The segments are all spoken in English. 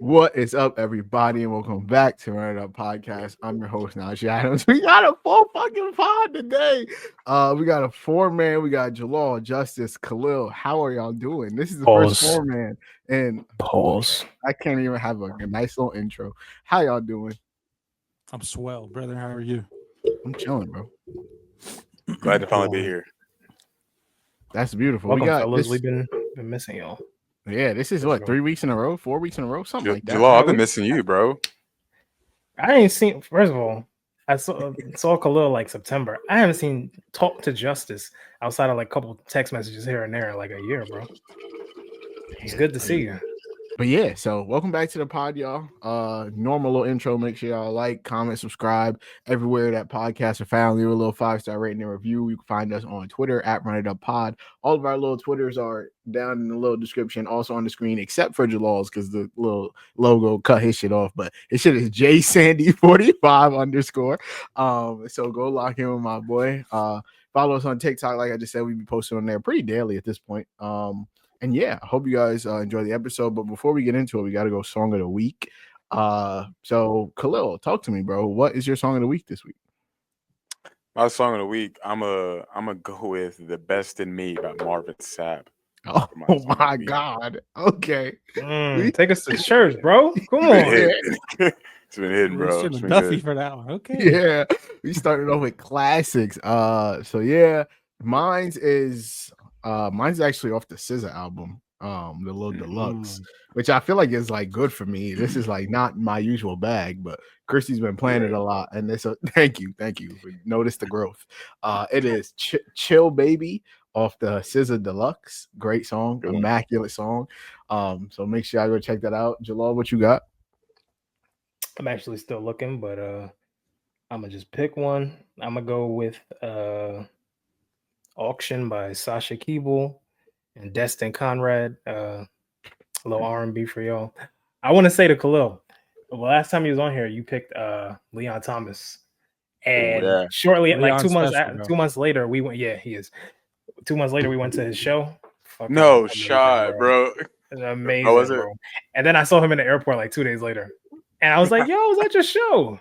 What is up, everybody, and welcome back to Run It Up Podcast. I'm your host, Najee Adams. We got a full fucking pod today. We got a four-man. We got Jalaal, Justice, Khalil. How are y'all doing? This is the first four-man, and I can't even have a nice little intro. How y'all doing? I'm swell, brother. How are you? I'm chilling, bro. Glad to finally be here. That's beautiful. Welcome, we got fellas. this, We've been missing y'all. Yeah, this is what, 3 weeks in a row, 4 weeks in a row, something like that. Jalaal, I've been missing you, bro. I ain't seen. First of all, I saw Khalil like September. I haven't seen Talk to Justice outside of like a couple text messages here and there in like a year, bro. It's good to see you. But yeah, so welcome back to the pod, y'all. Normal little intro. Make sure y'all like, comment, subscribe everywhere that podcasts are found. Leave a little 5-star rating and review. You can find us on Twitter at Run It Up Pod. All of our little Twitters are down in the little description, also on the screen, except for Jalal's because the little logo cut his shit off. But his shit is JSandy45_. So go lock in with my boy. Follow us on TikTok. Like I just said, we be posting on there pretty daily at this point. And yeah, I hope you guys enjoy the episode. But before we get into it, we got to go song of the week. So Khalil, talk to me, bro. What is your song of the week this week? My song of the week, I'm gonna go with "The Best in Me" by Marvin Sapp. Oh my God. Okay. Take us to church, bro. Come on. It's been hidden, bro. It's been Duffy for that one. Okay. Yeah. We started off with classics. So yeah, mine's actually off the SZA album, the little deluxe, which I feel like is like good for me. This is like not my usual bag, but Christy's been playing it a lot, and this thank you for notice the growth. It is Chill Baby off the SZA Deluxe. Great song, immaculate song. So make sure I go check that out. Jalaal, what you got? I'm actually still looking, but I'm gonna just pick one. I'm gonna go with Auction by Sasha Keable and Destin, Conrad. A little R&B for y'all. I want to say to Khalil, the last time he was on here, you picked Leon Thomas, and shortly, Leon's like 2 months later, we went. Yeah, he is. 2 months later, we went to his show. No shot, bro. It's amazing, bro. And then I saw him in the airport like 2 days later, and I was like, "Yo, was that your show?"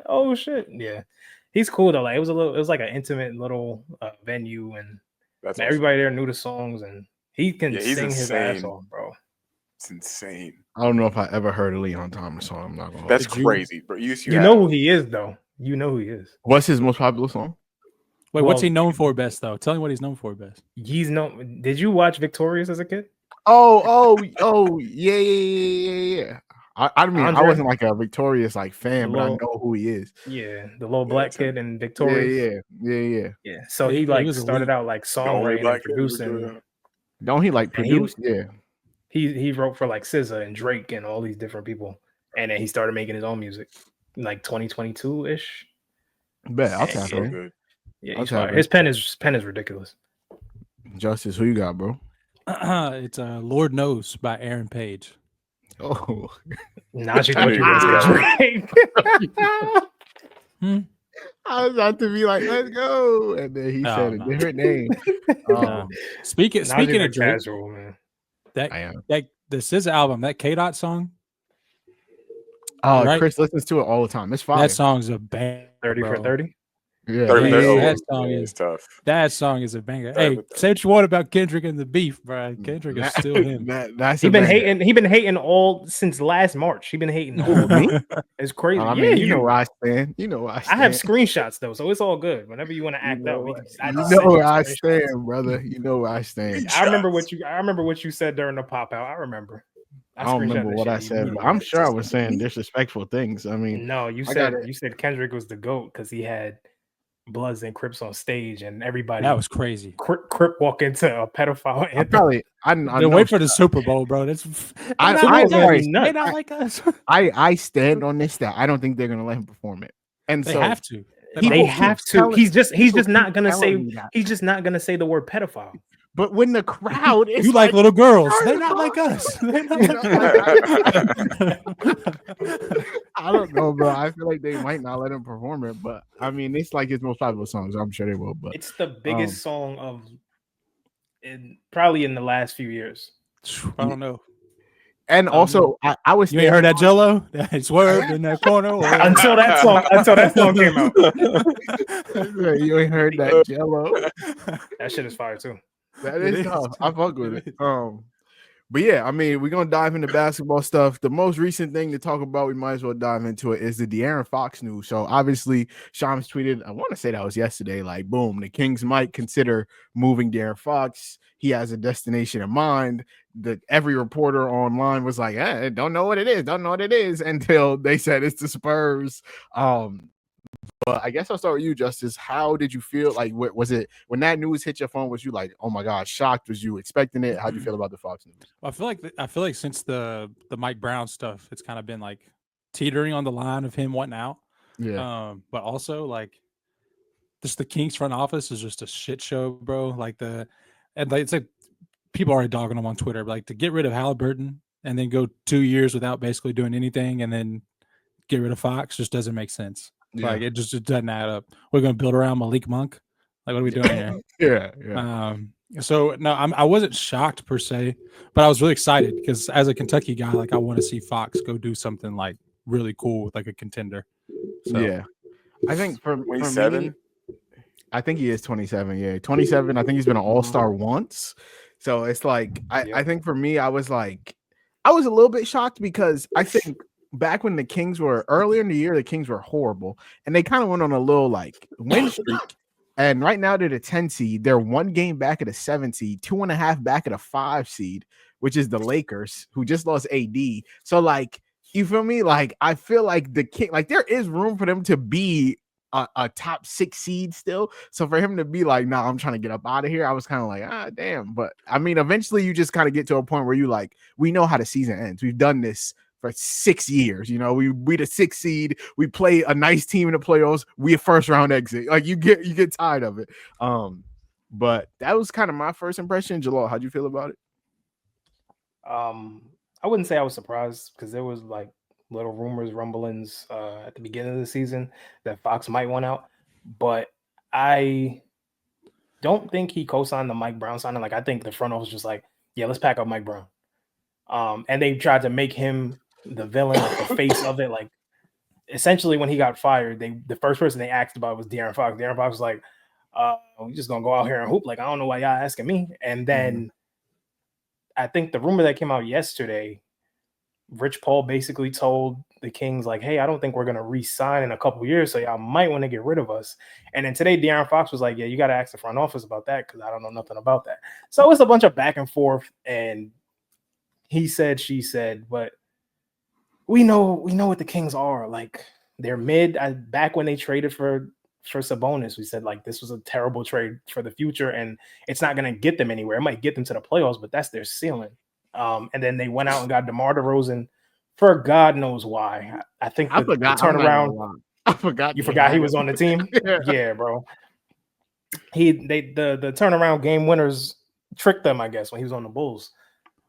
Oh shit, yeah. He's cool though. Like it was like an intimate little venue, and everybody there knew the songs, and he can sing his ass off, bro. It's insane. I don't know if I ever heard a Leon Thomas song. I'm not gonna. That's crazy, bro. You know who he is, though. You know who he is. What's his most popular song? Wait, what's he known for best though? Tell me what he's known for best. He's known. Did you watch Victorious as a kid? Oh, yeah. I mean, I wasn't like a Victorious like fan, but I know who he is. Yeah, the little black kid in Victorious. Yeah. So he like started out like songwriting and producing. Don't he like produce? Yeah. He wrote for like SZA and Drake and all these different people, and then he started making his own music, like 2022 ish. Bet I'll tap in. Yeah, his pen is ridiculous. Justice, who you got, bro? It's Lord Knows by Aaron Page. Oh, Najee thought you was Drake. I was about to be like, "Let's go," and then he said a different name. Speaking of Drake, casual, man. that the SZA album, that K-Dot song. Right? Chris listens to it all the time. It's fire. That song's a banger. 30 for 30. Yeah, that song is tough. That song is a banger. Hey, say what you want about Kendrick and the beef, bro. Kendrick is still him. He been hating all since last March. He been hating all me. It's crazy. I mean, you know where I stand. You know where I stand. I have screenshots though, so it's all good. Whenever you want to act out, you know where I stand, brother. You know where I stand. I remember what you said during the pop out. I remember. I don't remember what I said, but I'm sure I was saying disrespectful things. I mean, no, you said Kendrick was the GOAT because he had Bloods and Crips on stage, and everybody that was crazy. Crip walk into a pedophile. I wait for the Super Bowl, bro. That's not like us. I stand on this that I don't think they're gonna let him perform it, and they so have to. They have to. He's just not gonna say. He's just not gonna say the word pedophile. But when the crowd is you like little girls, they're not like us. I don't know, bro. I feel like they might not let him perform it, but I mean, it's like his most popular songs. I'm sure they will. But it's the biggest song of probably in the last few years. I don't know. And also, I was You ain't heard that Jello? That swerved in that corner until that song came out. You ain't heard that Jello. That shit is fire too. That is tough. I fuck with it. But yeah, I mean, we're gonna dive into basketball stuff. The most recent thing to talk about, we might as well dive into it, is the De'Aaron Fox news. So obviously, Shams tweeted, I want to say that was yesterday, like, boom, the Kings might consider moving De'Aaron Fox. He has a destination in mind. Every reporter online was like, don't know what it is, until they said it's the Spurs. But I guess I'll start with you, Justice. How did you feel? Like, was it when that news hit your phone? Was you like, oh my god, shocked? Was you expecting it? How do you feel about the Fox news? Well, I feel like since the Mike Brown stuff, it's kind of been like teetering on the line of him wanting out. Yeah. But also like just the Kings front office is just a shit show, bro. Like it's like people are already dogging them on Twitter, but like to get rid of Halliburton and then go 2 years without basically doing anything and then get rid of Fox just doesn't make sense. Yeah. Like it doesn't add up. We're gonna build around Malik Monk. Like what are we doing here? Yeah. So no, I wasn't shocked per se, but I was really excited because as a Kentucky guy, like I want to see Fox go do something like really cool with like a contender. So. Yeah, I think for 27. I think he is 27. Yeah, 27. I think he's been an All-Star once. So it's like I think for me, I was a little bit shocked because I think back when the Kings were earlier in the year, the Kings were horrible, and they kind of went on a little like win streak. And right now they're the 10 seed. They're 1 game back at a 7 seed, 2.5 back at a 5 seed, which is the Lakers, who just lost AD. So like, you feel me? Like I feel like the King, like there is room for them to be a top 6 seed still. So for him to be like, nah, I'm trying to get up out of here, I was kind of like, damn. But I mean, eventually you just kind of get to a point where you like, we know how the season ends. We've done this for 6 years, you know, we the 6th seed, we play a nice team in the playoffs, we a first round exit. Like you get tired of it. But that was kind of my first impression. Jalaal, how'd you feel about it? I wouldn't say I was surprised because there was like little rumors, rumblings at the beginning of the season that Fox might want out, but I don't think he co-signed the Mike Brown signing. Like I think the front office was just like, yeah, let's pack up Mike Brown. And they tried to make him the villain, like the face of it. Like essentially when he got fired, the first person they asked about was De'Aaron Fox. De'Aaron Fox was like, we're just gonna go out here and hoop. Like, I don't know why y'all asking me. And then I think the rumor that came out yesterday, Rich Paul basically told the Kings, like, hey, I don't think we're gonna re-sign in a couple years, so y'all might want to get rid of us. And then today, De'Aaron Fox was like, yeah, you gotta ask the front office about that because I don't know nothing about that. So it's a bunch of back and forth, and he said, she said, but we know what the Kings are. Like they're mid. Back when they traded for Sabonis, we said like this was a terrible trade for the future, and it's not going to get them anywhere. It might get them to the playoffs, but that's their ceiling. And then they went out and got DeMar DeRozan for God knows why. I think the turnaround. I forgot. You forgot he was on the team. Yeah, bro. The turnaround game winners tricked them, I guess, when he was on the Bulls.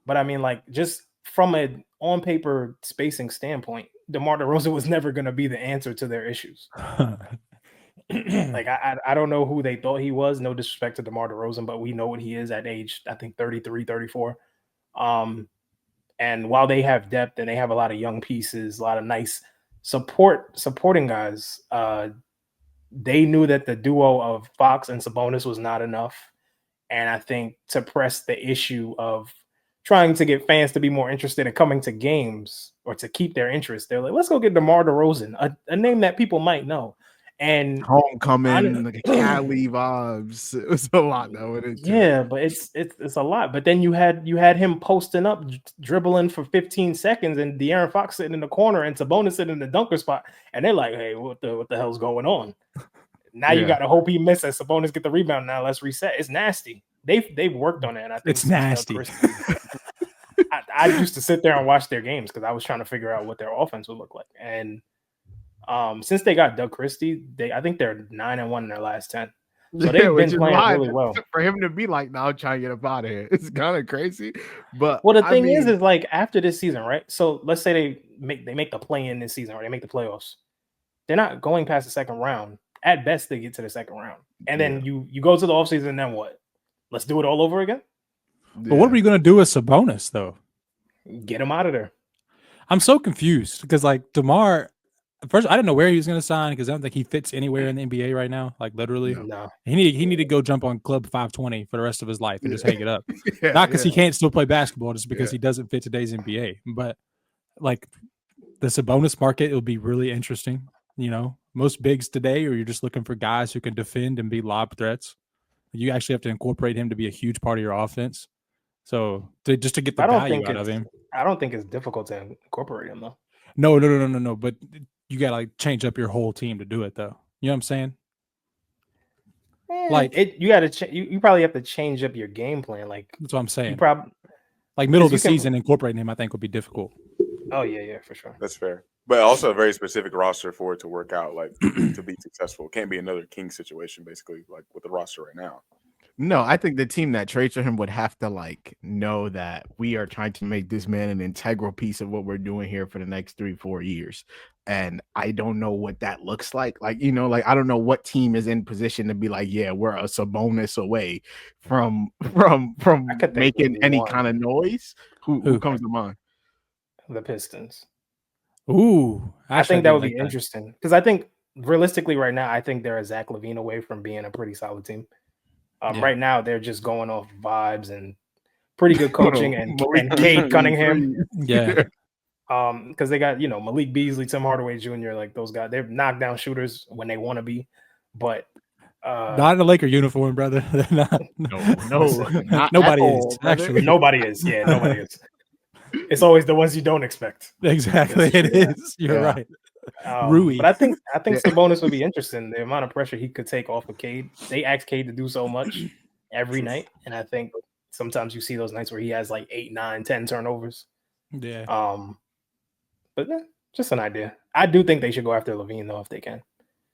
But I mean, like, just from an on paper spacing standpoint, DeMar DeRozan was never going to be the answer to their issues. Like, I don't know who they thought he was. No disrespect to DeMar DeRozan, but we know what he is at age, I think, 33, 34. And while they have depth and they have a lot of young pieces, a lot of nice supporting guys, they knew that the duo of Fox and Sabonis was not enough. And I think to press the issue of trying to get fans to be more interested in coming to games or to keep their interest, they're like, let's go get DeMar DeRozan, a name that people might know. And homecoming, like Cali vibes. It was a lot though. Yeah, but it's a lot. But then you had him posting up, dribbling for 15 seconds, and De'Aaron Fox sitting in the corner and Sabonis sitting in the dunker spot, and they're like, "Hey, what the hell's going on?" Now you got to hope he misses. Sabonis get the rebound. Now let's reset. It's nasty. They've worked on it. And I think it's nasty. I used to sit there and watch their games because I was trying to figure out what their offense would look like. And since they got Doug Christie, I think they're 9-1 in their last 10. So they've been playing really well. For him to be like, now trying to get up out of here, it's kind of crazy. But well, the thing is like after this season, right? So let's say they make the play in this season or they make the playoffs. They're not going past the second round. At best, they get to the second round. And then you go to the offseason, and then what? Let's do it all over again? But what are we going to do with Sabonis, though? Get him out of there. I'm so confused because like DeMar, first I didn't know where he was going to sign because I don't think he fits anywhere in the NBA right now. Like literally, No. he need to go jump on Club 520 for the rest of his life and just hang it up. Yeah, Not because he yeah. can't still play basketball, just because he doesn't fit today's NBA. But like the Sabonis market, it'll be really interesting. You know, most bigs today, or you're just looking for guys who can defend and be lob threats. You actually have to incorporate him to be a huge part of your offense. So just to get the value out of him. I don't think it's difficult to incorporate him though. No. But you gotta like change up your whole team to do it though. You know what I'm saying? Like you gotta you probably have to change up your game plan. Like that's what I'm saying. You probably like middle of the season incorporating him, I think would be difficult. Oh yeah, for sure. That's fair. But also a very specific roster for it to work out, like to be successful. It can't be another King situation, basically, like with the roster right now. No, I think the team that trades for him would have to like know that we are trying to make this man an integral piece of what we're doing here for the next 3-4 years. And I don't know what that looks like. Like, you know, like I don't know what team is in position to be like, yeah, we're a Sabonis away from making any kind of noise. Who comes to mind? The Pistons. Ooh, I think that would be interesting because I think realistically right now, I think they're a Zach LaVine away from being a pretty solid team. Right now, they're just going off vibes and pretty good coaching and Cade Cunningham. Yeah. Because they got, Malik Beasley, Tim Hardaway Jr., like those guys. They're knockdown shooters when they want to be, but not in a Laker uniform, brother. They're not. No, nobody is. Actually, nobody is. Yeah, nobody is. It's always the ones you don't expect. Exactly, it is. You're right. Rui. But I think Sabonis would be interesting. The amount of pressure he could take off of Cade. They ask Cade to do so much every night, and I think sometimes you see those nights where he has like 8, 9, 10 turnovers. Yeah. But just an idea. I do think they should go after LaVine though if they can.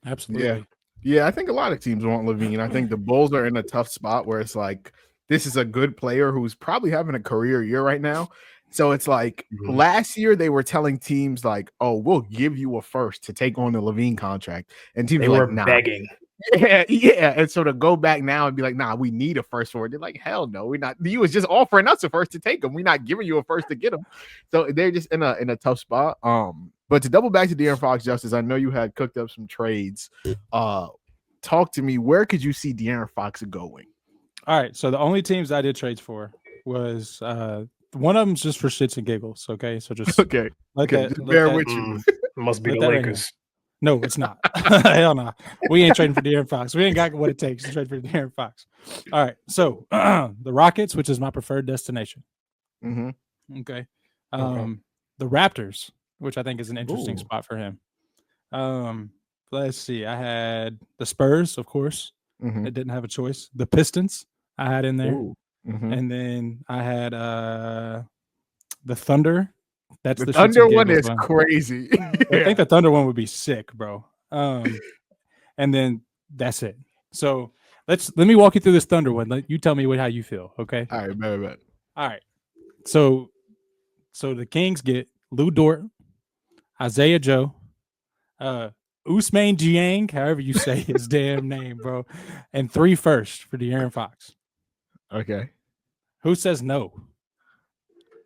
Absolutely. Yeah. I think a lot of teams want LaVine. I think the Bulls are in a tough spot where it's like this is a good player who's probably having a career year right now. So it's like last year they were telling teams like, "Oh, we'll give you a first to take on the LaVine contract," and teams were like, "Nah." Begging. Yeah. And so to go back now and be like, "Nah, we need a first for it." They're like, "Hell no, we're not." You was just offering us a first to take them. We're not giving you a first to get them. So they're just in a tough spot. But to double back to De'Aaron Fox, Justice, I know you had cooked up some trades. Talk to me. Where could you see De'Aaron Fox going? All right. So the only teams I did trades for was one of them's just for shits and giggles. Okay, so just okay. Bear with you. Must be the Lakers. No, it's not. Hell no. We ain't trading for De'Aaron Fox. We ain't got what it takes to trade for De'Aaron Fox. All right. So the Rockets, which is my preferred destination. Mm-hmm. Okay. The Raptors, which I think is an interesting spot for him. Let's see. I had the Spurs, of course. Mm-hmm. It didn't have a choice. The Pistons I had in there. Mm-hmm. And then I had the Thunder. That's the Thunder one is crazy. I think the Thunder one would be sick, bro. And then that's it. So let me walk you through this Thunder one. You tell me how you feel, okay? All right, man. All right. So the Kings get Lou Dort, Isaiah Joe, Ousmane Dieng, however you say his damn name, bro, and 3 firsts for De'Aaron Fox. Okay. Who says no?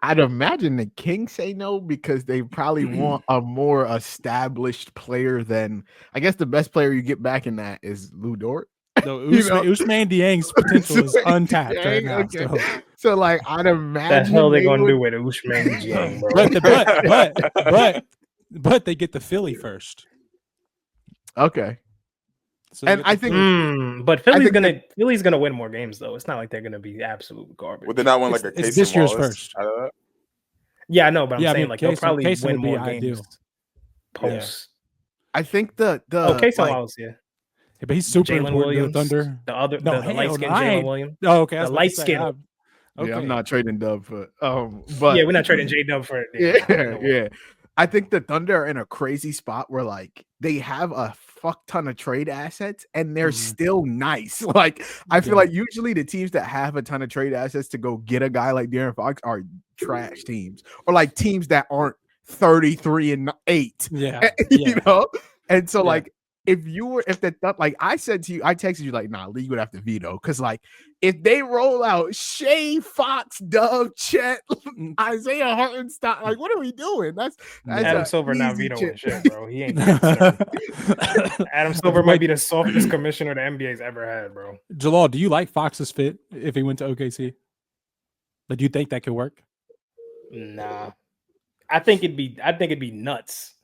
I'd imagine the Kings say no because they probably want a more established player than I guess the best player you get back in that is Lou Dort. No, Ousmane Dieng's potential is untapped right now. Okay. So like I'd imagine the hell they gonna do with Ousmane Dieng, bro. But they get the Philly first. Okay. So and I think, but Philly's gonna win more games though. It's not like they're gonna be absolute garbage. Would they not win like a It's Casey this year's Wallace first? Yeah, I know, but I'm saying like they'll probably Casey win would be more games. ideal. Post. I think the Casey Wallace, yeah. But he's super Jalen important Williams, to the Thunder. The light skinned Jalen Williams. Oh, okay. The light skin. Okay. Yeah, I'm not trading Dub for but yeah, we're not trading J Dub for it. Yeah. I think the Thunder are in a crazy spot where like they have a fuck ton of trade assets and they're still nice. Like I feel like usually the teams that have a ton of trade assets to go get a guy like De'Aaron Fox are trash teams or like teams that aren't 33-8. Yeah. You know? And so like if I said to you, I texted you like, nah, league would have to veto because like if they roll out Shea, Fox, Dove, Chet, Isaiah Hartenstein, like what are we doing? That's Adam Silver not easy vetoing chip. shit, bro. He ain't getting certified. Adam Silver might be the softest commissioner the NBA's ever had, bro. Jalaal, do you like Fox's fit if he went to OKC? Like, do you think that could work? Nah, I think it'd be nuts.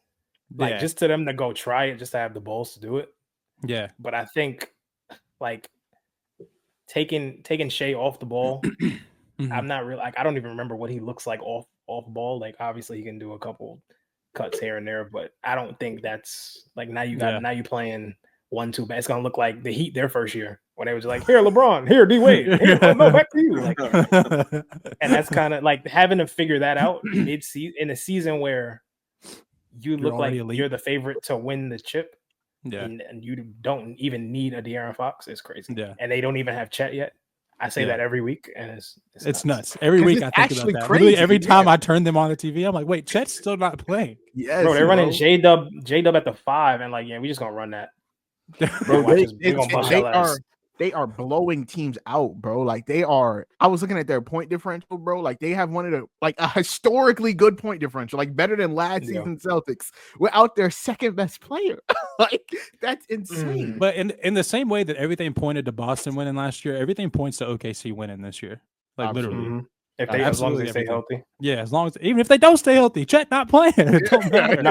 Like just to them to go try it, just to have the balls to do it. Yeah, but I think like taking Shea off the ball, I'm not really like I don't even remember what he looks like off ball. Like obviously he can do a couple cuts here and there, but I don't think that's like now you playing 1-2. It's gonna look like the Heat their first year when they was like, here LeBron, here D Wade, here, oh, no, back to you. Like, and that's kind of like having to figure that out in a season where you look like you're the favorite to win the chip. Yeah, and you don't even need a De'Aaron Fox. It's crazy. Yeah, and they don't even have Chet yet. I say that every week, and it's nuts. Every week I think about that. Literally every time I turn them on the TV, I'm like, wait, Chet's still not playing. Yes, bro, they're running J-Dub at the 5, and like, yeah, we just gonna run that. Bro, they are blowing teams out, bro. Like they are. I was looking at their point differential, bro. Like they have one of the a historically good point differential, like better than last season Celtics without their second best player. Like that's insane. But in the same way that everything pointed to Boston winning last year, everything points to OKC winning this year. Like absolutely. Literally, if they as long as they stay healthy. Yeah, as long as even if they don't stay healthy, Chet not playing. It don't matter.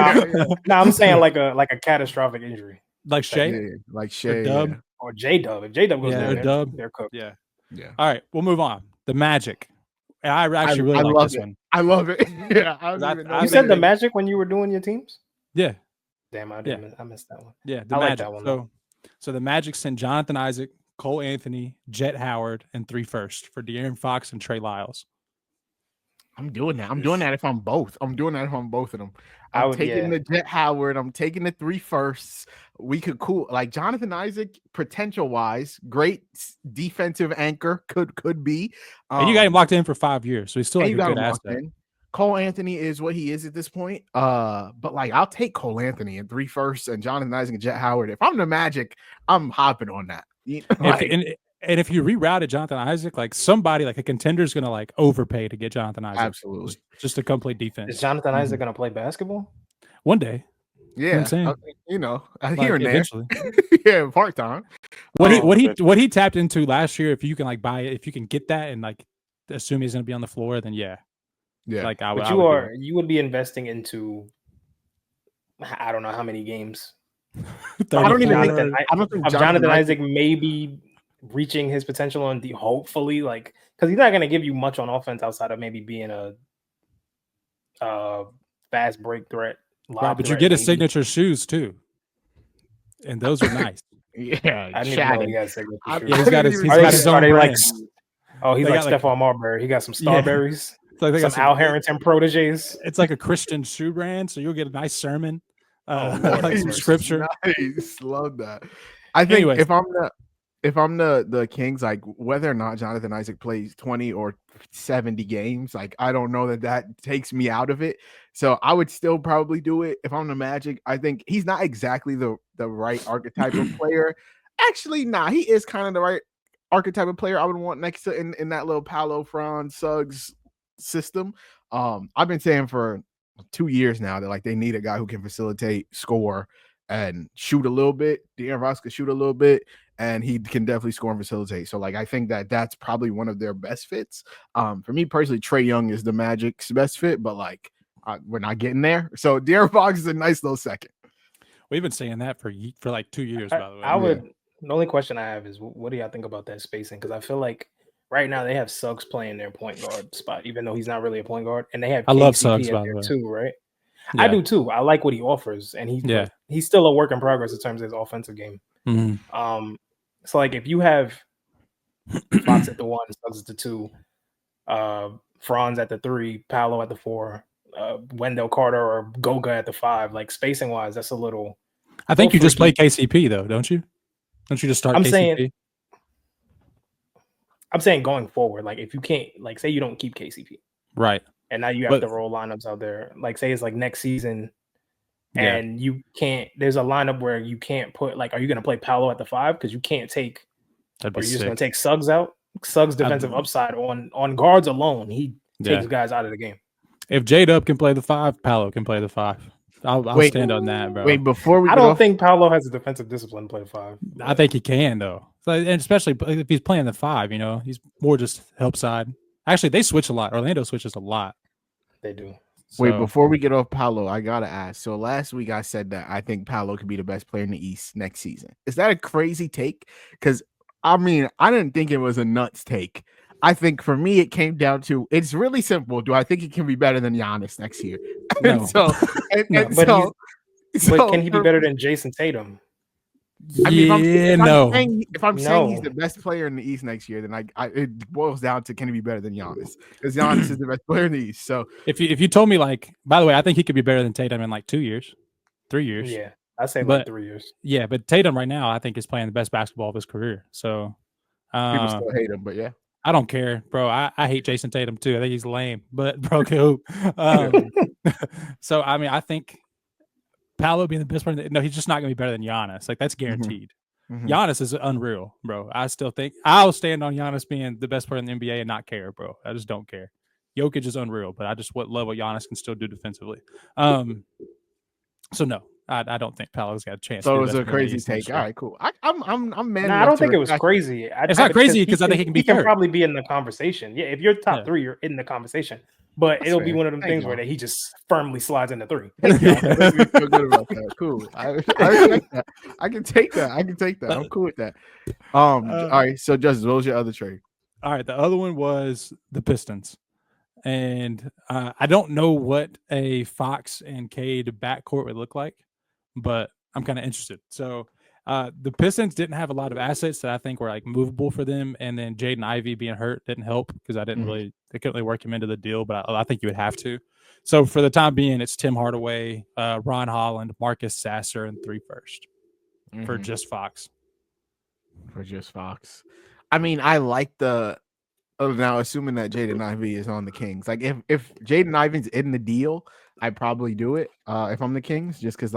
Nah, I'm saying like a catastrophic injury, like Shea, Shea, Dub. Or J-Dub. If J-Dub goes down, they're cooked. Yeah. All right, we'll move on. The Magic. I actually really like this one. I love it. Yeah, you said the Magic when you were doing your teams? Yeah. Damn, I missed that one. Yeah, the Magic. Like that one, so the Magic sent Jonathan Isaac, Cole Anthony, Jet Howard, and 3 firsts for De'Aaron Fox and Trey Lyles. I'm doing that. I'm doing that if I'm both. I'm doing that if I'm both of them. I'm taking the Jet Howard. I'm taking the 3 firsts. We could like Jonathan Isaac, potential wise, great defensive anchor could be. And you got him locked in for 5 years, so he's still like a good asset. Cole Anthony is what he is at this point. But like I'll take Cole Anthony and 3 firsts and Jonathan Isaac and Jet Howard. If I'm the Magic, I'm hopping on that. And if you rerouted Jonathan Isaac, like somebody like a contender is going to like overpay to get Jonathan Isaac. Absolutely. Just a complete defense. Is Jonathan Isaac going to play basketball? One day. Yeah. I'm saying. Like, here and eventually. There. Yeah, part time. What he tapped into last year, if you can like buy it, if you can get that and like assume he's going to be on the floor, then yeah. Like you would be investing into I don't know how many games. I don't think Jonathan Isaac maybe reaching his potential on hopefully like because he's not going to give you much on offense outside of maybe being a fast break threat. Right, but you get his signature shoes too, and those are nice. Yeah, I didn't even know he got signature shoes. Yeah, he's got his own brand. He's like Stephon Marbury. He got some Starberries. Like some Al Harrington proteges. It's like a Christian shoe brand, so you'll get a nice sermon, like some scripture. Nice, love that. I think if I'm the Kings, like whether or not Jonathan Isaac plays 20 or 70 games, like I don't know that takes me out of it. So I would still probably do it if I'm the Magic. I think he's not exactly the right archetype of player. Actually, he is kind of the right archetype of player I would want next to in that little Paolo, Franz, Suggs system. I've been saying for 2 years now that like they need a guy who can facilitate, score, and shoot a little bit. De'Aaron Fox can shoot a little bit, and he can definitely score and facilitate. So like I think that's probably one of their best fits. For me personally, Trae Young is the Magic's best fit, but like we're not getting there. So De'Aaron Fox is a nice little second. We've been saying that for like 2 years, by the way. The only question I have is what do y'all think about that spacing? Because I feel like right now they have Suggs playing their point guard spot, even though he's not really a point guard, and they have I love Suggs by the way too, right? Yeah. I do too. I like what he offers, and he's still a work in progress in terms of his offensive game. Mm-hmm. So like if you have Fox at the 1, Suggs at the 2, Franz at the 3, Paolo at the 4, Wendell Carter or Goga at the 5, like spacing wise, that's a little. I think you just play KCP though, don't you? Don't you just start KCP? I'm saying going forward, like if you can't, like say you don't keep KCP, right? And now you have to roll lineups out there. Like say it's like next season, And you can't. There's a lineup where you can't put like, are you going to play Paolo at the 5 because you can't take? That'd Or be you're just sick. going to take Suggs out. Suggs' defensive upside on guards alone, he takes guys out of the game. If J-Dub can play the 5, Paolo can play the 5. I'll stand on that, bro. Wait, before we I don't think Paolo has the defensive discipline to play 5. I think he can though, and especially if he's playing the 5. He's more just help side. Actually, they switch a lot. Orlando switches a lot. They do. So, wait, before we get off Paolo, I gotta ask. So last week I said that I think Paolo could be the best player in the East next season. Is that a crazy take? Because I didn't think it was a nuts take. I think for me, it came down to it's really simple. Do I think he can be better than Giannis next year? No. But can he be better than Jason Tatum? If I'm saying he's the best player in the East next year, then it boils down to can he be better than Giannis? Because Giannis is the best player in the East. So if you told me, like, by the way, I think he could be better than Tatum in like 2 years, 3 years. Yeah, I say like 3 years. Yeah, but Tatum right now I think is playing the best basketball of his career. So people still hate him, but yeah. I don't care, bro. I hate Jason Tatum too. I think he's lame, but bro, cool. So I think Paolo being the best player. No, he's just not going to be better than Giannis. Like that's guaranteed. Mm-hmm. Giannis is unreal, bro. I still think I'll stand on Giannis being the best player in the NBA and not care, bro. I just don't care. Jokic is unreal, but I just love what Giannis can still do defensively. So no, I don't think Paolo's got a chance. So it was a crazy take. All right, cool. I'm man. I don't think it was crazy. It's not crazy because I think he can probably be in the conversation. Yeah, if you're top 3, you're in the conversation. But it'll be one of them things where he just firmly slides into 3. Feel good about that. Cool. I respect that. I can take that. I'm cool with that. All right. So Justice, what was your other trade? All right, the other one was the Pistons. And I don't know what a Fox and Cade backcourt would look like, but I'm kind of interested. So the Pistons didn't have a lot of assets that I think were like movable for them. And then Jaden Ivey being hurt didn't help because they couldn't really work him into the deal, but I think you would have to. So for the time being, it's Tim Hardaway, Ron Holland, Marcus Sasser, and 3 first for just Fox. For just Fox. I like the now assuming that Jaden Ivey is on the Kings. Like if Jaden Ivey's in the deal, I'd probably do it if I'm the Kings, just because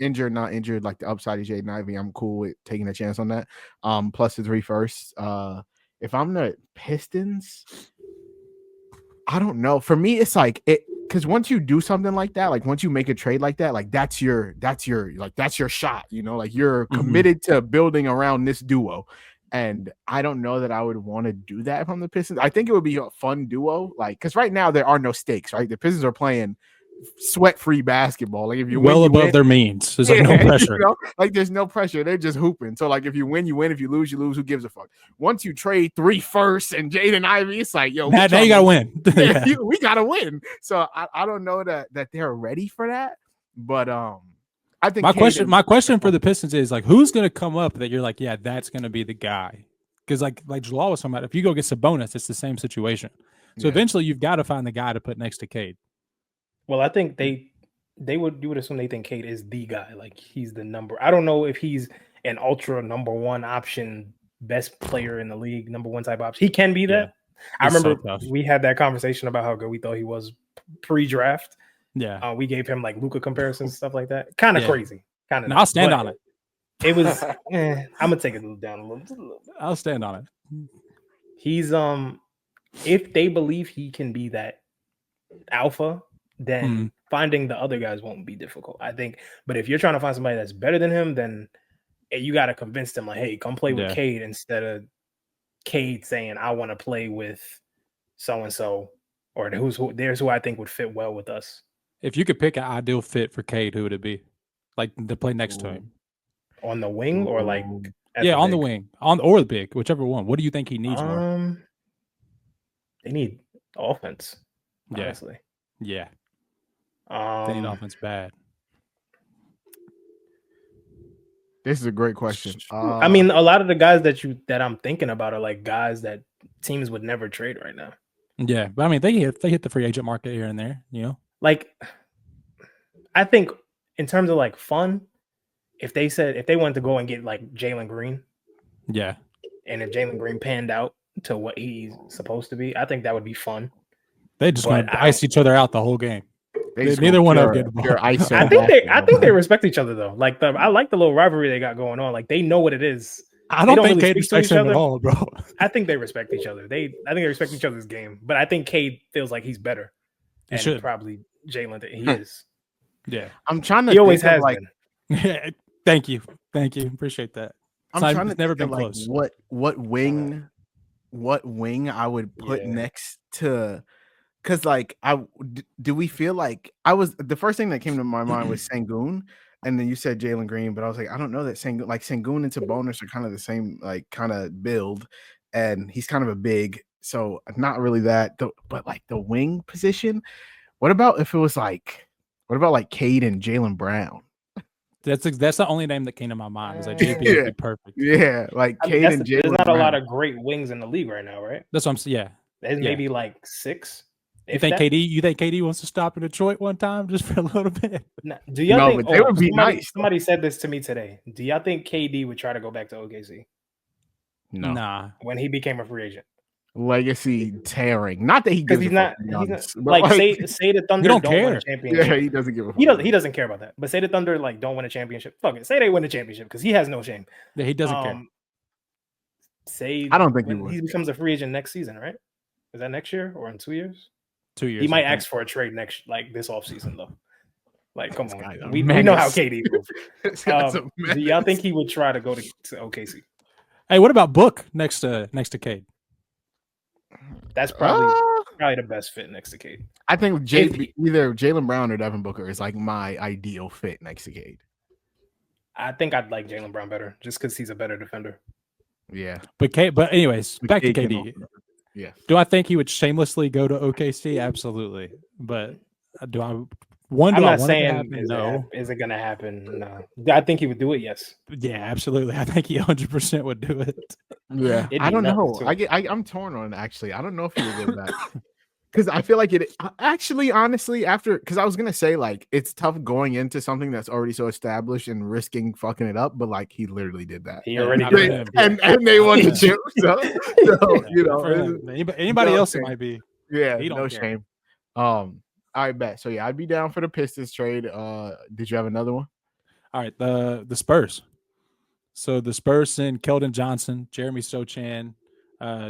injured, not injured, like the upside of Jaden Ivey, I'm cool with taking a chance on that. Plus the 3 firsts. If I'm the Pistons, I don't know. For me, it's like because once you do something like that, like once you make a trade like that, like that's your shot, like you're committed to building around this duo. And I don't know that I would want to do that if I'm the Pistons. I think it would be a fun duo, like because right now there are no stakes, right? The Pistons are playing sweat-free basketball. Like if you well win, above their means, there's like no pressure. Like there's no pressure. They're just hooping. So like if you win, you win. If you lose, you lose. Who gives a fuck? Once you trade 3 firsts and Jaden Ivey, it's like now you gotta win. We gotta win. So I don't know that they're ready for that, but I think my question for the Pistons is like, who's going to come up that you're like, yeah, that's going to be the guy? Because like Jalaal was talking about, if you go get Sabonis, it's the same situation. So eventually, you've got to find the guy to put next to Cade. Well, I think they would assume they think Cade is the guy, like he's the number. I don't know if he's an ultra number 1 option, best player in the league, number 1 type option. He can be that. Yeah. I remember we had that conversation about how good we thought he was pre-draft. Yeah, we gave him like Luka comparisons and stuff like that. Kind of crazy. Kind of. I'll stand on it. It was. I'm gonna take it down a little. I'll stand on it. He's if they believe he can be that alpha, then finding the other guys won't be difficult, I think. But if you're trying to find somebody that's better than him, then you got to convince them like, hey, come play with Cade instead of Cade saying I want to play with so and so or there's who I think would fit well with us. If you could pick an ideal fit for Cade, who would it be? Like to play next to him on the wing or like on the wing or the big, whichever one. What do you think he needs more? They need offense. Honestly, they need offense bad. This is a great question. I mean, a lot of the guys that I'm thinking about are like guys that teams would never trade right now. Yeah, but I mean, they hit the free agent market here and there. Like I think in terms of like fun, if they wanted to go and get like Jalen Green, and if Jalen Green panned out to what he's supposed to be, I think that would be fun. They just want to ice each other out the whole game. Neither one of them get the ball. I think they respect each other though. Like I like the little rivalry they got going on. Like they know what it is. I don't think Cade respects him at all, bro. I think they respect each other. I think they respect each other's game. But I think Cade feels like he's better. He should. Probably Jalen. He is. Yeah. I'm trying to. He always has been. Yeah, thank you. Appreciate that. I'm trying to never been close. What wing I would put next to, because like do we feel like the first thing that came to my mind was Sengun, and then you said Jalen Green, but I was like, I don't know that Sengun and Sabonis are kind of the same like kind of build, and he's kind of a big, so not really that. But like the wing position, what about Cade and Jaylen Brown? That's the only name that came to my mind. Was like JP would be perfect. Yeah, like Cade and Jaylen. There's not a lot of great wings in the league right now, right? That's what I'm saying. Yeah, there's maybe like 6. You think KD wants to stop in Detroit one time just for a little bit? No, do y'all think? But they would be nice. Somebody said this to me today. Do y'all think KD would try to go back to OKC? No. Nah. When he became a free agent. Legacy tearing. Not that he gives he's not like say the Thunder don't win a championship. Yeah, he doesn't give a fuck. He doesn't care about that. But say the Thunder like don't win a championship. Fuck it. Say they win a championship because he has no shame. Yeah, he doesn't care. Say I don't think he would. He becomes a free agent next season, right? Is that next year or in 2 years? 2 years. He might ask for a trade this offseason though. Like, come on. We know how KD moves. Do y'all think he would try to go to OKC? Hey, what about Book next to Cade? That's probably the best fit next to Cade. I think either Jaylen Brown or Devin Booker is like my ideal fit next to Cade. I think I'd like Jaylen Brown better just because he's a better defender. Yeah. But anyways, back to KD. Yeah. Do I think he would shamelessly go to OKC? Absolutely. But do I I'm not saying is it going to happen? No. I think he would do it, yes. Yeah, absolutely. I think he 100% would do it. Yeah. I don't know. I'm torn on it, actually. I don't know if he would do that. Because I feel like it actually, honestly, because I was going to say, like, it's tough going into something that's already so established and risking fucking it up, but like, he literally did that. He already did it. And they won the chip. So you know, anybody else, it might be. Yeah, no shame. All right, bet. So yeah, I'd be down for the Pistons trade. Did you have another one? All right, the Spurs. So the Spurs send Keldon Johnson, Jeremy Sochan,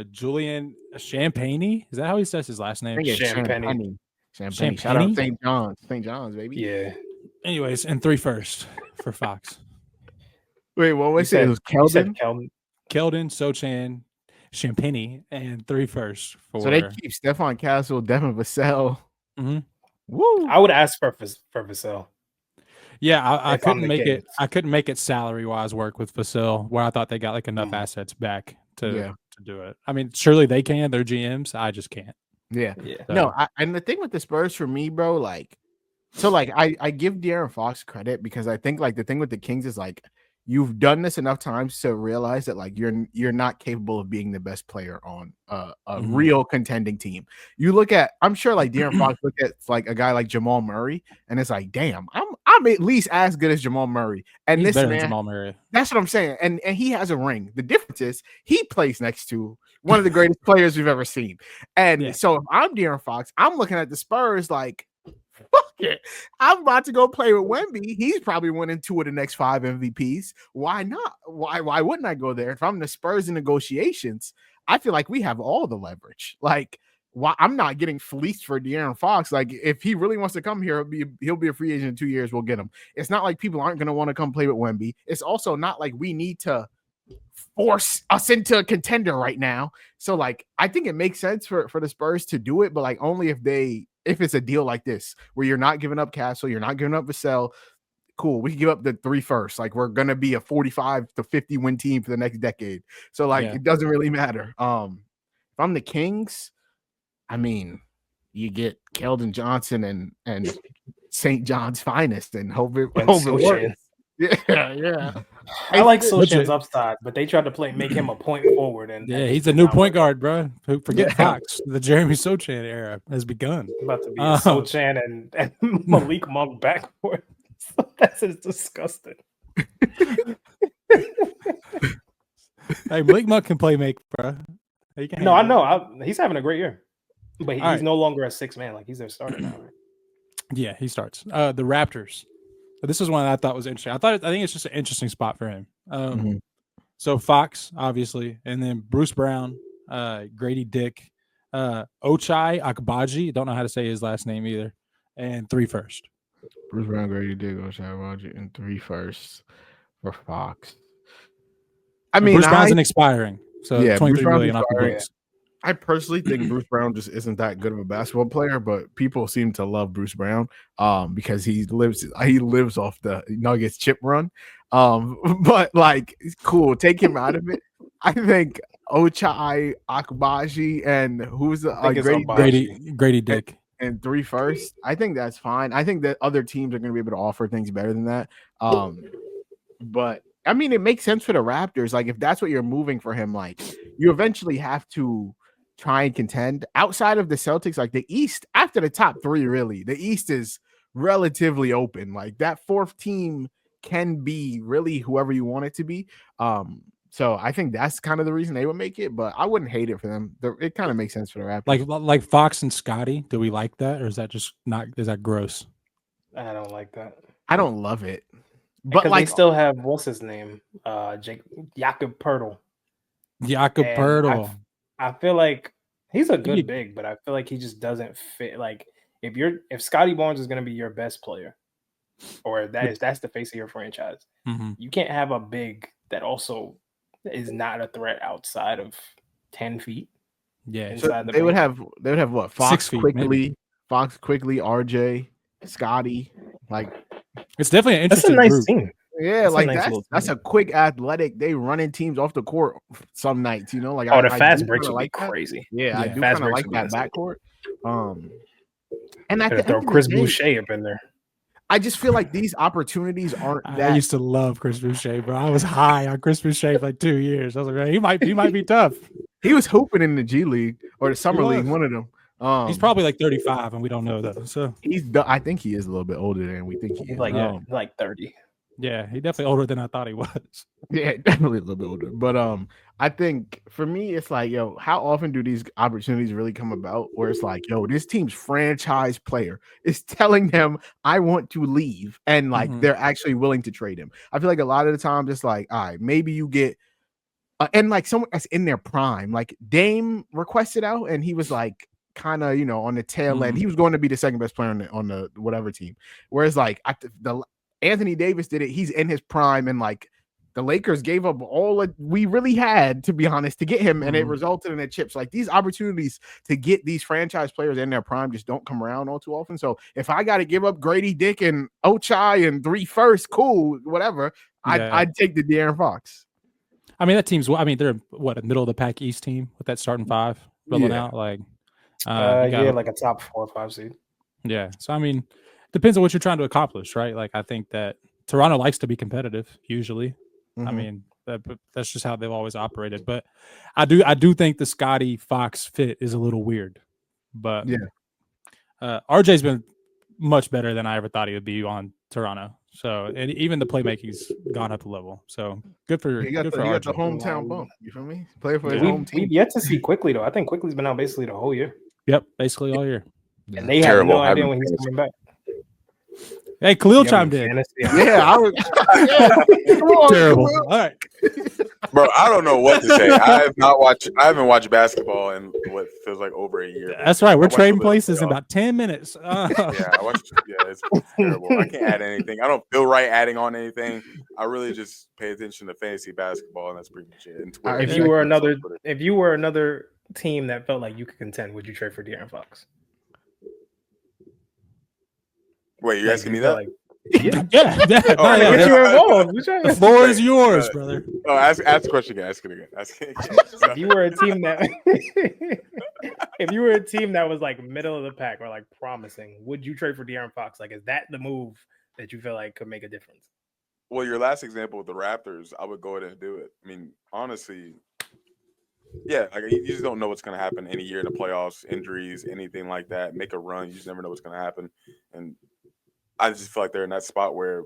Julian Champagnie. Is that how he says his last name? Champagnie. Shout out St. John's. St. John's, baby. Yeah. Anyways, and 3 firsts for Fox. Wait, what was it? It was Keldon? Keldon, Sochan, Champagnie, and 3 firsts for. So they keep Stephon Castle, Devin Vassell. Mm-hmm. Woo! I would ask for Vassell. Yeah, I couldn't make it. I couldn't make it salary wise work with Vassell, where I thought they got like enough assets back to do it. I mean, surely they can. They're GMs. I just can't. Yeah. So. No, and the thing with the Spurs for me, bro, like, so like I give De'Aaron Fox credit because I think like the thing with the Kings is like you've done this enough times to realize that like you're not capable of being the best player on a real contending team. You look at, I'm sure like De'Aaron Fox look at like a guy like Jamal Murray and it's like, damn, I'm at least as good as Jamal Murray. And he's this better man, than Jamal Murray. That's what I'm saying. And he has a ring. The difference is he plays next to one of the greatest players we've ever seen. And so if I'm De'Aaron Fox, I'm looking at the Spurs like, fuck it. I'm about to go play with Wemby. He's probably winning 2 of the next 5 MVPs. Why not? Why wouldn't I go there? If I'm the Spurs in negotiations, I feel like we have all the leverage. Like, why I'm not getting fleeced for De'Aaron Fox. Like, if he really wants to come here, he'll be a free agent in 2 years. We'll get him. It's not like people aren't going to want to come play with Wemby. It's also not like we need to force us into a contender right now. So, like, I think it makes sense for the Spurs to do it, but like only if it's a deal like this where you're not giving up Castle, you're not giving up Vassell. Cool, we can give up the 3 firsts. Like, we're gonna be a 45 to 50 win team for the next decade. So like it doesn't really matter. If I'm the Kings, I mean, you get Keldon Johnson and St. John's finest and hope it works. Yeah. I like Sochan's upside, but they tried to make him a point forward, and he's a new point guard, bro. Forget Fox. The Jeremy Sochan era has begun. It's about to be Sochan and Malik Monk backcourt. That's disgusting. Hey, Malik Monk can play make, bro. No, I know. He's having a great year, but he's no longer a 6 man. Like, he's their starter now. Right? Yeah, he starts. The Raptors. This is one that I thought was interesting. I think it's just an interesting spot for him. Mhm. So Fox, obviously, and then Bruce Brown, Grady Dick, Ochai Akbaji. Don't know how to say his last name either. And 3 first. Bruce Brown, Grady Dick, O'Shea Roger, and 3 firsts for Fox. I mean, Bruce Brown's expiring, so yeah, Bruce 23 Brown's million off the expiring. books. I personally think Bruce Brown just isn't that good of a basketball player, but people seem to love Bruce Brown because he lives off the Nuggets chip run. But like, it's cool. Take him out of it. I think Ochai Akbaji and who's the Grady Dick and 3 firsts. I think that's fine. I think that other teams are going to be able to offer things better than that. But I mean, it makes sense for the Raptors. Like, if that's what you're moving for him, like, you eventually have to try and contend outside of the Celtics. Like, the East, after the top 3, really, the East is relatively open. Like, that 4th team can be really whoever you want it to be. So I think that's kind of the reason they would make it, but I wouldn't hate it for them. It kind of makes sense for the Raptors. Like Fox and Scotty. Do we like that, or is that just not? Is that gross? I don't like that. I don't love it, but like they still have what's his name, Jakob Poeltl. Jakob Poeltl. I feel like he's a good big, but I feel like he just doesn't fit. Like if Scotty Barnes is going to be your best player, or that's the face of your franchise, you can't have a big that also is not a threat outside of 10 feet. Yeah, so they would have what? Fox Quickly, RJ, Scotty. Like, it's definitely an interesting nice group. Team. Yeah, like that's a quick athletic. They running teams off the court some nights, you know. Like, the fast breaks would be crazy. Yeah, I do kind of like that backcourt. And I throw Chris Boucher up in there. I just feel like these opportunities aren't that. I used to love Chris Boucher, bro. I was high on Chris Boucher for like 2 years. I was like, man, he might be tough. He was hooping in the G League or the Summer League, one of them. He's probably like 35, and we don't know though. So I think he is a little bit older than we think he is. Like 30. Yeah, he's definitely older than I thought he was. Yeah, definitely a little bit older. But I think for me, it's like, yo, how often do these opportunities really come about where it's like, yo, this team's franchise player is telling them I want to leave, and like they're actually willing to trade him. I feel like a lot of the time, just like, all right, maybe you get and like someone that's in their prime, like Dame requested out, and he was like kind of, you know, on the tail end. He was going to be the second best player on the whatever team. Whereas like the Anthony Davis did it. He's in his prime, and like the Lakers gave up all we really had, to be honest, to get him, and it resulted in a chip. So like, these opportunities to get these franchise players in their prime just don't come around all too often. So if I got to give up Grady Dick and Ochai and 3 firsts, cool, whatever. I'd take the De'Aaron Fox. I mean, that team's. I mean, they're a middle of the pack East team with that starting 5 rolling out. Like, like a top 4 or 5 seed. Yeah. So I mean, depends on what you're trying to accomplish, right? Like, I think that Toronto likes to be competitive usually. I mean, that's just how they've always operated. But I do think the Scotty Fox fit is a little weird. But RJ's been much better than I ever thought he would be on Toronto. So, and even the playmaking's gone up a level. So good for he got the hometown bump. You feel me? Play for his home team. We've yet to see Quickly though. I think Quickly's been out basically the whole year. Yep, basically all year. And they have no idea when he's coming back. Hey, Khalil chimed in. Yeah, I was terrible. All right, bro. I don't know what to say. I haven't watched basketball in what feels like over a year. That's right. We're trading places in about 10 minutes. It's terrible. I can't add anything. I don't feel right adding on anything. I really just pay attention to fantasy basketball, and that's pretty much it. And Twitter, if you were another team that felt like you could contend, would you trade for De'Aaron Fox? Wait, you're asking me that? Yeah. Get you involved. The floor is yours, brother. Oh, ask the question again. Ask it again. If you were a team that was like middle of the pack or like promising, would you trade for De'Aaron Fox? Like, is that the move that you feel like could make a difference? Well, your last example with the Raptors, I would go ahead and do it. I mean, honestly, yeah, like, you just don't know what's going to happen any year in the playoffs, injuries, anything like that. Make a run, you just never know what's going to happen. And I just feel like they're in that spot where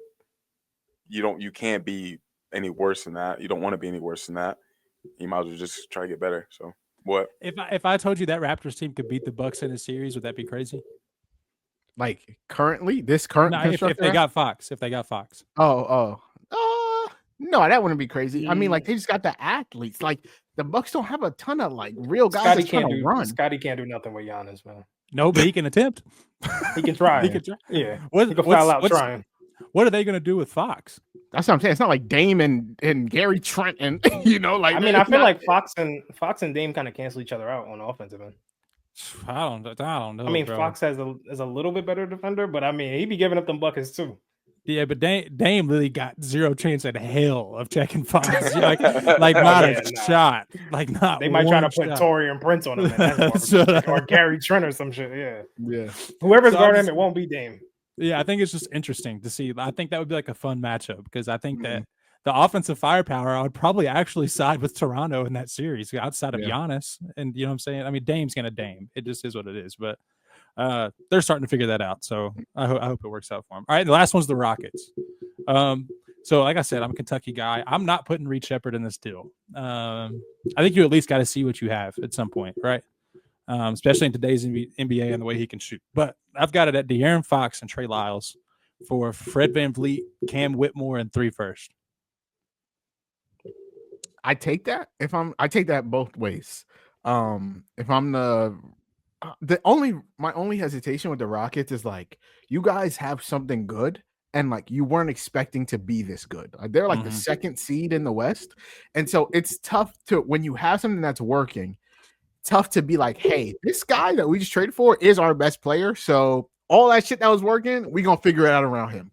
you can't be any worse than that. You don't want to be any worse than that. You might as well just try to get better. So what? If I told you that Raptors team could beat the Bucks in a series, would that be crazy? Like currently, this current No, if construction. they got Fox, Oh. No, that wouldn't be crazy. I mean, like Mm. they just got the athletes. Like the Bucks don't have a ton of like real guys Scotty that's trying can't to do. run. Scotty can't do nothing with Giannis, man. no, but he can attempt. He can try. He can try. Yeah, What, he can foul out trying. What are they going to do with Fox? That's what I'm saying. It's not like Dame and Gary Trent and like. I mean, I feel like Fox and Dame kind of cancel each other out on the offensive end. I don't know. I mean, bro. Fox is a little bit better defender, but I mean, he be giving up them buckets too. Yeah, but Dame really got zero chance in hell of checking Fox. like not a shot. Like not. They might try to put shot. Torian Prince on him, or Gary Trent or some shit. Yeah. Whoever's guarding him, it won't be Dame. Yeah, I think it's just interesting to see. I think that would be like a fun matchup because I think that the offensive firepower, I would probably actually side with Toronto in that series outside of Giannis. And you know what I'm saying? I mean, Dame's gonna Dame. It just is what it is. But they're starting to figure that out. So I hope it works out for them. All right, the last one's the Rockets. So like I said, I'm a Kentucky guy. I'm not putting Reed Shepherd in this deal. I think you at least got to see what you have at some point, right? Especially in today's NBA and the way he can shoot. But I've got it at De'Aaron Fox and Trey Lyles for Fred VanVleet, Cam Whitmore, and 3 first. I take that I take that both ways. If I'm my only hesitation with the Rockets is like you guys have something good and like you weren't expecting to be this good. They're like the second seed in the West. And so it's tough to when you have something that's working, tough to be like, hey, this guy that we just traded for is our best player. So all that shit that was working, we're gonna figure it out around him.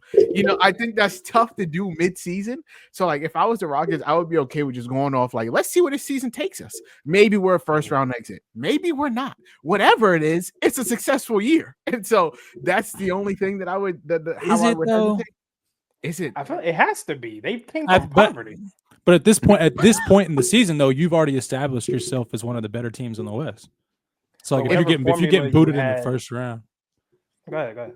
I think that's tough to do mid-season. So, like, if I was the Rockets, I would be okay with just going off, like, let's see where this season takes us. Maybe we're a first-round exit. Maybe we're not. Whatever it is, it's a successful year. And so that's the only thing that I would hesitate. Is it? I feel it has to be. They came from poverty. But at this point in the season, though, you've already established yourself as one of the better teams in the West. So, like, if you're getting booted in the first round. Go ahead.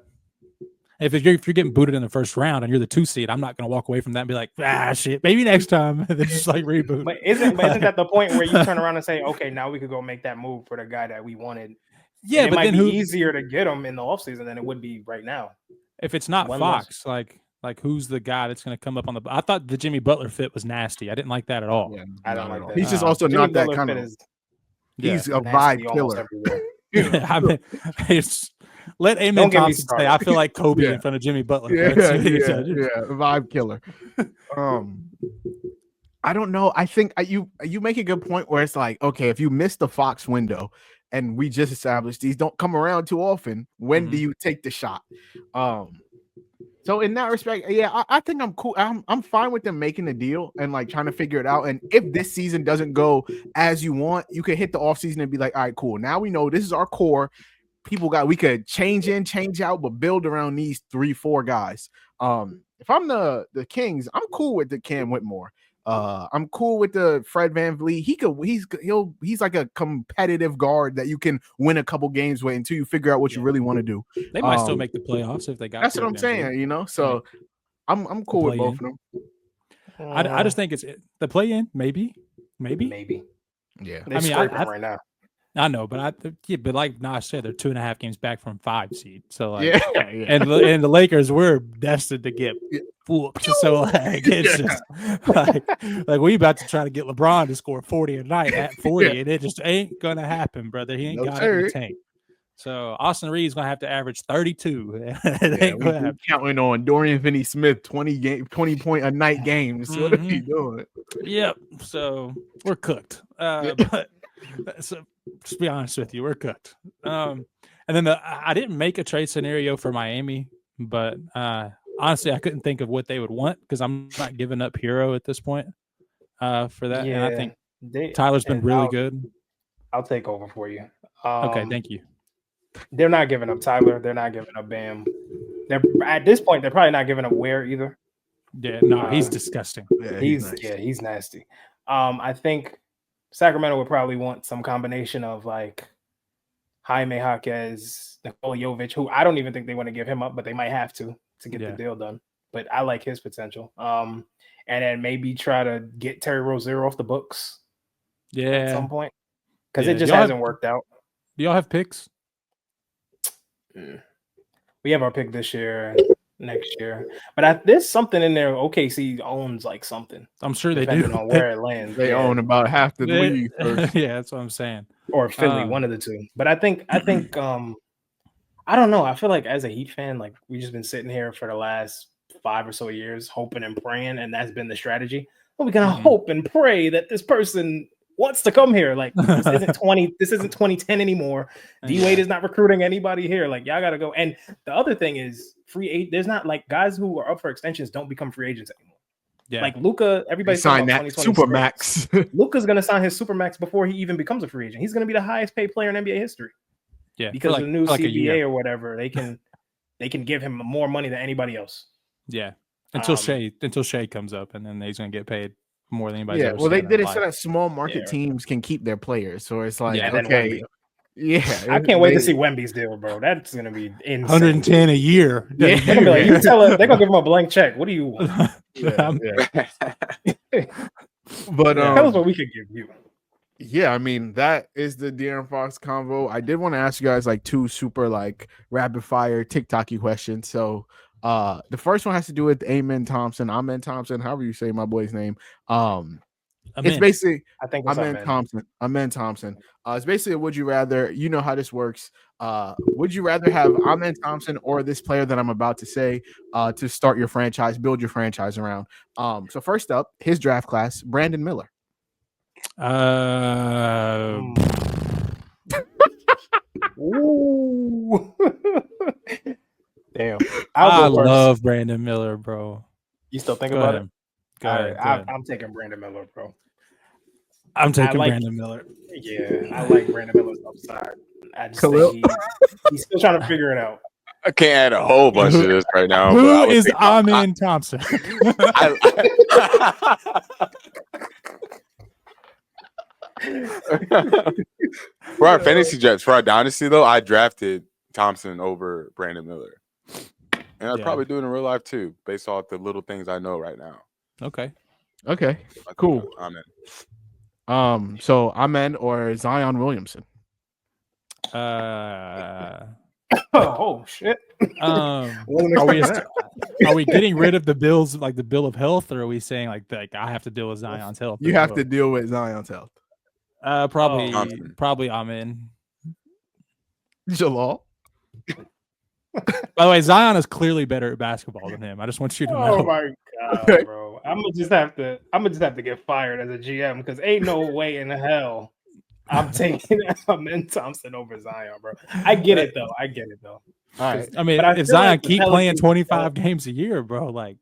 If you're getting booted in the first round and you're the 2 seed, I'm not going to walk away from that and be like, shit, maybe next time. And then just like reboot. But isn't that the point where you turn around and say, okay, now we could go make that move for the guy that we wanted? Yeah, it but might then be easier to get him in the offseason than it would be right now. If it's not Fox, like who's the guy that's going to come up on the? I thought the Jimmy Butler fit was nasty. I didn't like that at all. Yeah, I don't like that. He's just also Jimmy not that Butler kind of. He's a nasty vibe killer. I mean, let Amen Thompson say, I feel like Kobe in front of Jimmy Butler. Yeah, vibe killer. I don't know. I think you make a good point where it's like, okay, if you miss the Fox window and we just established these don't come around too often, when do you take the shot? So in that respect, I think I'm cool. I'm fine with them making the deal and like trying to figure it out. And if this season doesn't go as you want, you can hit the offseason and be like, all right, cool. Now we know this is our core. We could change in, change out, but build around these 3-4 guys. If I'm the Kings, I'm cool with the Cam Whitmore. I'm cool with the Fred VanVleet. He's like a competitive guard that you can win a couple games with until you figure out what you really want to do. They might still make the playoffs if they got. That's what I'm saying. So I'm cool with both of them. I just think it's the play in, maybe. Yeah, I mean, right now. I know, but but like Naj said, they're 2.5 games back from 5 seed. So like, yeah. And the Lakers were destined to get whooped. So like, it's just like we about to try to get LeBron to score 40 a night at 40, and it just ain't gonna happen, brother. He ain't got it in the tank. So Austin Reed's gonna have to average 32. It ain't gonna happen. Counting on Dorian Finney-Smith 20 point a night games. What are you doing? Yep. So we're cooked. But so just be honest with you, we're cooked. And then I didn't make a trade scenario for Miami, but honestly, I couldn't think of what they would want because I'm not giving up Hero at this point for that. Yeah, and I think Tyler's been really good. I'll take over for you. Okay, thank you. They're not giving up Tyler. They're not giving up Bam. At this point, they're probably not giving up Ware either. Yeah, no, he's disgusting. Yeah, he's nasty. I think Sacramento would probably want some combination of like Jaime Jaquez, Nikola Jovic, who I don't even think they want to give him up, but they might have to get the deal done. But I like his potential. And then maybe try to get Terry Rozier off the books. Yeah, at some point because it just hasn't worked out. Do y'all have picks? We have our pick this year, next year. But there's something in there. OKC owns like something. I'm sure they depending do. on where it lands. They own about half the league. Yeah, that's what I'm saying. Or Philly, one of the two. But I think I don't know. I feel like as a Heat fan, like we've just been sitting here for the last 5 or so years, hoping and praying, and that's been the strategy. Well, we're gonna hope and pray that this person wants to come here. Like this isn't 2010 anymore. D-Wade is not recruiting anybody here. Like y'all gotta go. And the other thing is there's not like guys who are up for extensions don't become free agents anymore. Yeah. Like Luka, everybody signed that Supermax. Luka's gonna sign his Supermax before he even becomes a free agent. He's gonna be the highest paid player in NBA history. Yeah, because of the new CBA or whatever, they can give him more money than anybody else. Yeah, until Shea comes up, and then he's gonna get paid more than anybody. Yeah, well, they did it so that small market teams can keep their players. So it's like, okay, yeah, I can't wait to see Wemby's deal, bro. That's gonna be insane. 110 a year. Yeah, like, you tell her they're gonna give him a blank check. What do you want? But tell us what we could give you. Yeah, I mean, that is the De'Aaron Fox convo. I did want to ask you guys like 2 super like rapid fire TikTok-y questions. So the first one has to do with Amen Thompson, however you say my boy's name. It's basically I think it's Amen Thompson. It's basically a would you rather. You know how this works. Would you rather have Amen Thompson or this player that I'm about to say to start your franchise, build your franchise around? So first up, his draft class, Brandon Miller. Ooh. Damn. I love Brandon Miller, bro. You still think about it? Go ahead. I'm taking Brandon Miller, bro. I'm taking Brandon Miller. Yeah, I like Brandon Miller's upside. I just Khalil? think he's still trying to figure it out. I can't add a whole bunch of this right now. Who is Amen Thompson? For our fantasy drafts, for our dynasty though, I drafted Thompson over Brandon Miller, and I'd probably do it in real life too, based off the little things I know right now. Okay, cool. Amen. So Amen or Zion Williamson? Oh shit! Are we getting rid of the bills, like the bill of health, or are we saying like I have to deal with Zion's health? You have to deal with Zion's health. Probably Amen. Jalal. By the way, Zion is clearly better at basketball than him. I just want you to know. Oh my god, bro! I'm gonna just have to get fired as a GM because ain't no way in hell I'm taking Amen Thompson over Zion, bro. I get it though. All right. I mean, if Zion keep playing 25 games a year, bro, like.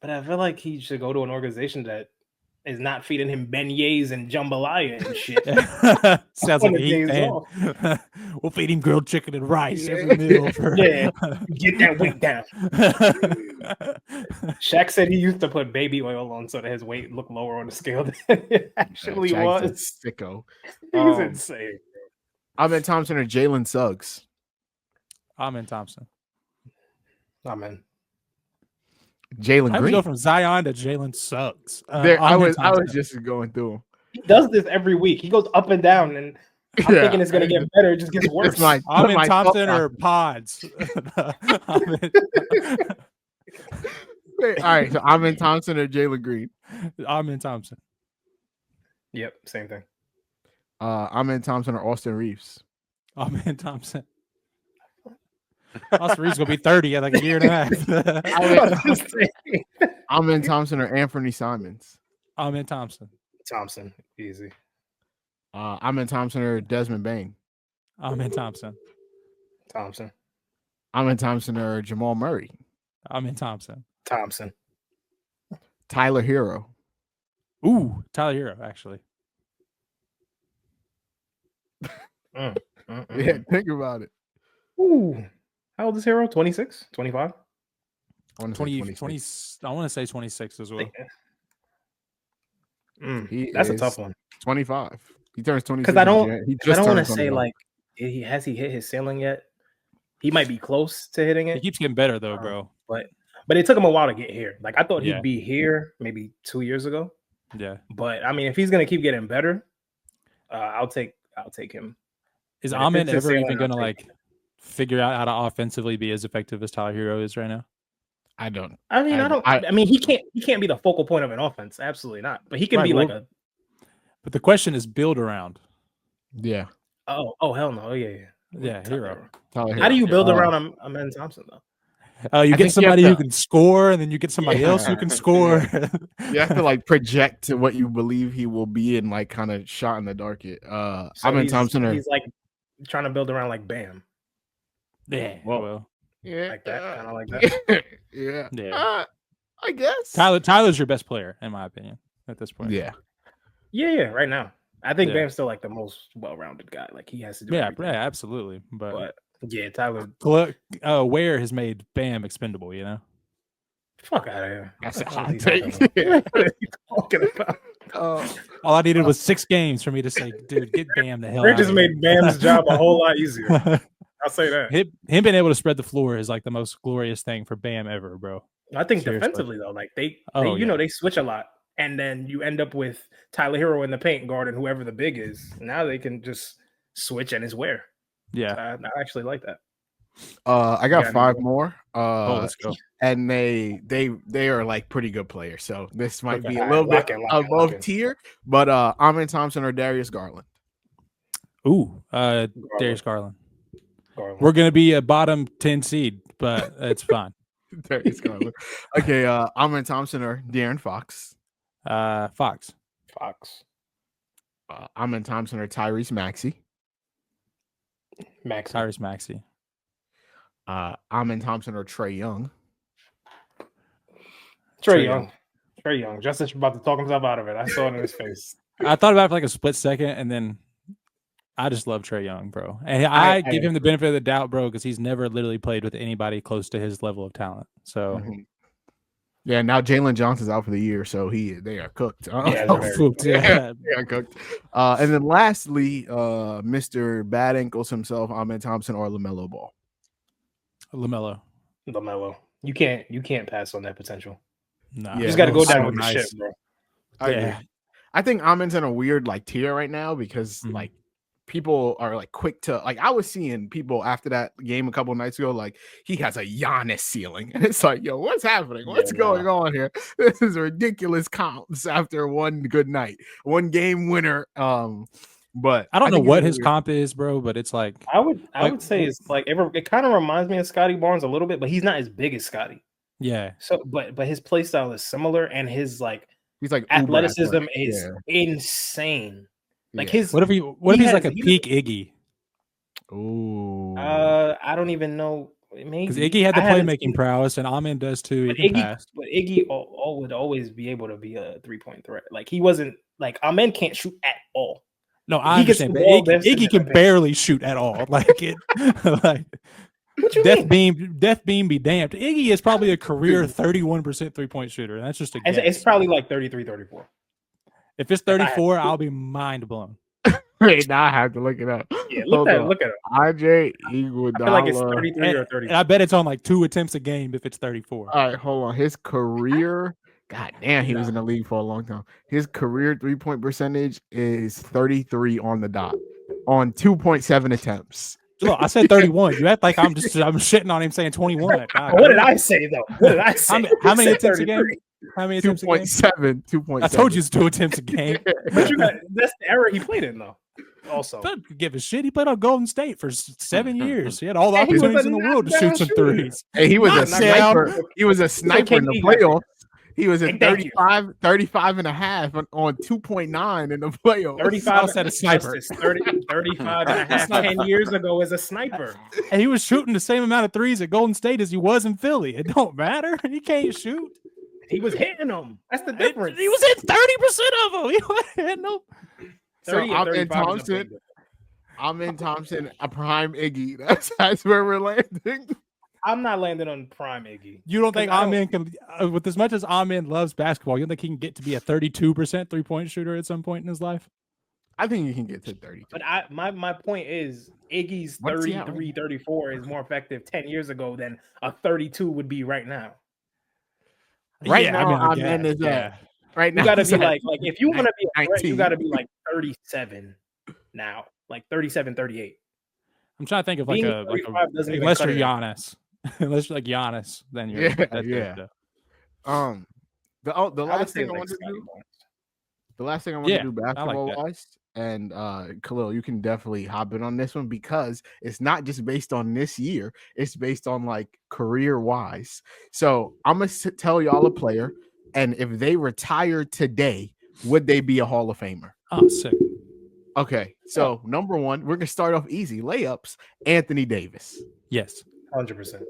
But I feel like he should go to an organization that is not feeding him beignets and jambalaya and shit. Sounds like a Heat fan. We'll feed him grilled chicken and rice every meal. Get that weight down. Shaq said he used to put baby oil on so that his weight looked lower on the scale than it actually was. Sicko. He's insane. Amen Thompson or Jalen Suggs? Amen Thompson. Amen. Jalen Green. Go from Zion to Jalen Suggs. I was just going through him. He does this every week. He goes up and down, and I'm thinking it's going to get better. It just gets worse. Amen Thompson or Pods? All right, so Amen Thompson or Jalen Green? Amen Thompson. Yep, same thing. Amen Thompson or Austin Reeves? Amen Thompson. Austin Reeves gonna be 30 in like a year and a half. Amen Thompson or Anthony Simons? Amen Thompson. Thompson, easy. Amen Thompson or Desmond Bain? Amen Thompson. Thompson. Amen Thompson or Jamal Murray? Amen Thompson. Thompson. Tyler Hero. Ooh, Tyler Hero, actually. Yeah, think about it. Ooh. How old is Hero? 26? 25? I want to say 26 as well. That's a tough one. 25. He turns 26. Because I don't want to say like has he hit his ceiling yet? He might be close to hitting it. He keeps getting better though, bro. But it took him a while to get here. Like I thought he'd be here maybe 2 years ago. Yeah. But I mean, if he's gonna keep getting better, I'll take him. Is Amen ever even gonna like figure out how to offensively be as effective as Tyler Hero is right now? I don't. I mean, he can't be the focal point of an offense. Absolutely not. But he can be like a. But the question is build around. Yeah. Oh hell no. Yeah, Hero. How do you build around Amen Thompson though? You get somebody who can score, and then you get somebody else who can score. You have to like project to what you believe he will be, and like kind of shot in the dark. Amen Thompson. He's like trying to build around like Bam. Yeah. Well. Yeah. Like that. Kind of like that. Yeah. I guess. Tyler's your best player, in my opinion, at this point. Yeah. Yeah. Right now, I think Bam's still like the most well-rounded guy. Like he has to do. Yeah, everything. yeah, absolutely. But yeah, Tyler. Ware has made Bam expendable. You know. Fuck out of here. That's a hot take. What are you talking about? All I needed was 6 games for me to say, dude, get Bam the hell They out. Just made Bam's job a whole lot easier. I'll say that. Him being able to spread the floor is like the most glorious thing for Bam ever, bro. I think defensively though, like they they switch a lot, and then you end up with Tyler Hero in the paint guard and whoever the big is. Now they can just switch and it's Ware. Yeah, I actually like that. I got 5 more. Let's go. And they are like pretty good players. So this might be a little bit above tier, but Amen Thompson or Darius Garland. Ooh, Darius Garland. We're gonna be a bottom 10 seed, but it's fine. Darius Garland. Okay, Amen Thompson or De'Aaron Fox. Fox. Amen Thompson or Tyrese Maxey. Tyrese Maxey. Amen Thompson or Trae Young. Trae Young. Justin's about to talk himself out of it. I saw it in his face. I thought about it for like a split second, and then I just love Trae Young, bro. And I give him the benefit of the doubt, bro, because he's never literally played with anybody close to his level of talent. So, yeah, now Jalen Johnson's out for the year, so they are cooked. They are cooked. And then lastly, Mr. Bad Ankles himself, Amen Thompson or LaMelo Ball. LaMelo. You can't pass on that potential. No, you just got to go down with the shit, bro. I think Amen's in a weird like tier right now because like people are like quick to like. I was seeing people after that game a couple of nights ago like he has a Giannis ceiling, and it's like, yo, what's happening? What's going on here? This is ridiculous comps after one good night, 1 game winner. But I don't know what his comp is, bro. But it's like I would say it's like it kind of reminds me of Scotty Barnes a little bit, but he's not as big as Scotty. Yeah. So, but his play style is similar, and his he's like athleticism is insane. Like his what if he's like a peak Iggy? Ooh. I don't even know. Because Iggy had the playmaking prowess, and Amen does too. But Iggy would always be able to be a 3-point threat. Like he wasn't like Amen can't shoot at all. No, I understand. But Iggy can barely shoot at all. Like it, like. What you mean? Death beam be damned. Iggy is probably a career 31% 3-point shooter. That's just a guess. It's probably like 33, 34. If it's 34, I'll be mind blown. Wait, now I have to look it up. Yeah, look at it. IJ Iguodala. I feel like it's 33 or 34. And I bet it's on like 2 attempts a game if it's 34. All right, hold on. His career, god damn, he was in the league for a long time. His career 3-point percentage is 33 on the dot on 2.7 attempps. Look, I said 31. You act like I'm shitting on him saying 21. God, what did I say though? What did I say? How many attempts a game? How many attempts 2.7. 2.7. I told you it's 2 attempts a game. But that's the era he played in though. Also, don't give a shit. He played on Golden State for 7 years. He had all the opportunities in the world to shoot some threes. Hey, he was a sniper. He was a sniper in the playoffs. He was at 35 and a half on 2.9 in the playoffs. 35 at a sniper. 35 and a half 10 years ago as a sniper. And he was shooting the same amount of threes at Golden State as he was in Philly. It don't matter. He can't shoot. He was hitting them. That's the difference. He was hitting 30% of them. He was hitting them. So Amen Thompson, a prime Iggy. That's where we're landing. I'm not landing on prime Iggy. You don't think Amen can, with as much as Amen loves basketball, you don't think he can get to be a 32% 3-point shooter at some point in his life? I think you can get to 32. But my point is Iggy's 33, 34 is more effective 10 years ago than a 32 would be right now. Right now, Amen is right now. You gotta be like if you want to be a threat, you gotta be like 37 now, like 37, 38. I'm trying to think of Being 35 doesn't even unless cut you're it. Giannis, unless you're like Giannis, then you're Yeah, that's yeah. it, The I would last say thing I like wanted to Scotty do, Barnes. the last thing I want Yeah, to do I like basketball that. wise, and Khalil, you can definitely hop in on this one because it's not just based on this year; it's based on like career wise. So I'm gonna tell y'all a player, and if they retire today, would they be a Hall of Famer? Oh, sick. Okay, so number one, we're gonna start off easy layups. Anthony Davis, Yes. 100%.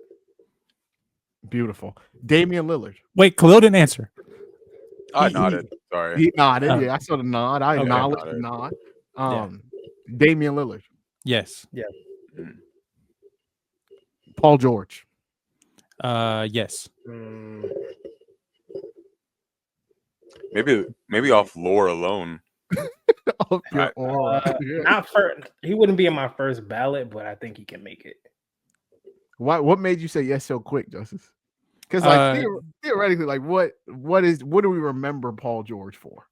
beautiful. Damian Lillard, Wait, Khalil didn't answer. I He- nodded. Sorry. he nodded. Oh. Yeah, I saw the nod. I Okay. acknowledge the nod. Damian Lillard, Yes. Mm. Paul George, Yes. Maybe off lore alone. Off your Right. aura. Yeah. Not for he wouldn't be in my first ballot, but I think he can make it. What made you say yes so quick, Justice? Because like theoretically, like what do we remember Paul George for?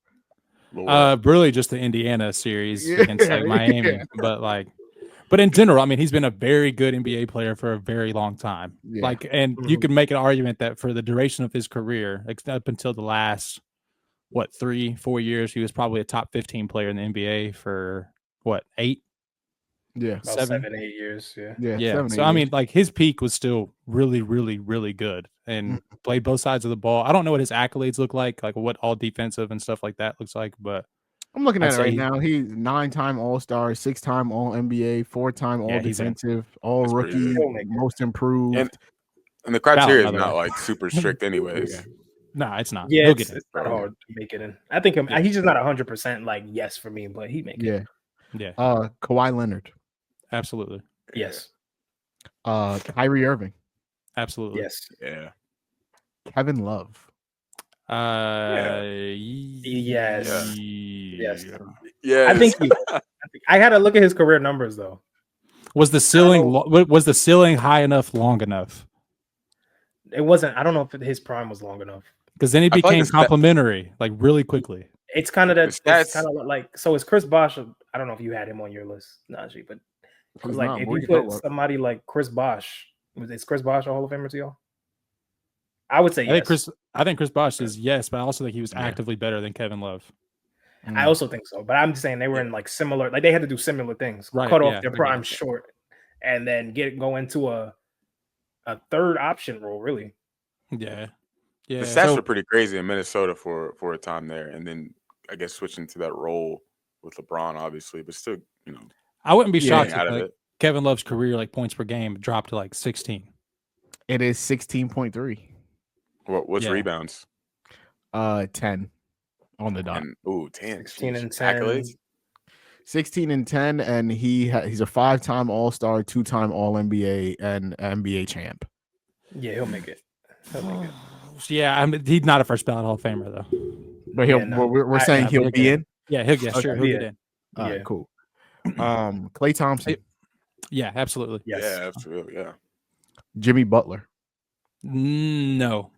Lore. Really just the Indiana series against like Yeah, Miami, yeah. but in general, I mean, he's been a very good NBA player for a very long time. Yeah. Like, and you could make an argument that for the duration of his career, up until the last 3-4 years, he was probably a top 15 player in the NBA for 8? Yeah. About 7? 7-8 years. Yeah. Yeah. 7, So 8 I years. mean, like his peak was still really, really, really good and played both sides of the ball. I don't know what his accolades look like what all defensive and stuff like that looks like, but I'm looking I'd at it say right now. He's 9-time All-Star, 6-time All-NBA, 4-time Yeah, he's in. All-Defensive, All-Rookie, He'll make it. Most Improved. And the criteria is another not one. like super strict, anyways. Yeah. nah, it's not. Yeah, He'll it's get in. not hard to make it in. I think Yeah. he's just not 100% like yes for me, but he make it. Yeah. Yeah, Kawhi Leonard. absolutely. Yes. Kyrie Irving. Absolutely. Yes. Yeah. Kevin Love. Yes. Yes. Yeah. I think I had to look at his career numbers though. Was the ceiling high enough, long enough? It wasn't. I don't know if his prime was long enough. Because then he I feel like became complimentary, like really quickly. It's kind of that. It's stats- kind of like so. It's Chris Bosh. I don't know if you had him on your list, Najee, but He's like not. if What you are you talking put about? somebody like Chris Bosh, is Chris Bosh a Hall of Famer to y'all? I would say yes. I think Chris Bosh is yes, but I also think he was Yeah. actively better than Kevin Love. I also think so, but I'm just saying they were in like similar. Like they had to do similar things, Right, cut yeah, off their I prime get it. short, and then go into a third option role. Really, Yeah. The Yeah. stats were pretty crazy in Minnesota for a time there, and then I guess switching to that role with LeBron, obviously, but still, I wouldn't be shocked out if of like, it. Kevin Love's career like points per game dropped to like 16. It is 16.3. What's Yeah. rebounds? 10 on the dot. And 10. 16 and Sheesh. 10. Accolades? 16 and 10, and he's a 5-time All-Star, 2-time All-NBA, and NBA champ. yeah, he'll make it. He'll make it. Yeah, he's not a first ballot Hall of Famer though. But Yeah, no. we're saying he'll be in. Yeah, he'll get sure he'll yeah. get in. All right, Yeah. cool. Klay Thompson, Yeah, absolutely. Yes. Yeah, absolutely. Yeah. Jimmy Butler. No.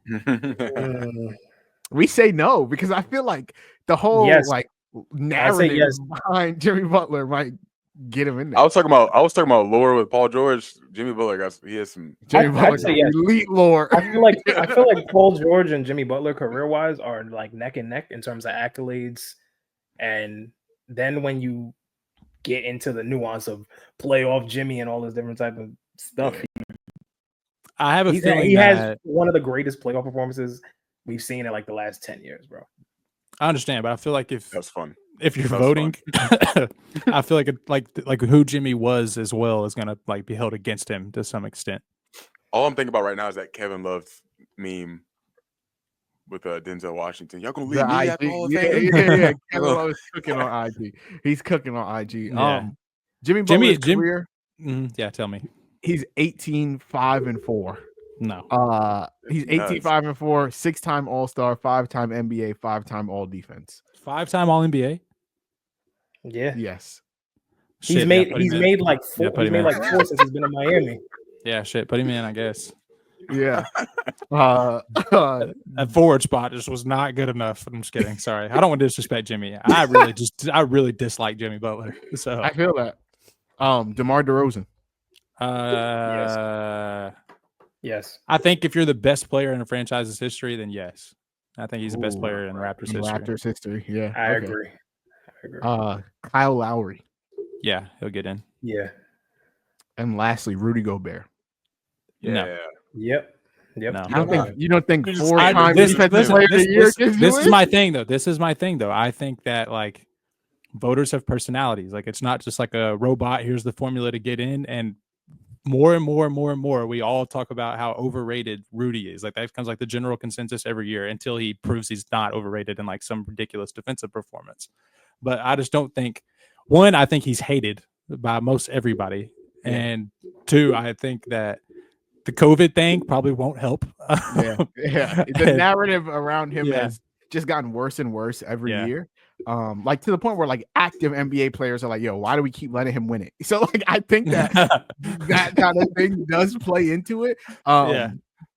We say no because I feel like the whole Yes. like narrative yes. behind Jimmy Butler might get him in there. I was talking about lore with Paul George. Jimmy Butler he has some. Jimmy I'd Butler, say yes. elite lore. I feel like Paul George and Jimmy Butler career wise are like neck and neck in terms of accolades, and then when you get into the nuance of playoff Jimmy and all this different type of stuff, I have a feeling he has that one of the greatest playoff performances we've seen in like the last 10 years, bro. I understand, but I feel like if That's fun. if you're That was voting, I feel like who Jimmy was as well is gonna like be held against him to some extent. All I'm thinking about right now is that Kevin Love meme with Denzel Washington. Y'all gonna leave The me IG, at the Hall of yeah. Fame? Kevin Love is cooking on IG. He's cooking on IG. Yeah. Jimmy Butler's Jim- career, Yeah, tell me. he's 18-5-4. No. He's Nuts. 18-5-4, 6-time All-Star, 5-time NBA, 5-time All Defense. 5-time All NBA. Yeah. Yes. He's made like four. put He's him made in. like 4 since he's been in Miami. Yeah, shit. Put him in, I guess. Yeah. That forward spot just was not good enough. I'm just kidding. Sorry. I don't want to disrespect Jimmy. I really dislike Jimmy Butler. So I feel that. DeMar DeRozan. Yes. I think if you're the best player in a franchise's history, then yes. I think he's the best player in Raptors In history. Raptors history, yeah. I Okay. agree. Kyle Lowry, Yeah, he'll get in. Yeah. and lastly, Rudy Gobert. Yeah. Yep. No. You don't think Just- four-time this- defensive listen, player of the year gives you This is in? my thing, though. This is my thing, though. I think that like voters have personalities. Like it's not just like a robot. Here's the formula to get in, and more, we all talk about how overrated Rudy is. Like that becomes like the general consensus every year until he proves he's not overrated in like some ridiculous defensive performance. But I just don't think, one, I think he's hated by most everybody. Yeah. And two, I think that the COVID thing probably won't help. Yeah. The narrative around him Yeah. has just gotten worse and worse every Yeah. year. Like to the point where like active NBA players are like, yo, why do we keep letting him win it? So like I think that that kind of thing does play into it. Yeah.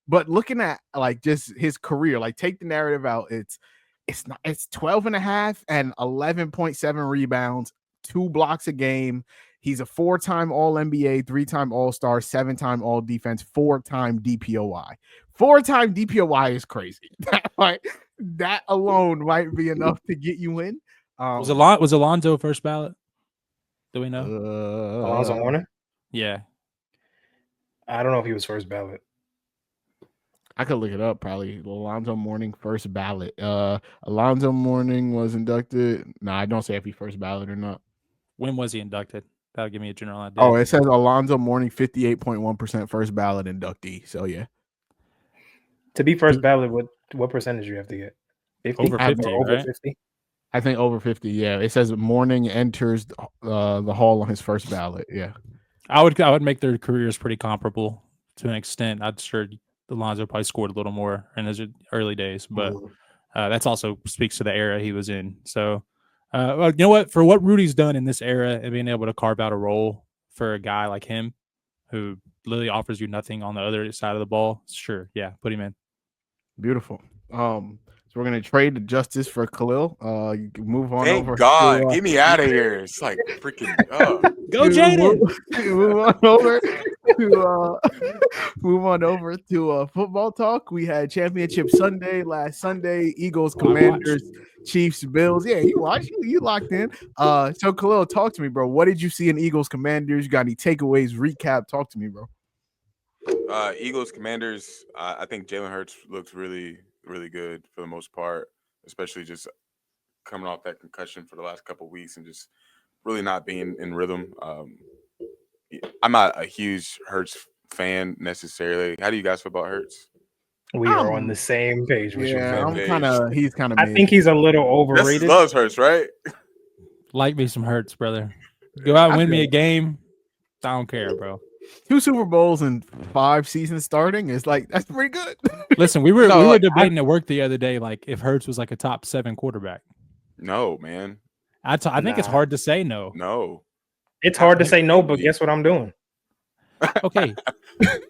But looking at like just his career, like take the narrative out, it's 12 and a half and 11.7 rebounds, 2 blocks a game. He's a 4-time All NBA, 3-time All Star, 7-time All Defense, 4-time DPOY. 4-time DPOY is crazy. That alone might be enough to get you in. Was Alonzo first ballot? Do we know? Alonzo Mourning? Yeah. I don't know if he was first ballot. I could look it up probably. Alonzo Mourning first ballot. Alonzo Mourning was inducted. No, I don't say if he first ballot or not. When was he inducted? That'll give me a general idea. Oh, it says Alonzo Mourning 58.1% first ballot inductee. So yeah. To be first ballot, what percentage you have to get? 50? Over 50, over right? 50? I think over 50. Yeah, it says Mourning enters the hall on his first ballot. Yeah, I would make their careers pretty comparable to an extent. I'm sure Alonzo probably scored a little more in his early days, but that's also speaks to the era he was in. So, you know what? For what Rudy's done in this era and being able to carve out a role for a guy like him, who literally offers you nothing on the other side of the ball, sure, yeah, put him in. beautiful. So we're gonna trade the Justice for Khalil. You can move on Thank over. God. to, Get me out of here. It's like freaking Go Jaden! Move on over to football talk. We had championship Sunday last Sunday. Eagles, Commanders, Chiefs, Bills. Yeah, you watched. You locked in. So Khalil, talk to me, bro. What did you see in Eagles, Commanders? You got any takeaways? Recap. Talk to me, bro. Eagles, Commanders. I think Jalen Hurts looks really, really good for the most part, especially just coming off that concussion for the last couple of weeks and just really not being in rhythm. I'm not a huge Hurts fan necessarily. How do you guys feel about Hurts? We are on the same page with you. Yeah, Same page. he's kind of. I think he's a little overrated. Destin loves Hurts, right? Like me some Hurts, brother. Go out and win me a game. I don't care, bro. 2 Super Bowls and 5 seasons starting is like that's pretty good. Listen, we were debating at work the other day, like if Hurts was like a top 7 quarterback. No, man. I think it's hard to say no. No. It's hard to say no, but guess what I'm doing? Okay.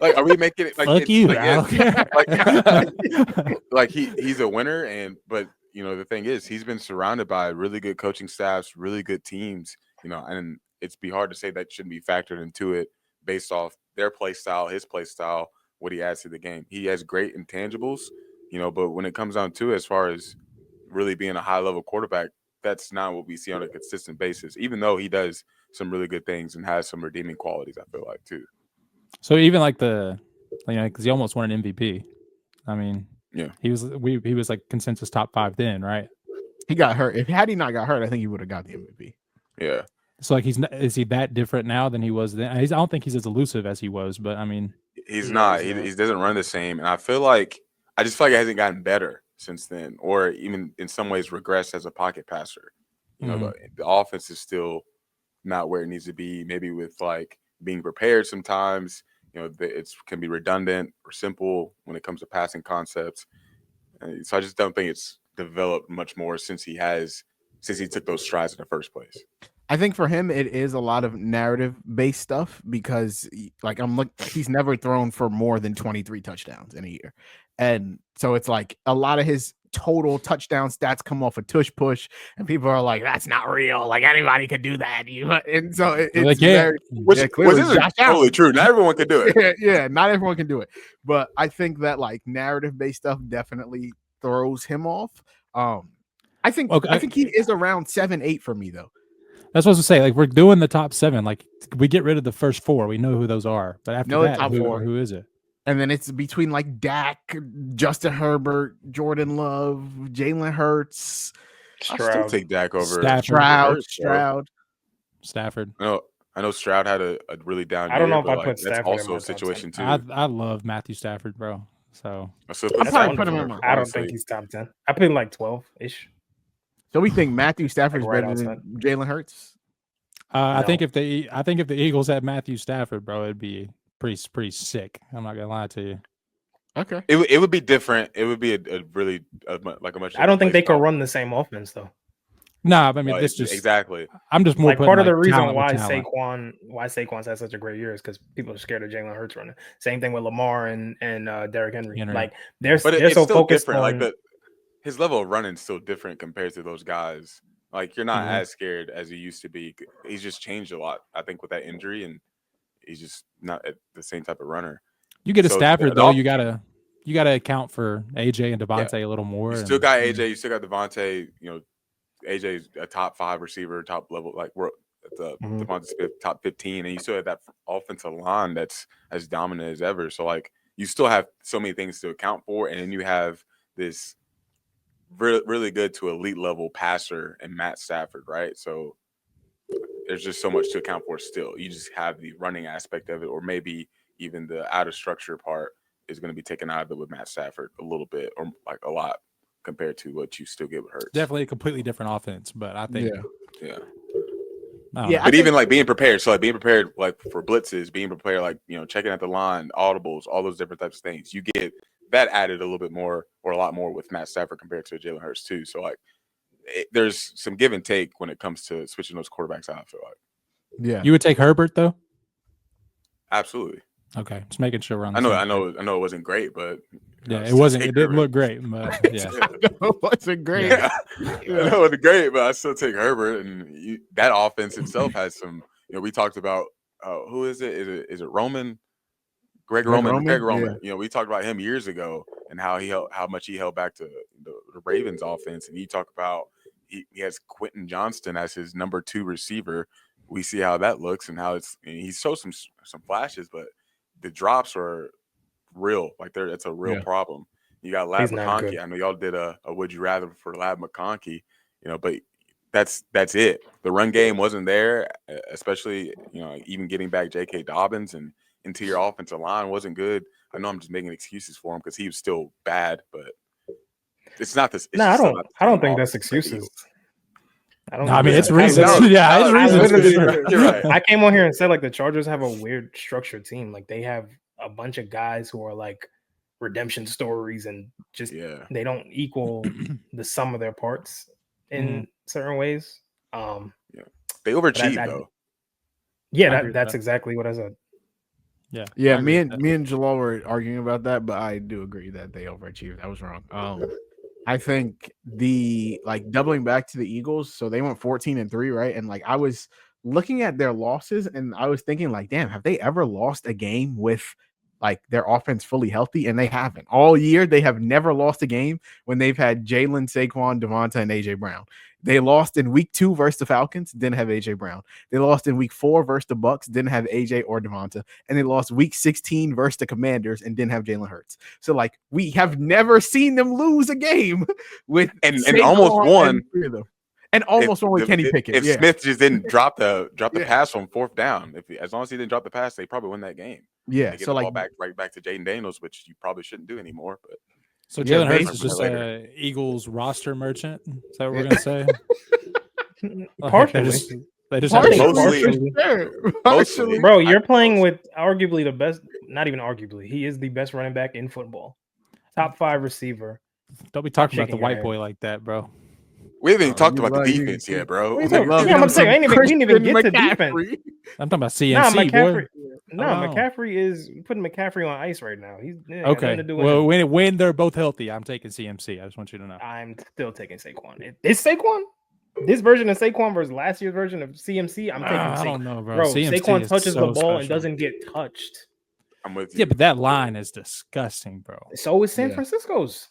Like, are we making it like Fuck you? Like, I don't care. like he's a winner, but you know the thing is he's been surrounded by really good coaching staffs, really good teams, you know, and it's be hard to say that shouldn't be factored into it based off their play style, his play style, what he adds to the game. He has great intangibles, you know, but when it comes down to it, as far as really being a high level quarterback, that's not what we see on a consistent basis, even though he does some really good things and has some redeeming qualities, I feel like, too. So even like because he almost won an MVP. I mean, yeah, he was like consensus top 5 then, right? He got hurt. Had he not got hurt, I think he would have got the MVP. Yeah. So like is he that different now than he was then? I don't think he's as elusive as he was, but I mean, he's not. He doesn't run the same, and I just feel like it hasn't gotten better since then, or even in some ways regressed as a pocket passer. You know, the offense is still not where it needs to be. Maybe with like being prepared sometimes, you know, it can be redundant or simple when it comes to passing concepts. And so I just don't think it's developed much more since he took those strides in the first place. I think for him it is a lot of narrative based stuff because he's never thrown for more than 23 touchdowns in a year. And so it's like a lot of his total touchdown stats come off a tush push, and people are like, that's not real. Like anybody could do that. And so it's very clearly Josh totally Allen. true. Not everyone can do it. Yeah, not everyone can do it. But I think that like narrative based stuff definitely throws him off. I think he is around 7-8 for me though. That's what I was gonna say. Like we're doing the top 7. Like we get rid of the first 4. We know who those are. But after that, top 4. Who is it? And then it's between like Dak, Justin Herbert, Jordan Love, Jalen Hurts. I still take Dak over Stafford. I know Stroud had a really down year. I don't know if I like, put Stafford. That's also a situation too. I love Matthew Stafford, bro. So I'll probably put him in. I don't think he's top 10. I put him like 12-ish. So we think Matthew Stafford's better than Jalen Hurts. No. I think if the Eagles had Matthew Stafford, bro, it'd be pretty sick. I'm not gonna lie to you. Okay, it would be different. It would be a much. I don't think they could run the same offense though. Nah, I mean this just exactly. I'm just more like part of the reason why Saquon's had such a great year is because people are scared of Jalen Hurts running. Same thing with Lamar and Derrick Henry. Like they're so focused on his level of running is still different compared to those guys. Like you're not as scared as he used to be. He's just changed a lot, I think, with that injury, and he's just not the same type of runner. You get a Stafford though, you gotta account for AJ and Devontae a little more. You still got AJ, you still got Devontae. AJ's a top 5 receiver, top level. Like we're at the Devontae Smith top 15, and you still have that offensive line that's as dominant as ever. So like you still have so many things to account for, and then you have this really good to elite level passer and Matt Stafford, right? So there's just so much to account for still. You just have the running aspect of it, or maybe even the out of structure part is going to be taken out of it with Matt Stafford a little bit, or like a lot compared to what you still get with Hurts. Definitely a completely different offense, but I think but even like being prepared, so like being prepared like for blitzes, being prepared like checking at the line, audibles, all those different types of things. You get that added a little bit more or a lot more with Matt Stafford compared to Jalen Hurts too. So like there's some give and take when it comes to switching those quarterbacks out, I feel like. Yeah. You would take Herbert though? Absolutely. Okay. Just making sure we're on I know it wasn't great, but it wasn't. It didn't look great, but yeah. It wasn't great. Yeah. It wasn't great, but I still take Herbert, and that offense itself has some. We talked about who is it? Is it Roman? Greg Roman. Yeah. We talked about him years ago and how much he held back to the Ravens offense, and you talk about he has Quentin Johnston as his number 2 receiver. We see how that looks and how he shows some flashes, but the drops are real. Like it's a real problem. You got Lab McConkey. I know y'all did a would you rather for Lab McConkey, but that's it. The run game wasn't there, especially even getting back J.K. Dobbins and into your offensive line wasn't good. I know I'm just making excuses for him because he was still bad, but it's not this. No, I don't think that's excuses. It's reasons. Yeah, it's reasons. You're right. I came on here and said like the Chargers have a weird structured team. Like they have a bunch of guys who are like redemption stories and just they don't equal the sum of their parts in certain ways. They overachieve though. Yeah, that's exactly what I said. Yeah. Me and Jalal were arguing about that, but I do agree that they overachieved. I was wrong. I think doubling back to the Eagles, so they went 14-3, right? And like I was looking at their losses, and I was thinking, like, damn, have they ever lost a game with like their offense fully healthy? And they haven't. All year, they have never lost a game when they've had Jalen, Saquon, Devonta, and AJ Brown. They lost in week 2 versus the Falcons, didn't have AJ Brown. They lost in week 4 versus the Bucks, didn't have AJ or Devonta. And they lost week 16 versus the Commanders and didn't have Jalen Hurts. So like we have never seen them lose a game with and almost won. And almost won with Kenny Pickett. If Smith just didn't drop the pass on 4th down, as long as he didn't drop the pass, they probably win that game. Yeah. They get the ball right back to Jaden Daniels, which you probably shouldn't do anymore. But so Jalen Hurts is just a Eagles roster merchant. Is that what we're gonna say? Partially. They just have mostly. Bro, you're playing with arguably the best. Not even arguably, he is the best running back in football. Top 5 receiver. Don't be talking about the white boy like that, bro. We haven't even talked you about the love- you- defense yet, bro. What are you you talking- love yeah, I'm him saying, some we didn't even get to Christian defense. McCaffrey. I'm talking about CMC. Nah, McCaffrey. Boy. No, Hold on. McCaffrey is putting McCaffrey on ice right now. He's got nothing Okay. to do with Well, him. when they're both healthy, I'm taking CMC. I just want you to know. I'm still taking Saquon. Is Saquon this version of Saquon versus last year's version of CMC? I'm taking Saquon. I don't know, bro. Bro, CMC Saquon is touches so the ball and special. doesn't get touched. I'm with you. Yeah, but that line is disgusting, bro. So is San Yeah. Francisco's.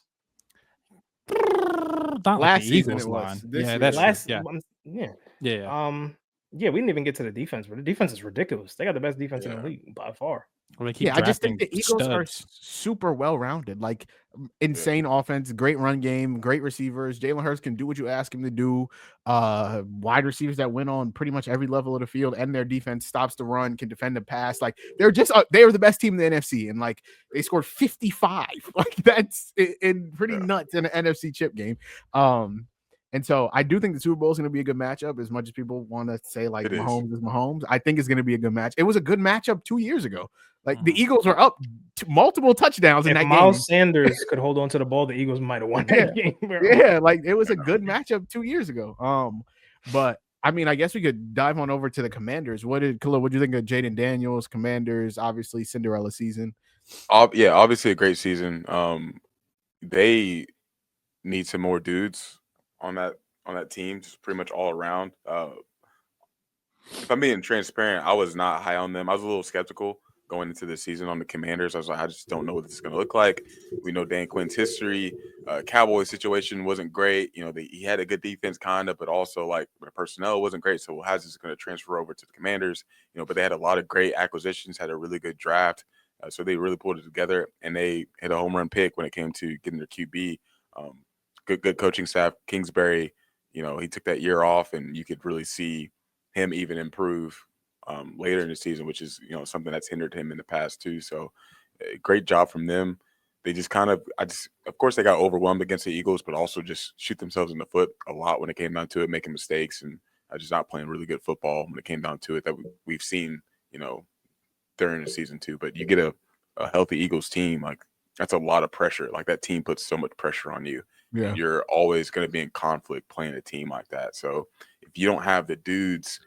Not like Last the season Eagles it was. line. This Yeah, year that's it Last, yeah. yeah. Yeah. Yeah, we didn't even get to the defense, but the defense is ridiculous. They got the best defense in the league by far. Well, they keep Yeah, I just think the drafting Eagles are studs. super well rounded. Like insane offense, great run game, great receivers. Jalen Hurts can do what you ask him to do. Wide receivers that win on pretty much every level of the field, and their defense stops the run, can defend the pass. Like they're just they are the best team in the NFC, and like they scored 55. Like that's in pretty nuts in an NFC chip game. And so I do think the Super Bowl is going to be a good matchup. As much as people want to say like Mahomes is Mahomes, I think it's going to be a good match. It was a good matchup 2 years ago. Like the Eagles were up multiple touchdowns in If that Miles game. Sanders could hold on to the ball, the Eagles might have won that game. Bro. Yeah, like it was a good matchup 2 years ago. But I mean, I guess we could dive on over to the Commanders. Khalil, what do you think of Jaden Daniels, Commanders? Obviously, Cinderella season. Yeah, obviously a great season. They need some more dudes on that team, just pretty much all around. If I'm being transparent, I was not high on them. I was a little skeptical going into the season on the Commanders. I was like, I just don't know what this is going to look like. We know Dan Quinn's history. Cowboys situation wasn't great. You know, he had a good defense kind of, but also like the personnel wasn't great. So how's this going to transfer over to the Commanders? You know, but they had a lot of great acquisitions, had a really good draft. So they really pulled it together, and they hit a home run pick when it came to getting their QB. Good coaching staff. Kingsbury, you know, he took that year off, and you could really see him even improve later in the season, which is, you know, something that's hindered him in the past too. So great job from them. They just kind of, of course they got overwhelmed against the Eagles, but also just shoot themselves in the foot a lot when it came down to it, making mistakes and just not playing really good football when it came down to it that we've seen, you know, during the season too. But you get a healthy Eagles team, like that's a lot of pressure. Like that team puts so much pressure on you. Yeah. You're always going to be in conflict playing a team like that. So if you don't have the dudes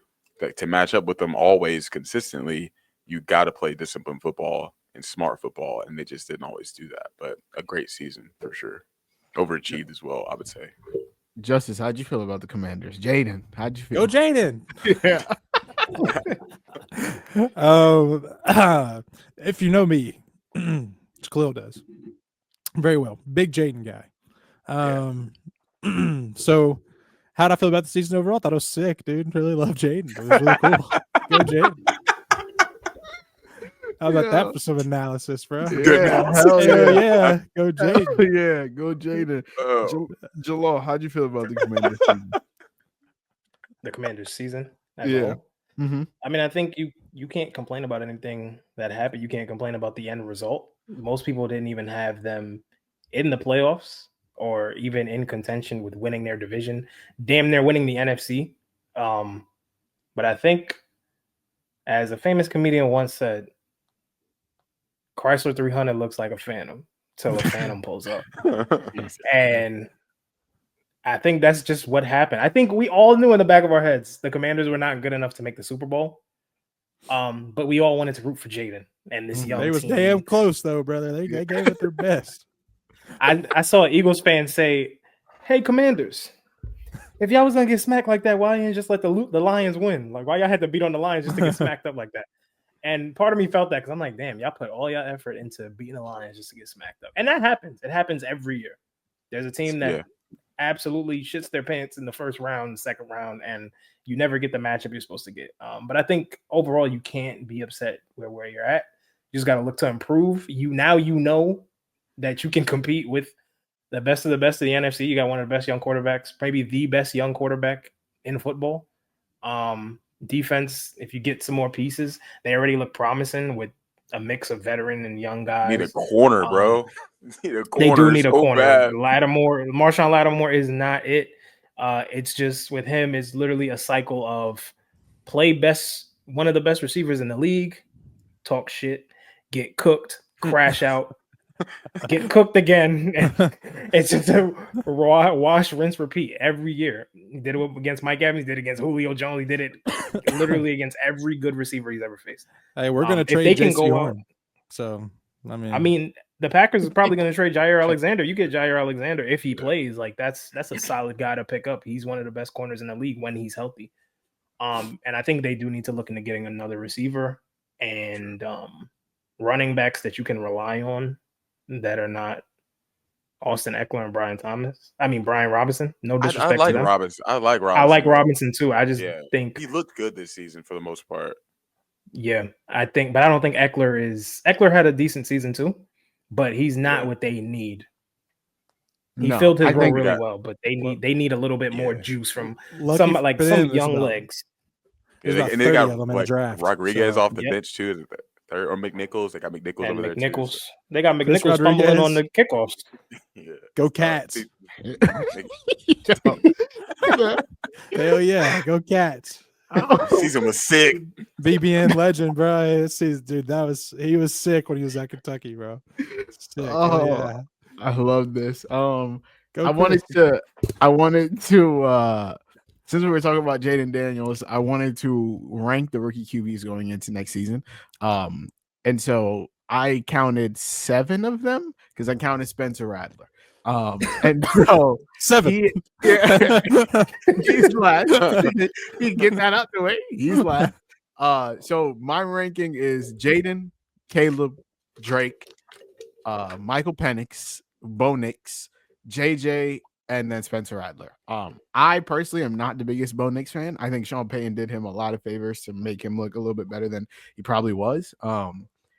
to match up with them always consistently, you got to play disciplined football and smart football. And they just didn't always do that. But a great season for sure. Overachieved as well, I would say. Justice, how'd you feel about the Commanders? Jaden, how'd you feel? Go Jaden. Yeah. If you know me, which Khalil does very well, big Jaden guy. So how'd I feel about the season overall? I thought it was sick, dude. Really love Jaden. It was really cool. Go Jaden. How about that for some analysis, bro? Yeah, go Jaden. Yeah, go Jaden. Jalaal, how'd you feel about the Commanders season? The Commanders season? Yeah. Mm-hmm. I mean, I think you can't complain about anything that happened. You can't complain about the end result. Most people didn't even have them in the playoffs or even in contention with winning their division. Damn near winning the NFC. But I think, as a famous comedian once said, Chrysler 300 looks like a Phantom till a Phantom pulls up. And I think that's just what happened. I think we all knew in the back of our heads the Commanders were not good enough to make the Super Bowl. But we all wanted to root for Jaden and this young team. They was damn close though, brother. They gave it their best. I saw an Eagles fan say, "Hey, Commanders, if y'all was gonna get smacked like that, why didn't you just let the Lions win? Like, why y'all had to beat on the Lions just to get smacked up like that?" And part of me felt that because I'm like, damn, y'all put all y'all effort into beating the Lions just to get smacked up. And that happens. It happens every year. There's a team that absolutely shits their pants in the first round, second round, and you never get the matchup you're supposed to get. But I think overall you can't be upset where you're at. You just got to look to improve. You know that you can compete with the best of the NFC. You got one of the best young quarterbacks, maybe the best young quarterback in football. Defense, if you get some more pieces, they already look promising with a mix of veteran and young guys. Need a corner, bro. Need a corner. They do need a corner. Bad. Marshawn Lattimore is not it. It's just with him is literally a cycle of play one of the best receivers in the league, talk shit, get cooked, crash out, get cooked again. It's just a wash, rinse, repeat every year. He did it against Mike Evans, did it against Julio Jones, he did it literally against every good receiver he's ever faced. Hey, we're gonna trade they can J.C. go Horn. out. So I mean, the Packers are probably going to trade Jair Alexander. You get Jair Alexander if he plays. Like that's a solid guy to pick up. He's one of the best corners in the league when he's healthy. And I think they do need to look into getting another receiver and running backs that you can rely on that are not Austin Eckler and Brian Robinson. No disrespect I like to them. Robinson. I like Robinson. I like Robinson too. I just think he looked good this season for the most part. Yeah, I don't think Eckler had a decent season too, but he's not what they need. He filled his role really well, but they need a little bit more juice from some young legs. There's about 30 of them in the draft. Rodriguez off the bench too, or McNichols. They got McNichols over there too. They got McNichols fumbling on the kickoffs. Go Cats! Hell yeah, go Cats! Season was sick. BBN legend, bro. This season, dude, he was sick when he was at Kentucky, bro. Sick. I love this. I wanted to since we were talking about Jaden Daniels, I wanted to rank the rookie QBs going into next season. And so I counted 7 of them because I counted Spencer Rattler. And so 7. he's last. He get that out the way. He's last. So my ranking is Jaden, Caleb, Drake, Michael Penix, Bo Nix, JJ, and then Spencer Rattler. I personally am not the biggest Bo Nix fan. I think Sean Payton did him a lot of favors to make him look a little bit better than he probably was.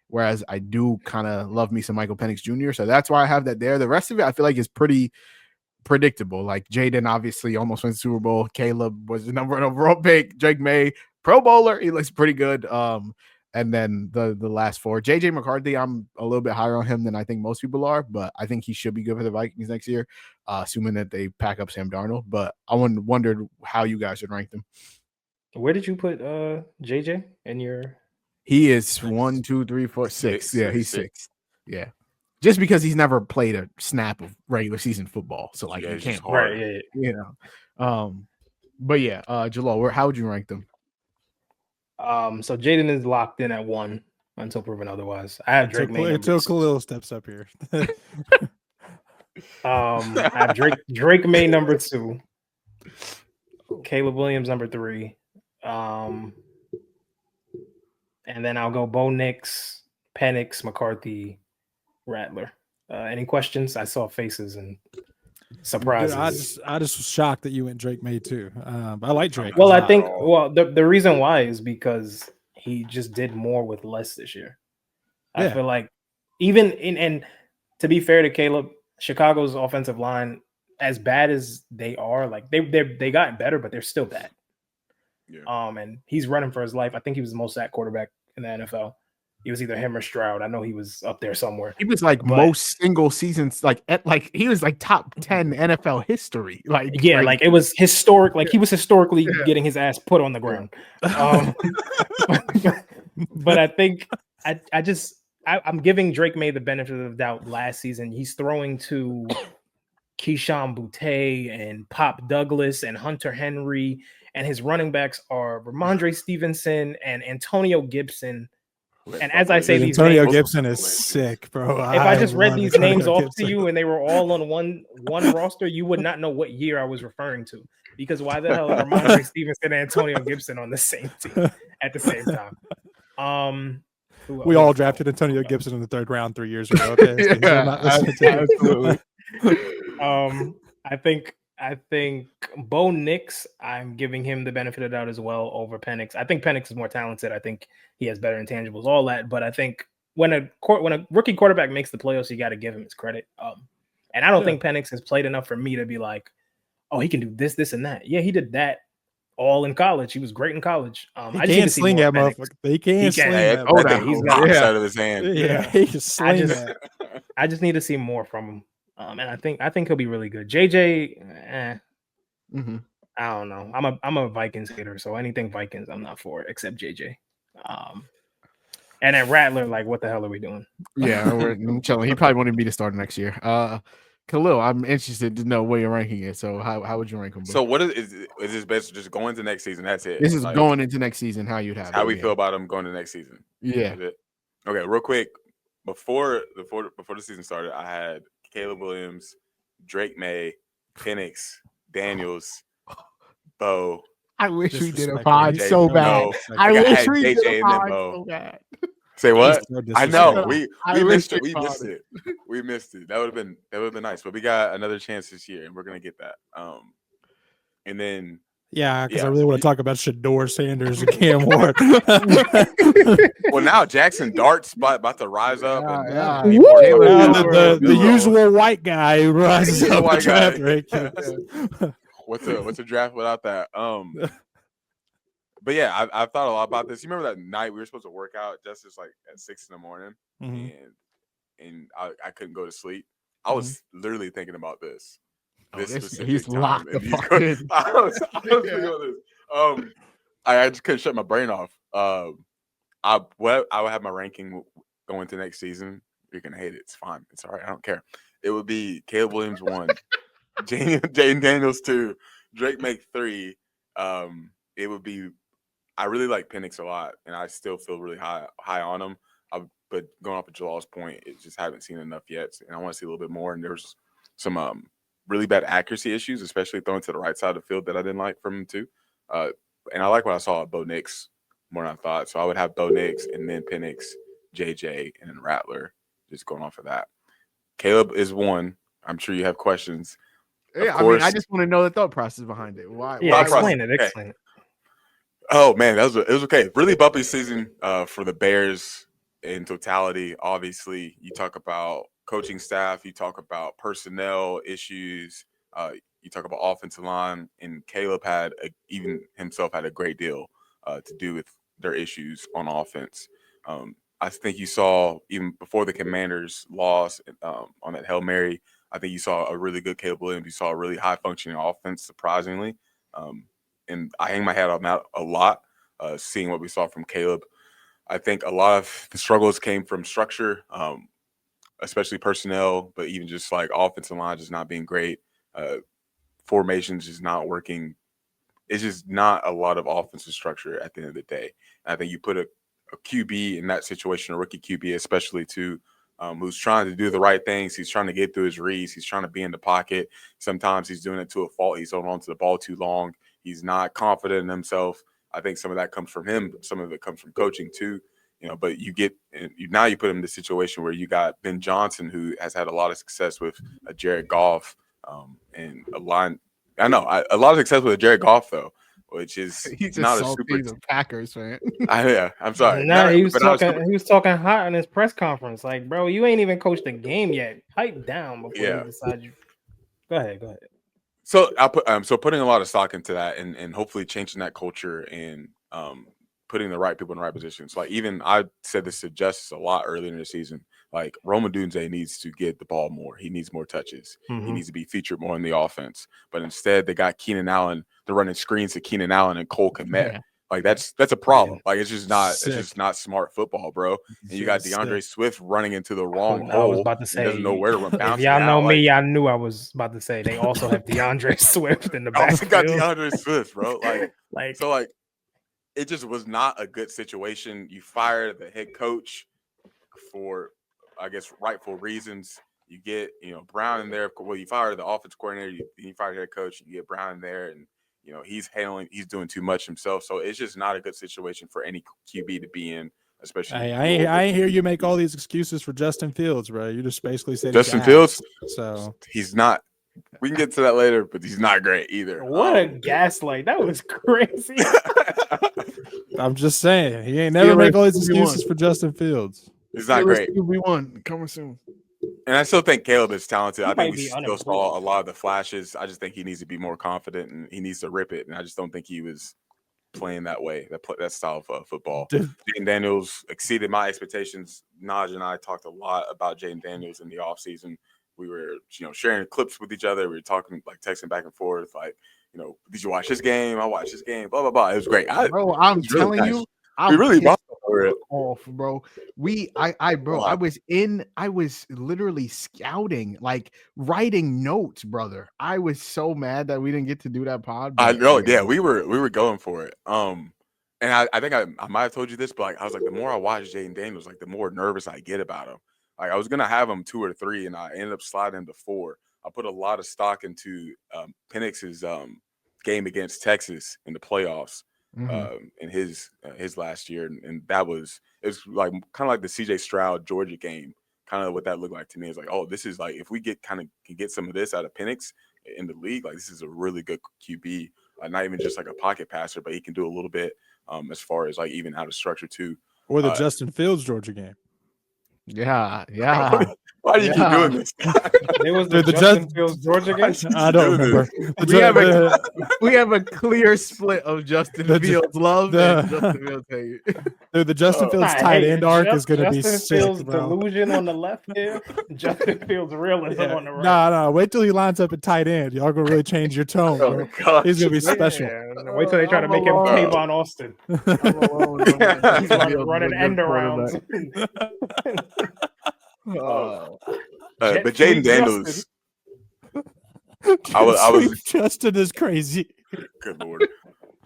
Whereas I do kind of love me some Michael Penix Jr. So that's why I have that there. The rest of it I feel like is pretty predictable. Like Jaden obviously almost went to Super Bowl. Caleb was the number 1 overall pick. Drake May, Pro Bowler. He looks pretty good. And then the last 4, JJ McCarthy, I'm a little bit higher on him than I think most people are, but I think he should be good for the Vikings next year, assuming that they pack up Sam Darnold. But I wondered how you guys would rank them. Where did you put JJ in your? He is 1, 2, 3, 4, 6. Yeah, he's 6. Yeah, just because he's never played a snap of regular season football, so like you can't. Right, you know. But yeah, Jalaal, how would you rank them? So Jaden is locked in at 1 until proven otherwise. I have Drake May until Khalil steps up here. I have Drake May number 2, Caleb Williams number 3, and then I'll go Bo Nix, Penix, McCarthy, Rattler. Any questions? I saw faces and surprises. I just was shocked that you went Drake May too. I like Drake. Well, I think the reason why is because he just did more with less this year. I feel like even and to be fair to Caleb, Chicago's offensive line, as bad as they are, like they got better, but they're still bad. Yeah. And he's running for his life. I think he was the most sacked quarterback in the NFL. It was either him or Stroud. I know he was up there somewhere. He was most single seasons, he was like top 10 NFL history. Like it was historic. Like he was historically getting his ass put on the ground. But I think I'm giving Drake May the benefit of the doubt. Last season, he's throwing to Keyshawn Boutte and Pop Douglas and Hunter Henry, and his running backs are Ramondre Stevenson and Antonio Gibson. And as I say, these Antonio names, Gibson is sick, bro. If I just read these names off to you and they were all on one roster, you would not know what year I was referring to. Because why the hell are Ramondre Stevenson and Antonio Gibson on the same team at the same time? We all drafted Antonio Gibson in the 3rd round 3 years ago. Okay? Absolutely. I think Bo Nix, I'm giving him the benefit of the doubt as well over Penix. I think Penix is more talented. I think he has better intangibles, all that. But I think when a rookie quarterback makes the playoffs, you got to give him his credit. And I don't think Penix has played enough for me to be like, oh, he can do this, this, and that. Yeah, he did that all in college. He was great in college. I just need to sling that motherfucker. He can sling that. He's got the side of his hand. Yeah, he can sling that. I just need to see more from him. And I think he'll be really good. JJ, I don't know. I'm a Vikings hater, so anything Vikings, I'm not for it, except JJ. And then Rattler, like, what the hell are we doing? Yeah, I'm chilling. He probably wanted me to start next year. Khalil, I'm interested to know where you're ranking it. So how would you rank him? Bro? So what is this best? Just going to next season? That's it. This is going into next season. How you'd have how it, we feel about him going to next season. Yeah. Okay, real quick. Before the season started, I had Caleb Williams, Drake May, Penix, Daniels, Bo. I wish we did a Disrespectful. pod JJ, so bad. no. I Like, wish had we did JJ a and then pod Bo. so bad. Say what? So I know disrespectful. we missed it. We missed it. We missed it. That would have been nice. But we got another chance this year, and we're gonna get that. And then because I really want to talk about Shador Sanders and Cam Ward. well, now Jackson Dart's about to rise up, and the usual white guy who rises up white draft guy. rankings. What's a draft without that? But yeah, I've thought a lot about this. You remember that night we were supposed to work out just like at 6 a.m, and I couldn't go to sleep. I was literally thinking about this. He's locked the fuck in. I was thinking about this. I just couldn't shut my brain off. I would have my ranking going to next season. You're gonna hate it. It's fine. It's all right. I don't care. It would be Caleb Williams 1, Jaden Daniels 2, Drake May 3. It would be. I really like Penix a lot, and I still feel really high on him. But going off of Jalal's point, it just haven't seen enough yet, and I want to see a little bit more. And there's some really bad accuracy issues, especially throwing to the right side of the field that I didn't like from him too. And I like what I saw at Bo Nix more than I thought. So I would have Bo Nix and then Penix, JJ, and then Rattler, just going off of that. Caleb is 1. I'm sure you have questions. Yeah, I mean, I just want to know the thought process behind it. Why? Yeah, why explain it. Explain it. Oh man, it was okay. Really bumpy season for the Bears in totality. Obviously, you talk about coaching staff, you talk about personnel issues, you talk about offensive line, and Caleb had even himself had a great deal to do with their issues on offense. I think you saw even before the Commanders lost on that Hail Mary, I think you saw a really good Caleb Williams. You saw a really high functioning offense, surprisingly. And I hang my hat on that a lot, seeing what we saw from Caleb. I think a lot of the struggles came from structure, especially personnel, but even just like offensive line just not being great. Formations just not working. It's just not a lot of offensive structure at the end of the day. And I think you put a QB in that situation, a rookie QB especially too, who's trying to do the right things. He's trying to get through his reads. He's trying to be in the pocket. Sometimes he's doing it to a fault. He's holding on to the ball too long. He's not confident in himself. I think some of that comes from him. Some of it comes from coaching too. But you put him in the situation where you got Ben Johnson, who has had a lot of success with Jared Goff, and a lot of success with Jared Goff though, which is he's not a super. He's a Packers fan. I'm sorry. No, he was talking hot on his press conference. Like, bro, you ain't even coached the game yet. Pipe down before you decide you. Go ahead. So I put putting a lot of stock into that, and hopefully changing that culture and putting the right people in the right positions. Like even I said this to Justice a lot earlier in the season. Like Roma Dunze needs to get the ball more. He needs more touches. He needs to be featured more in the offense. But instead, they got Keenan Allen. They're running screens to Keenan Allen and Cole Kmet. Yeah. Like that's a problem. Like it's just not smart football, bro. And you got DeAndre Swift running into the wrong hole. I was about to say, doesn't know where to run. If y'all know me, y'all knew I was about to say they also have DeAndre Swift in the backfield. Got DeAndre Swift, bro. Like it just was not a good situation. You fired the head coach for, I guess, rightful reasons. You get, Brown in there. Well, you fire the offense coordinator. You fire the head coach. You get Brown in there, and he's doing too much himself. So it's just not a good situation for any QB to be in, especially. I ain't hear you make all these excuses for Justin Fields, bro. You just basically said Justin Fields. So he's not. We can get to that later, but he's not great either. What a gaslight! That was crazy. I'm just saying he ain't never make all these excuses for Justin Fields. He's not great. We won coming soon. And I still think Caleb is talented. I think we still saw a lot of the flashes. I just think he needs to be more confident and he needs to rip it. And I just don't think he was playing that way, that style of football. Jaden Daniels exceeded my expectations. Najee and I talked a lot about Jaden Daniels in the offseason. We were, sharing clips with each other. We were talking, like texting back and forth, like, did you watch this game? I watched this game, blah, blah, blah. It was great. I'm telling you, we really bought off, bro. I was literally scouting, like writing notes, brother. I was so mad that we didn't get to do that pod. I But know, yeah, we were going for it. And I think I might have told you this, but like I was like, the more I watch Jaden Daniels, like the more nervous I get about him. Like I was gonna have him 2 or 3, and I ended up sliding him to 4. I put a lot of stock into Penix's game against Texas in the playoffs in his last year, and it was like kind of like the CJ Stroud Georgia game, kind of what that looked like to me. It's like, oh, this is like if we can get some of this out of Penix in the league, like this is a really good QB. Not even just like a pocket passer, but he can do a little bit as far as like even out of structure too. Or the Justin Fields Georgia game. Yeah. Why do you keep doing this? It was the Justin Fields Georgia game. I don't remember. We have a clear split of Justin Fields love and Justin Fields hate. Dude, the Justin Fields tight end arc is going to be sick, Justin Fields bro. delusion on the left here. Justin Fields realism on the right. Nah. Wait till he lines up at tight end. Y'all going to really change your tone, bro. He's going to be special. Wait till they try to make him Kayvon Austin. He's running end arounds. But Jaden Daniels, I was Justin is crazy. Good Lord.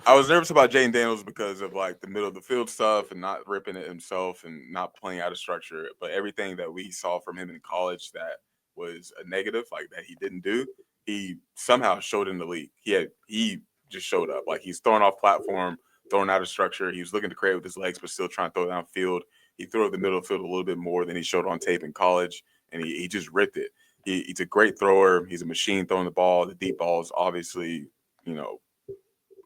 I was nervous about Jaden Daniels because of like the middle of the field stuff and not ripping it himself and not playing out of structure. But everything that we saw from him in college that was a negative, like that he didn't do, he somehow showed in the league. He just showed up. Like he's throwing off platform, throwing out of structure. He was looking to create with his legs, but still trying to throw downfield. He threw it the middle of the field a little bit more than he showed on tape in college, and he just ripped it. He's a great thrower. He's a machine throwing the ball. The deep ball is obviously,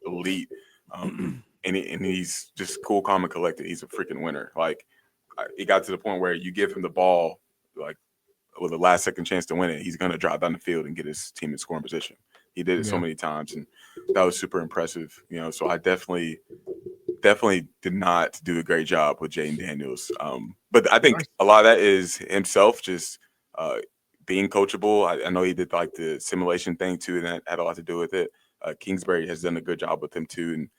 elite. And he's just cool, calm, and collected. He's a freaking winner. Like, it got to the point where you give him the ball, like, with a last-second chance to win it, he's going to drive down the field and get his team in scoring position. He did it so many times, and that was super impressive. So I definitely did not do a great job with Jaden Daniels. But I think a lot of that is himself just being coachable. I know he did like the simulation thing too, and that had a lot to do with it. Kingsbury has done a good job with him too, and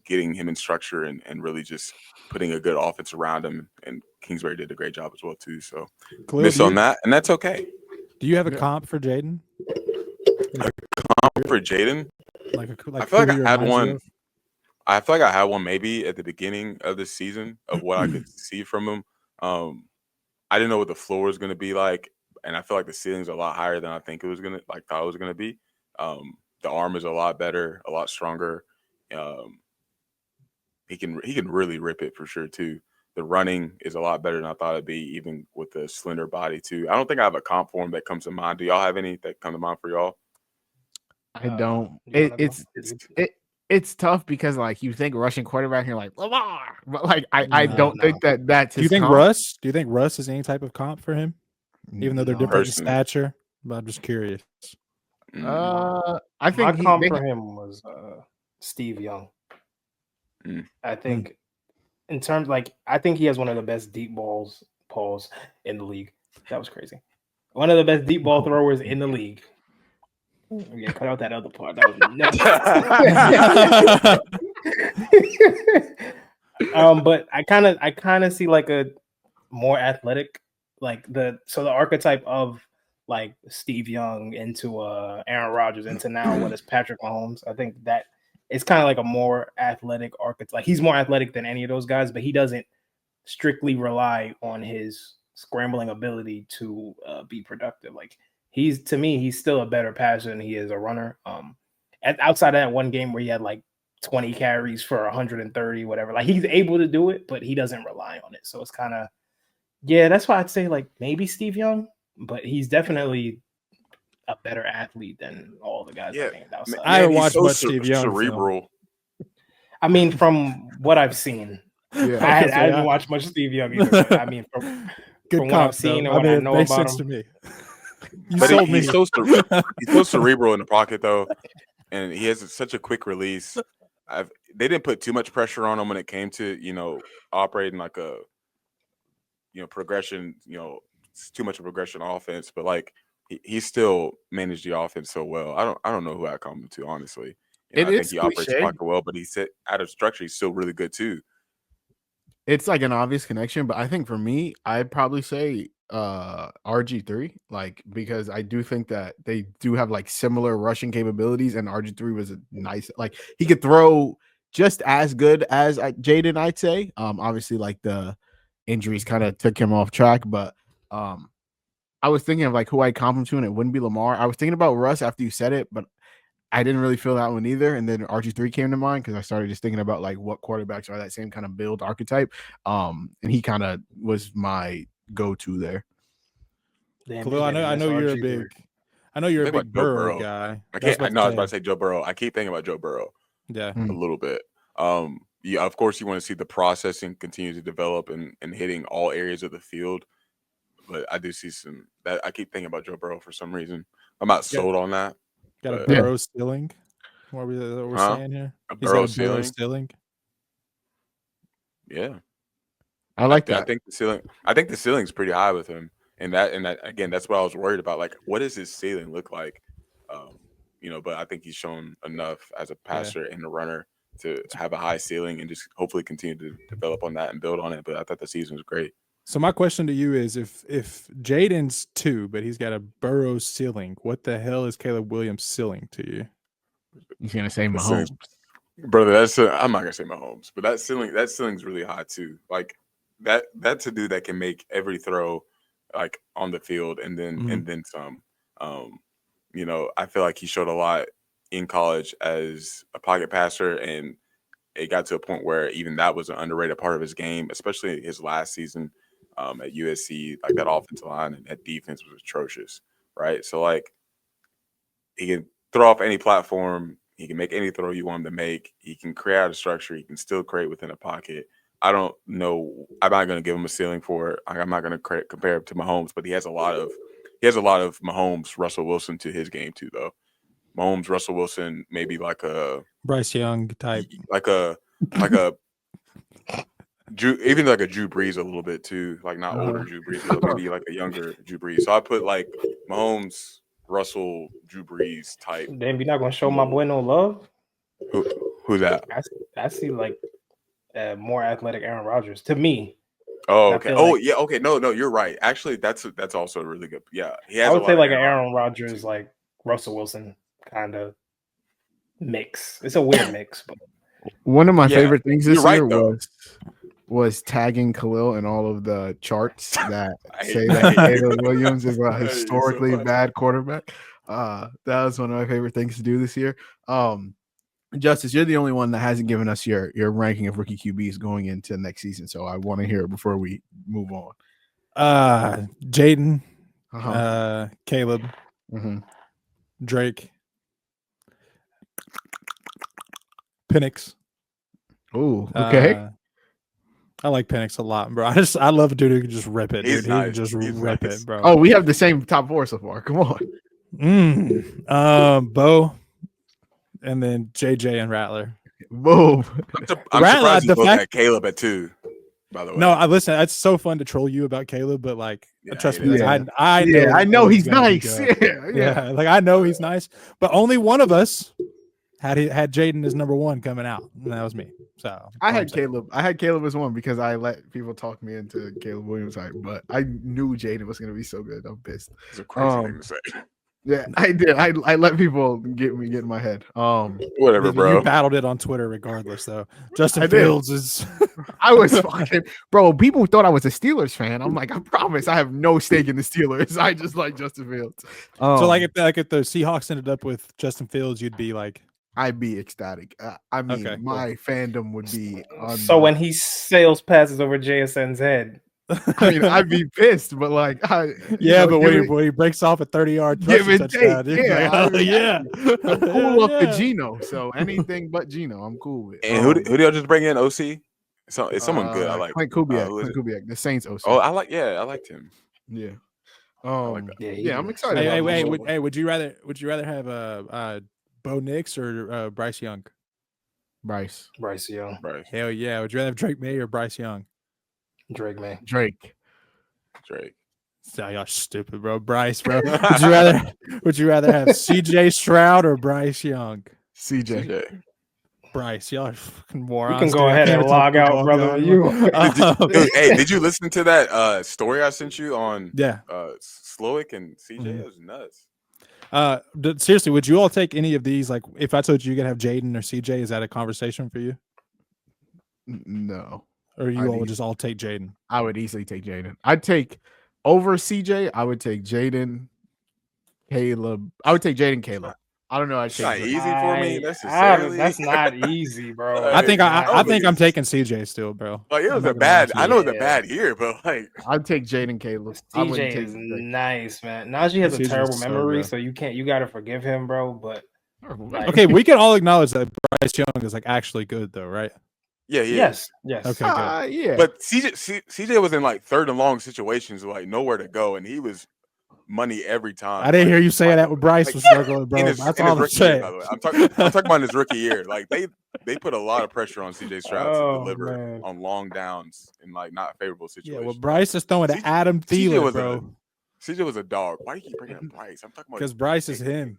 getting him in structure and really just putting a good offense around him. And Kingsbury did a great job as well too. So Khalil, miss on that, and that's okay. Do you have a comp for Jaden? A comp for Jaden? Like I feel like I had one. I feel like I had one maybe at the beginning of the season of what I could see from him. I didn't know what the floor was going to be like, and I feel like the ceiling's a lot higher than I thought it was going to be. The arm is a lot better, a lot stronger. He can really rip it for sure too. The running is a lot better than I thought it'd be, even with the slender body too. I don't think I have a comp for him that comes to mind. Do y'all have any that come to mind for y'all? I don't. It's tough because like you think Russian quarterback, and you're like Lamar, but like I don't think that's. Do you think comp. Do you think Russ is any type of comp for him? Even though they're different in stature, but I'm just curious. I think my comp for him was Steve Young. I think in terms I think he has one of the best deep balls in the league. That was crazy. One of the best deep ball throwers in the league. Yeah, cut out that other part. That was but I kind of see like a more athletic, the archetype of like Steve Young into Aaron Rodgers into now what is Patrick Mahomes. I think that it's kind of like a more athletic archetype. Like he's more athletic than any of those guys, but he doesn't strictly rely on his scrambling ability to be productive. Like he's still a better passer than he is a runner. Outside of that one game where he had like 20 carries for 130, whatever, like he's able to do it, but he doesn't rely on it. So it's kind of, that's why I'd say like maybe Steve Young, but he's definitely a better athlete than all the guys I named outside. I haven't watched much Steve Young. Cerebral. I mean, from what I've seen, I haven't watched much Steve Young either. But I mean, from what I've seen and what I know about him. To me. He's so cerebral in the pocket though, and he has such a quick release. They didn't put too much pressure on him when it came to operating like a progression. Too much of a progression offense, but like he still managed the offense so well. I don't know who I come to honestly. I think he operates the pocket well, but he's out of structure. He's still really good too. It's like an obvious connection, but I think for me, I'd probably say RG3, like because I do think that they do have like similar rushing capabilities, and RG3 was a nice, like he could throw just as good as Jaden, I'd say. Obviously, like the injuries kind of took him off track, but I was thinking of like who I'd compliment to, and it wouldn't be Lamar. I was thinking about Russ after you said it, but I didn't really feel that one either. And then RG3 came to mind because I started just thinking about like what quarterbacks are that same kind of build archetype. And he kind of was my go-to there. Damn, Khalil, I know you're a big Burrow guy. I was about to say Joe Burrow. I keep thinking about Joe Burrow. Yeah, a little bit. Yeah, of course you want to see the processing continue to develop and hitting all areas of the field. But I do see some that I keep thinking about Joe Burrow for some reason. I'm not sold on that. Got a Burrow ceiling. What we're saying here? He's got a Burrow ceiling. Yeah, I like that. I think the ceiling's pretty high with him. And that again, that's what I was worried about. Like, what does his ceiling look like? But I think he's shown enough as a passer and a runner to have a high ceiling and just hopefully continue to develop on that and build on it. But I thought the season was great. So my question to you is, if Jaden's 2, but he's got a Burrow ceiling, what the hell is Caleb Williams' ceiling to you? He's gonna say Mahomes, brother. I'm not gonna say Mahomes, but that ceiling's really high too. Like that's a dude that can make every throw like on the field and then some. I feel like he showed a lot in college as a pocket passer, and it got to a point where even that was an underrated part of his game, especially his last season at USC. Like that offensive line and that defense was atrocious, right? So like he can throw off any platform, he can make any throw you want him to make, he can create out a structure, he can still create within a pocket. I don't know. I'm not going to give him a ceiling for it. I'm not going to compare him to Mahomes, but he has a lot of Mahomes, Russell Wilson to his game too, though. Mahomes, Russell Wilson, maybe like a Bryce Young type, like a Drew, even like a Drew Brees a little bit too, like not older Drew Brees, but maybe like a younger Drew Brees. So I put like Mahomes, Russell, Drew Brees type. Damn, you're not going to show my boy no love? Who's that? I see like more athletic Aaron Rodgers to me. Oh, okay. Okay. No, you're right. Actually, that's also really good. Yeah, he has. I would say like an Aaron Rodgers, like Russell Wilson kind of mix. It's a weird mix, but one of my favorite things this year was tagging Khalil in all of the charts that say that Caleb Williams is a historically bad quarterback. That was one of my favorite things to do this year. Justice, you're the only one that hasn't given us your ranking of rookie QBs going into next season, so I want to hear it before we move on. Jaden, Caleb, Drake, Penix. Oh, okay. I like Penix a lot, bro. I love a dude who can just rip it. Dude. He can just rip it, bro. Oh, we have the same top 4 so far. Come on. Bo. And then JJ and Rattler. Boom. I'm surprised you both had Caleb at 2, by the way. No, listen, it's so fun to troll you about Caleb, but like, trust me, I know he's nice. Yeah, like I know he's nice, but only one of us had Jaden as number 1 coming out, and that was me. So I had Caleb as 1 because I let people talk me into Caleb Williams hype, but I knew Jaden was going to be so good. I'm pissed. It's a crazy thing to say. Yeah, I did. I let people get in my head. Whatever, bro. You battled it on Twitter regardless, though. Justin Fields is. I was fucking bro. People thought I was a Steelers fan. I'm like, I promise, I have no stake in the Steelers. I just like Justin Fields. So like if the Seahawks ended up with Justin Fields, you'd be like, I'd be ecstatic. I mean, my fandom would be. So when he sails passes over JSN's head. I mean, I'd be pissed, but like, but when he breaks off a 30-yard touchdown, cool up the Geno. So anything but Geno, I'm cool with. And who do y'all just bring in? OC? So it's someone good. I like Clint Kubiak, the Saints OC. Oh, I liked him. Yeah. I'm excited. Hey, would you rather have Bo Nix or Bryce Young? Bryce Young. Hell yeah. Would you rather have Drake May or Bryce Young? Drake, man. Drake. So y'all stupid, bro. Bryce, bro. Would you rather have CJ Stroud or Bryce Young? CJ. Bryce. Y'all are fucking You morons. can go dude. I ahead can't and even talk log out, football, brother. y'all. Dude, hey, did you listen to that story I sent you on Yeah. Slowick and CJ? Mhm. It was nuts. Seriously, would you all take any of these? Like, if I told you you could have Jaden or CJ, is that a conversation for you? No. Or you all would just all take Jaden? I would easily take Jaden. I'd take over CJ. I would take Jaden, Caleb. I would take Jaden, Caleb. I don't know. I'd It's take not Jaden. easy for me necessarily. That's not easy, bro. I think I Like, think I'm taking CJ still, bro. Like it I'm was not a gonna lie bad. to I you. know it's a bad year, but like I'd take Jaden, Caleb. I wouldn't CJ take is CJ. nice, man. Najee has a CJ 's terrible so memory, good. so you gotta forgive him, bro. But like, Okay, we can all acknowledge that Bryce Young is like actually good, though, right? yeah, he is. yes. Okay, good. Yeah. But CJ was in like third and long situations, like nowhere to go, and he was money every time. I didn't like, hear you say that when Bryce was struggling, bro. In his That's all I'm rookie year, saying. by the way. I'm talking about his rookie year. Like they put a lot of pressure on CJ Stroud to deliver man. on long downs in like not favorable Yeah, situations. well, Bryce is throwing to CJ Adam Thielen, bro. CJ was a dog. Why do you keep bringing up Bryce? I'm talking about Because Bryce is him.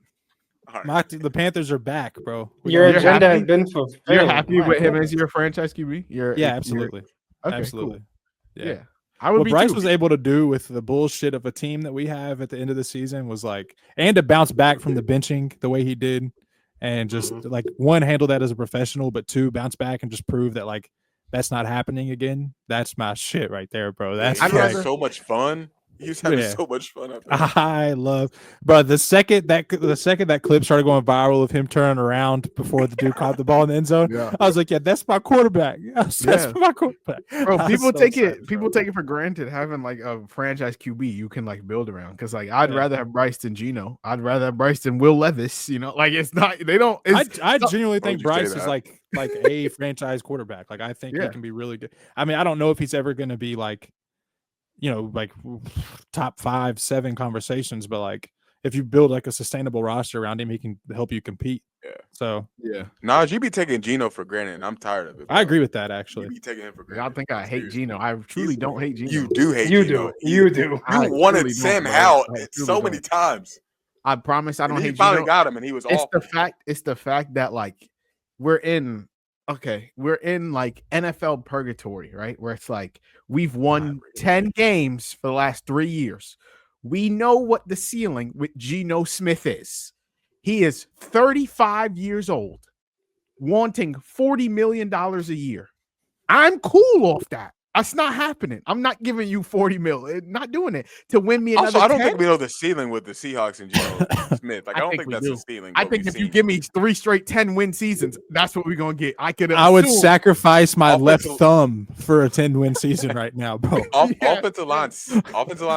All right. The Panthers are back, bro. Your You're agenda has happy? been fulfilled. You're happy with him Right. as your franchise QB? Yeah, absolutely. Okay, Absolutely. Cool. Yeah. Yeah. I would What be Bryce too. was able to do with the bullshit of a team that we have at the end of the season was like, and to bounce back from the benching the way he did, and just like one, handle that as a professional, but two, bounce back and just prove that like that's not happening again. That's my shit right there, bro. That's He like, had so much fun. He was having Yeah. so much fun out there. I love, bro. The second that clip started going viral of him turning around before the dude caught the ball in the end zone, Yeah. I was like, yeah, that's my quarterback. That's Yeah. my quarterback. Bro, I was people so take excited, it. People bro. take it for granted having like a franchise QB you can like build around. Because like I'd Yeah. rather have Bryce than Geno. I'd rather have Bryce than Will Levis. You know, like it's not. They don't. It's, I genuinely Why think would you say Bryce is that? like a franchise quarterback. Like I think he Yeah. can be really good. I mean, I don't know if he's ever going to be like, you know, like top 5, 7 conversations, but like if you build like a sustainable roster around him, he can help you compete. Yeah. So yeah. Nah, you be taking Geno for granted, and I'm tired of it. I bro. agree with that You actually. be taking him for I granted. think I hate Seriously. Geno. I truly don't hate Geno. You do hate You Geno. do. You do. I You wanted truly Sam don't, bro. Howell I truly so many don't. times. I promise I And don't he hate finally Geno. got him, and he was It's awful. the fact that like we're in like NFL purgatory, right? Where it's like we've won 10 games for the last 3 years. We know what the ceiling with Geno Smith is. He is 35 years old, wanting $40 million a year. I'm cool off that. That's not happening. I'm not giving you 40 mil. Not doing it to win me another Also, I don't 10. think we know the ceiling with the Seahawks and Geno Smith. Like, I don't think we that's do. the ceiling. I but think we've if you seen give me 3 straight 10-win seasons, that's what we're gonna get. I would sacrifice my left Offensive- thumb for a 10-win season right now, bro. Yeah. offensive line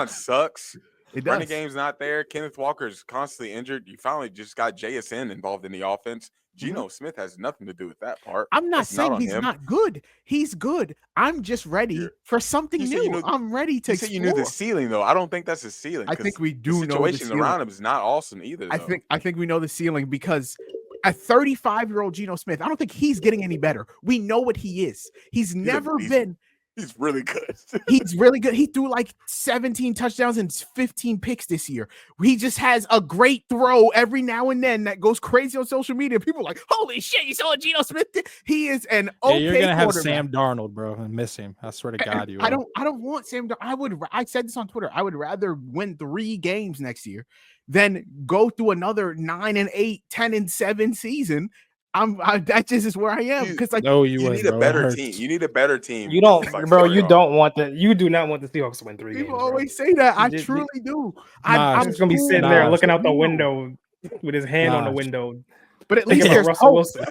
sucks. It Running does. game's not there. Kenneth Walker's constantly injured. You finally just got JSN involved in the offense. Geno Smith has nothing to do with that part. I'm not That's saying on he's him. not good. He's good. I'm just ready You're- for something you said new. you know- I'm ready to You said you knew the explore. ceiling, though. I don't think that's the ceiling. I 'cause think we the do know the situation ceiling. around him is not awesome either. I though. think we know the ceiling because a 35-year-old Geno Smith, I don't think he's getting any better. We know what he is. He's never been. He's really good. He's really good. He threw like 17 touchdowns and 15 picks this year. He just has a great throw every now and then that goes crazy on social media. People are like, holy shit, you saw what Geno Smith did? He is an okay You're gonna have quarterback. Sam Darnold, bro, and miss him. I swear to God, you. I don't want Sam. I said this on Twitter. I would rather win 3 games next year than go through another 9-8, 10-7 season. That just is where I am because like No, You need a better team. You need a better team. You don't, Like, bro. straight You off. don't want the. You do not want the Seahawks to win 3 games. people Bro. always say that. I Did- truly do. Nah, I'm He's gonna be cool sitting with there Nah. looking out the Geno. window with his hand on the Nah. window, But at thinking least about there's Russell hope. Wilson.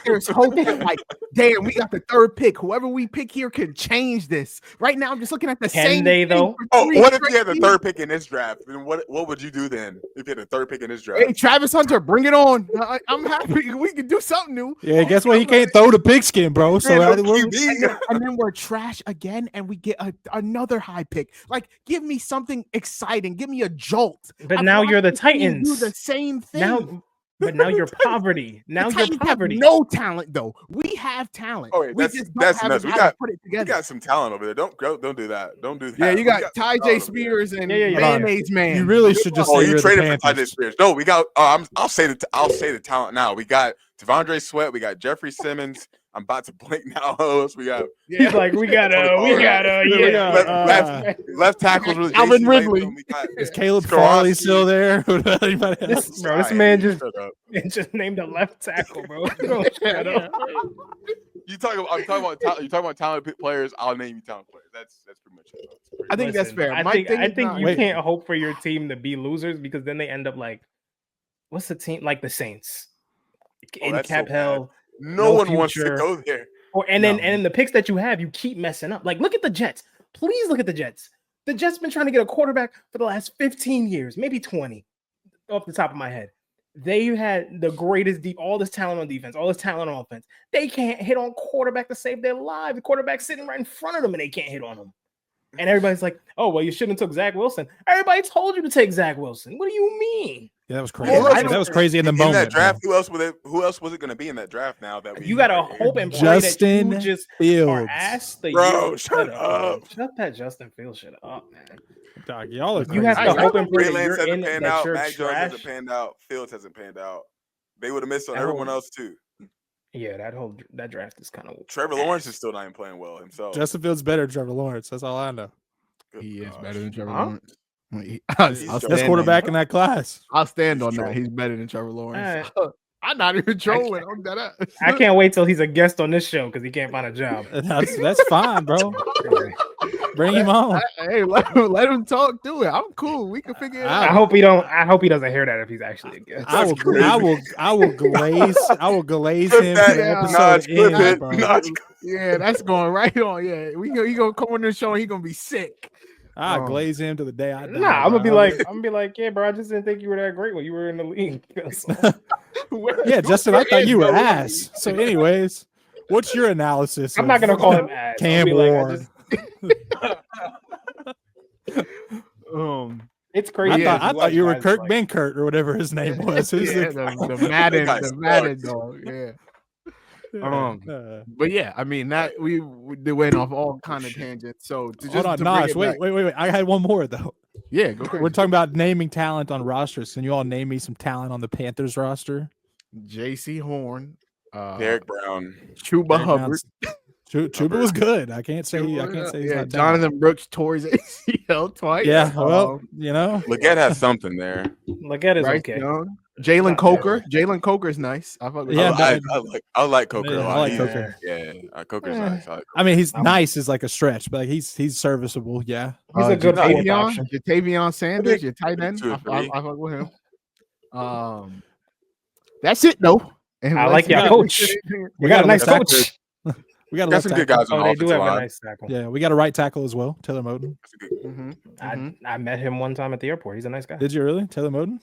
There's hope that, like, damn, we got the 3rd pick. Whoever we pick here can change this. Right now, I'm just looking at the Can same they, thing though? for Oh, 3 what if straight you had the seasons. 3rd pick in this draft? Then what would you do then if you had the 3rd pick in this draft? Hey, Travis Hunter, bring it on. I'm happy. We can do something new. Yeah, guess what? He can't throw the pigskin, bro. So Man, I no think we're- QB. And then we're trash again, and we get another high pick. Like, give me something exciting. Give me a jolt. But I've now watched you're the this team Titans. do the same thing. Now But now you're poverty. Now The you're Titans poverty. have no talent though. We have talent. Oh, wait, we that's just don't have nuts. how to put it You together. got some talent over there. Don't do that. Don't do that. Yeah, you We got some Ty J. talent over there. Spears and Yeah. Mayonnaise Man. You really should just Oh, say you you're traded the for Ty J. Panthers. Spears. No, we got. I'll say the talent now. We got Devondre Sweat. We got Jeffrey Simmons. I'm about to blink now. Who else we got? He's like, we got Left tackles was Alvin JC Ridley. Latham. We got Is Caleb Skarsgård. Farley still there? Anybody else? This man just Shut up. named a left tackle, bro. Don't shut up. I'm talking about talent. You talking about talented players? I'll name you talented players. That's pretty much it. I think that's fair. I My think thing is you not- can't hope for your team to be losers because then they end up like, what's the team like the Saints in that's cap so hell. No one wants to future. go there. And then the picks that you have, you keep messing up. Like, look at the Jets. Please look at the Jets. The Jets been trying to get a quarterback for the last 15 years, maybe 20, off the top of my head. They had the greatest all this talent on defense, all this talent on offense. They can't hit on quarterback to save their lives. The quarterback's sitting right in front of them, and they can't hit on them. And everybody's like, "Oh, well, you shouldn't have took Zach Wilson." Everybody told you to take Zach Wilson. What do you mean? Yeah, that was crazy. Well, that was crazy in the in moment. that draft, man. who else was it going to be in that draft? Now that You gotta hope and pray Justin that you just Fields. are asked the Bro, year. shut up. Shut that Justin Fields shit up, man. Dog, y'all are You have crazy. to hope and pray Ray that Lance you're hasn't in panned that out. you're Mac Jones hasn't trash. panned out. Fields hasn't panned out. They would have missed on That everyone whole- else too. Yeah, that draft is kind of Trevor Lawrence is still not even playing well himself. Justin Fields better than Trevor Lawrence. That's all I know. Good He is gosh. better than Trevor Huh? Lawrence. He's I'll the Best stand quarterback on in that class. I'll stand on He's that. true. He's better than Trevor Lawrence. Alright. I'm not even trolling. I'm dead ass. I can't wait till he's a guest on this show because he can't find a job. That's fine, bro. Bring him on. Hey, let him talk through it. I'm cool. We can figure it I out. hope he doesn't hear that if he's actually a guest. I will glaze him Clip to the that. episode Clip ends, it. bro. Notch. Yeah, that's going right on. Yeah, he gonna come on the show and he gonna be sick. I Oh. glaze him to the day I die. Nah, I'm bro. gonna be like, yeah, bro. I just didn't think you were that great when you were in the league. Yeah, Justin, I thought you were ass. So, anyways, what's your analysis? I'm not gonna call him ass. I'll Cam be like, Ward. it's crazy. I thought you were guys Kirk like- Benkert or whatever his name was. Who's Yeah, the Madden, That guy the Madden sucks. dog. Yeah. the- But yeah, I mean that we went off all kind of tangents. So to Hold on, to bring Nosh. it Wait. back- I had one more though. Yeah, go ahead. We're talking about naming talent on rosters. Can you all name me some talent on the Panthers roster? J.C. Horn, Derek Brown. Chuba Derek Hubbard. Chuba was good. I can't say he's Yeah, not talented. Jonathan Brooks tore his ACL twice. Yeah, well, you know, Leggett has something there. Leggett is Bryce okay. Young. Jalen Not Coker. Jalen Coker's nice. I fuck with Yeah, him. I like Coker Yeah, a I lot. like He's- Coker. Yeah, Coker's nice. I like I mean, he's I'm- nice is like a stretch, but like he's serviceable. Yeah, He's a good fourth Jatavion, option. Jatavion Sanders, your tight end. Two or I three. fuck with him. That's it though. And I let's like your see- coach. We got a nice tackle. coach. We got a Got left some good tackle. guys on Oh, the they do offensive have a line. nice tackle. Yeah, we got a right tackle as well, Taylor Moden. That's a good- Mhm. I met him one time at the airport. He's a nice guy. Did you really, Taylor Moden?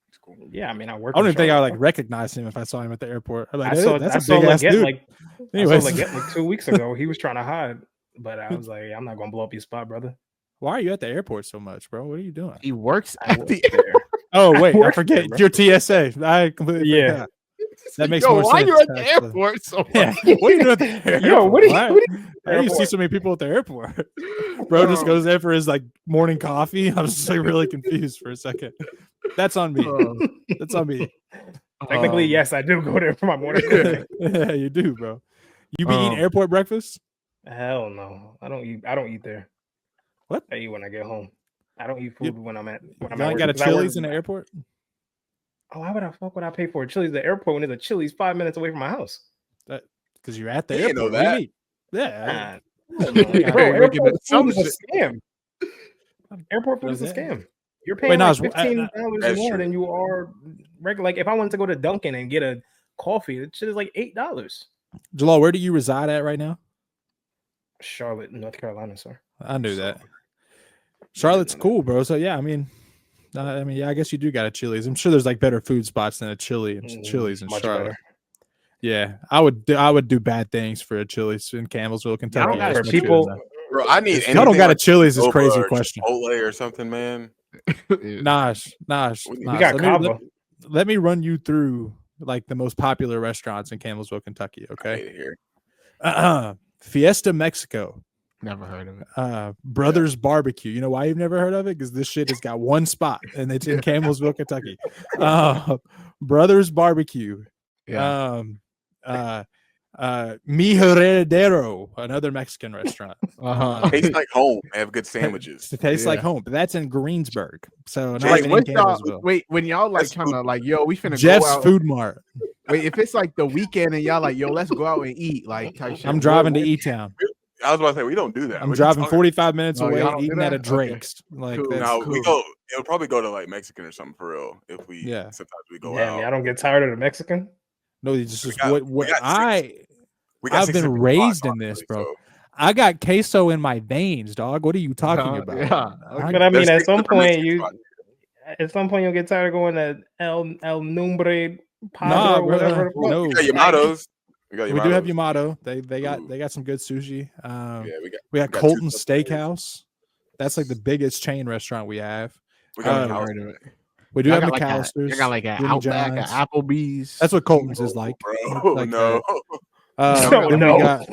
that's cool. Yeah, I mean, I work. I don't with even think I Charlotte. would like recognize him if I saw him at the airport. I'm like, I saw that's I a saw big ass Leggett dude. like Anyways, I saw Leggett like 2 weeks ago. He was trying to hide, but I was like, I'm not gonna blow up your spot, brother. why are you at the airport so much, bro? What are you doing? He works I at work the there. Oh wait, I work forget there, your TSA. I completely Yeah. forgot. That makes Yo, more why sense. you at the actually. airport so much? Yeah, what are you doing at the airport? Yo, what are you? Why- What are you I used to see airport? so many people at the airport. Bro just goes there for his like morning coffee. I was just like really confused for a second. That's on me. That's on me. Technically, yes, I do go there for my morning. coffee. Yeah, you do, bro. You be eating Um, airport breakfast? Hell no, I don't eat. I don't eat there. What? I eat when I get home. I don't eat You- food when I'm at. When You I'm at ain't work, got a because I work- Chili's in the airport? Oh, why would I fuck would I pay for a Chili's at the airport when there's a Chili's 5 minutes away from my house? Because you're at the You didn't airport. know What do you that. mean? Yeah. Nah, Hey, bro, making airport food is assumptions. a scam. Airport food is a Okay. scam. You're paying Wait, no, like it's- $15 That's more true. than you are regular. Like if I wanted to go to Dunkin' and get a coffee, it shit is like $8. Jalal, where do you reside at right now? Charlotte, North Carolina, sir. I knew that. Charlotte's cool, bro. So yeah, I mean, yeah, I guess you do got a Chili's. I'm sure there's like better food spots than a Chili's in Much Charlotte. better. Yeah, I would do bad things for a Chili's in Campbellsville, Kentucky. got That's a my people- Chili's. Bro, I need. Y'all don't anything got a like Chili's is Boba crazy or question. Chipotle or something, man. Nosh. We We Nosh. got Let me- Cabo. let me run you through like the most popular restaurants in Campbellsville, Kentucky. I Okay. hate it here. Fiesta Mexico. Never heard of it. Brothers Barbecue. You know why you've never heard of it? Because this shit has got one spot and it's in Campbellsville, Kentucky. Brothers Barbecue. Yeah. Mi Heredero, another Mexican restaurant. Tastes like home. They have good sandwiches. It tastes like home, but that's in Greensburg. So not Wait, even in what's y'all, Campbellsville. wait, when y'all like kind of like, yo, we finna Jeff's go out. Food Mart. Wait, if it's like the weekend and y'all like, yo, let's go out and eat, like type shit. I'm driving to E-Town. I was about to say we don't do that. I'm What driving you talking 45 minutes Oh, away, y'all don't do eating at a that? Drake's. Like Cool. that's No, cool. we go. It'll probably go to like Mexican or something for real. If we, Yeah. sometimes we go Damn, out. I don't get tired of the Mexican. no, it's just got- what we got I've 6 been different raised spots, in this, honestly, bro. so- I got queso in my veins, dog. What are you talking about? Yeah. But I mean, There's at 6 some different point, Mexican you'll get tired of going to El Numbre Padre Nah, or whatever. bro. No. We got Yamatos. We got We do have Yamatos. Yamato. They got some good sushi. Yeah, We got got Colton 2 stuff there. Steakhouse. That's like the biggest chain restaurant we have. We got Uh, McAllister. Heard of it. We do Y'all have got like McAllister's. I got like an Jimmy Outback, an John's. Applebee's. That's what Colton's is like. Bro, Like no. Then no. we got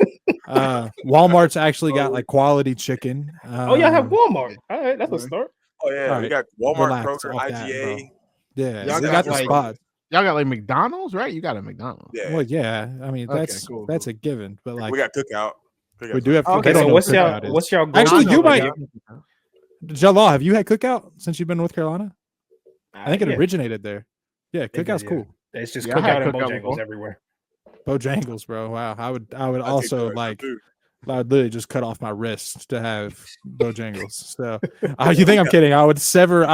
Walmart's actually got like quality chicken. Oh, y'all have Walmart. All right, that's a start. Oh yeah, All we right. got Walmart, Relax Kroger, off that, IGA. bro. Yeah, Y'all we got got the like- spot. Y'all got like McDonald's, right? You got a McDonald's. Yeah, Well, yeah. I mean, Okay, that's cool, that's cool. a given. But like, we got Cookout. we do have. Okay, they don't so know what's what y'all Cookout is. what's y'all Actually, go-to you over might. there? Jalal, have you had Cookout since you've been in North Carolina? I think it Yeah, originated there. Yeah, it did, Cookout's yeah. cool. It's just Yeah, I had Cookout and Cookout Bojangles before. everywhere. Bojangles, bro. Wow, I would I take also that, like. too. I'd literally just cut off my wrist to have Bojangles. So, you think I'm kidding? I would sever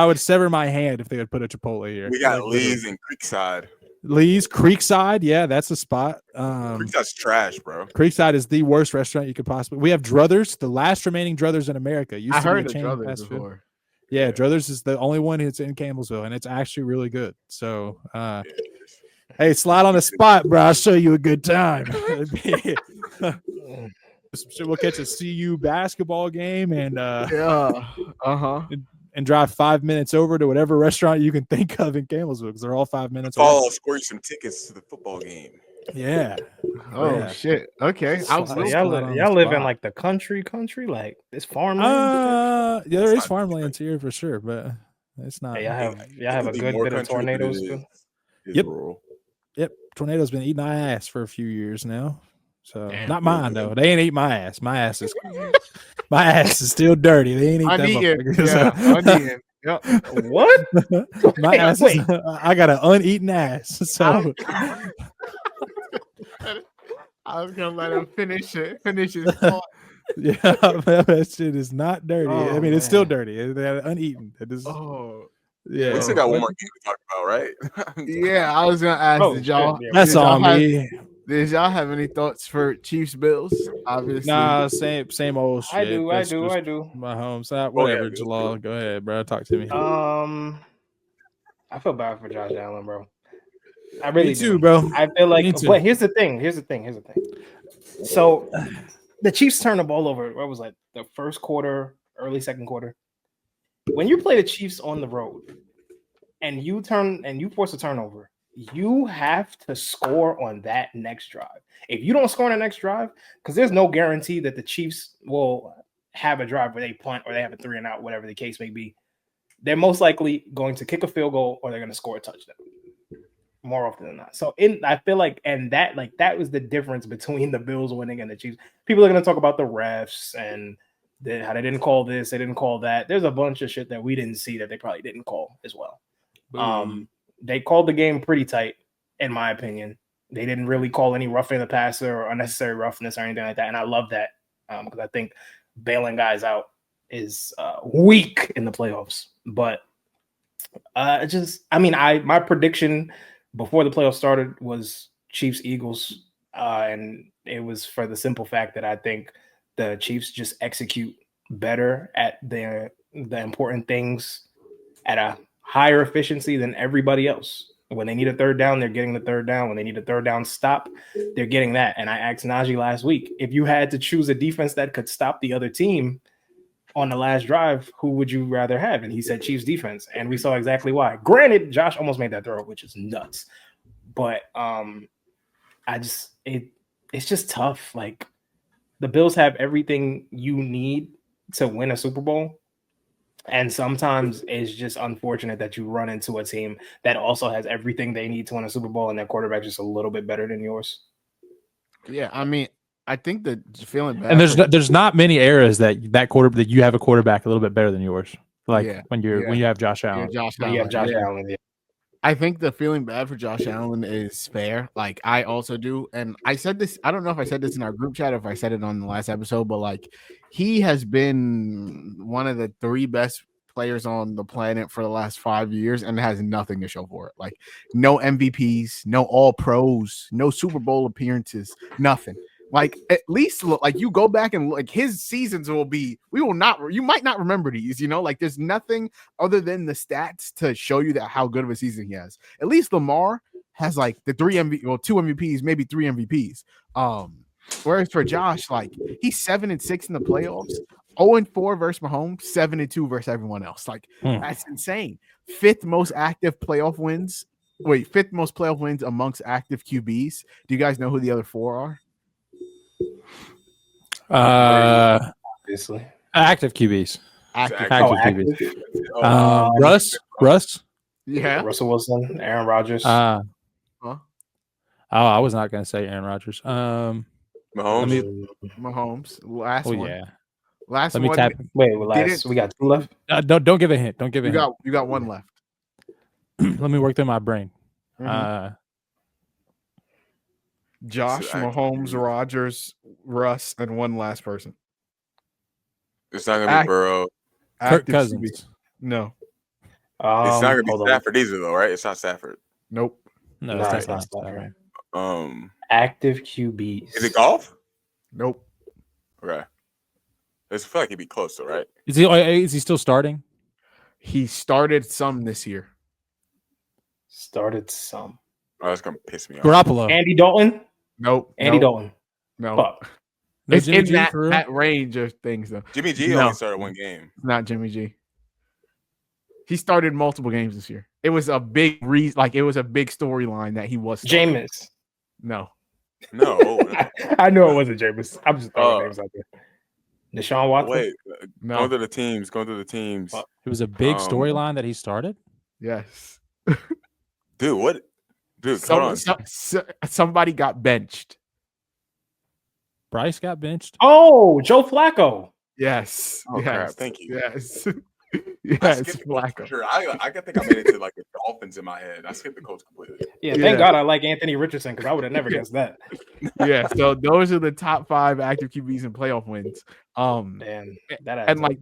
my hand if they would put a Chipotle here. We got Like, literally. Lee's and Creekside. Lee's Creekside. Yeah, that's a spot. Creekside's trash, bro. Creekside is the worst restaurant you could possibly. We have Druthers, the last remaining Druthers in America. Used I to be a heard of chain Druthers fast food. before. Yeah, Yeah. Druthers is the only one that's in Campbellsville, and it's actually really good. So, Yeah. hey, slide on the spot, bro. I'll show you a good time. We'll catch a CU basketball game and Yeah. and drive 5 minutes over to whatever restaurant you can think of in Campbellsville because they're all 5 minutes away. I'll score you some tickets to the football game. Yeah. Oh Yeah. shit. Okay. So So Let's y'all, slide on the y'all live in spot. like the country, like this farmland. Yeah, there It's is not farmlands here for sure, but it's not. Hey, y'all have a It'd be good more bit of country than it tornadoes is- too. is Yep. rural. Yep, tornado's been eating our ass for a few years now. So Damn. not mine though. They ain't eat my ass. My ass is still dirty. They ain't eat that Uneaten. motherfucker. Yeah. Uneaten. Yep. What? My Wait, ass. wait. I got an uneaten ass. So I was gonna let him finish it. Finish his thought. yeah, that shit is not dirty. I Oh, mean, it's still man. dirty. They're uneaten. It is. Oh. Yeah, We still got one but more game to talk about, right? Yeah, I was gonna ask. Oh, Did y'all? shit, yeah. that's did y'all on have- me. Did y'all have any thoughts for Chiefs Bills? Obviously. Nah, same old shit. I do. That's just I do. My home side. Whatever, yeah, Jalal. Go ahead, bro. Talk to me. I feel bad for Josh Allen, bro. I really Me too, do. bro. I feel Me like, too. but here's the thing. So the Chiefs turned the ball over. What was like the first quarter, early second quarter? When you play the Chiefs on the road and you force a turnover, you have to score on that next drive. If you don't score on the next drive, because there's no guarantee that the Chiefs will have a drive where they punt or they have a 3-and-out, whatever the case may be, they're most likely going to kick a field goal or they're going to score a touchdown. More often than not. So I feel like, and that was the difference between the Bills winning and the Chiefs. People are going to talk about the refs and how they didn't call this, they didn't call that. There's a bunch of shit that we didn't see that they probably didn't call as well. They called the game pretty tight, in my opinion. They didn't really call any roughing the passer or unnecessary roughness or anything like that. And I love that because I think bailing guys out is weak in the playoffs. But my prediction before the playoffs started was Chiefs Eagles, and it was for the simple fact that I think the Chiefs just execute better at the important things at a higher efficiency than everybody else. When they need a third down, they're getting the third down. When they need a third down stop, they're getting that. And I asked Najee last week, if you had to choose a defense that could stop the other team, on the last drive, who would you rather have? And he said Chiefs defense, and we saw exactly why. Granted, Josh almost made that throw, which is nuts. But it's just tough. Like the Bills have everything you need to win a Super Bowl. And sometimes it's just unfortunate that you run into a team that also has everything they need to win a Super Bowl, and their quarterback is just a little bit better than yours. Yeah, I mean, I think that feeling bad. And there's not many eras that you have a quarterback a little bit better than yours. Like when you have Josh Allen. You have Josh Allen. Yeah. I think the feeling bad for Josh Allen is fair. Like I also do, and I said this. I don't know if I said this in our group chat or if I said it on the last episode, but like he has been one of the 3 best players on the planet for the last 5 years and has nothing to show for it. Like no MVPs, no All Pros, no Super Bowl appearances, nothing. Like at least look like you go back and like his seasons will be. You might not remember these. Like there's nothing other than the stats to show you that how good of a season he has. At least Lamar has like the 2 MVPs, maybe 3 MVPs. Whereas for Josh, like he's 7-6 in the playoffs, 0-4 versus Mahomes, 7-2 versus everyone else. Like that's insane. 5th most playoff wins amongst active QBs. Do you guys know who the other 4 are? Obviously, active QBs. Active QBs. Russ. Yeah. Russell Wilson, Aaron Rodgers. I was not going to say Aaron Rodgers. Mahomes. Last one. Yeah. Last Let me one. tap. Wait, we got 2 left. Don't give a hint. Don't give a hint. You got 1 left. Let me work through my brain. Josh, Mahomes, Rodgers, Russ, and 1 last person. It's not gonna be Burrow. Kirk Cousins. QB. No. It's not gonna be Stafford either, though, right? It's not Stafford. Nope. No, that's not Stafford. Active QBs. Is it golf? Nope. Okay. I feel like he'd be close, though, right? Is he still starting? He started some this year. Started some. Oh, that's gonna piss me off. Garoppolo. Andy Dalton. Nope. Andy Dalton. No. Fuck. It's in that range of things, though. Jimmy G only started 1 game. Not Jimmy G. He started multiple games this year. It was a big it was a big storyline that he was starting. Jameis. No. I know it wasn't Jameis. I'm just throwing names out there. Deshaun Watson. Wait, no. Going to the teams. It was a big storyline that he started. Yes. Dude, what? Dude, somebody got benched. Bryce got benched. Oh, Joe Flacco. Yes. Oh, yes. crap. Thank you. Yes. Yes, Flacco. Sure. I think I made it to like the Dolphins in my head. I skipped the Colts completely. Yeah, thank God I like Anthony Richardson because I would have never guessed that. Yeah, so those are the top 5 active QBs in playoff wins. Man, that and like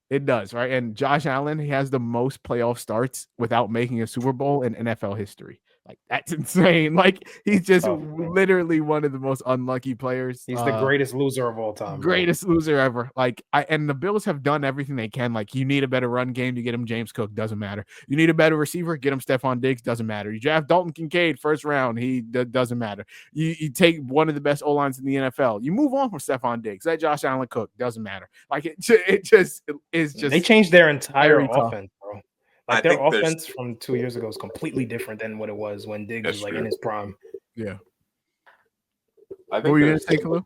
it does, right? And Josh Allen, he has the most playoff starts without making a Super Bowl in NFL history. Like that's insane. Like he's just literally one of the most unlucky players. He's the greatest loser of all time. Greatest loser ever. Like and the Bills have done everything they can. Like you need a better run game, you get him James Cook, doesn't matter. You need a better receiver, get him Stephon Diggs, doesn't matter. You draft Dalton Kincaid first round, he doesn't matter. You take one of the best O-lines in the NFL. You move on from Stephon Diggs. That Josh Allen Cook doesn't matter. Like it just is just. They changed their entire offense, bro. Like I their offense from 2 years ago is completely different than what it was when Diggs was like in his prime. Yeah. I think what were you gonna say, Khalil?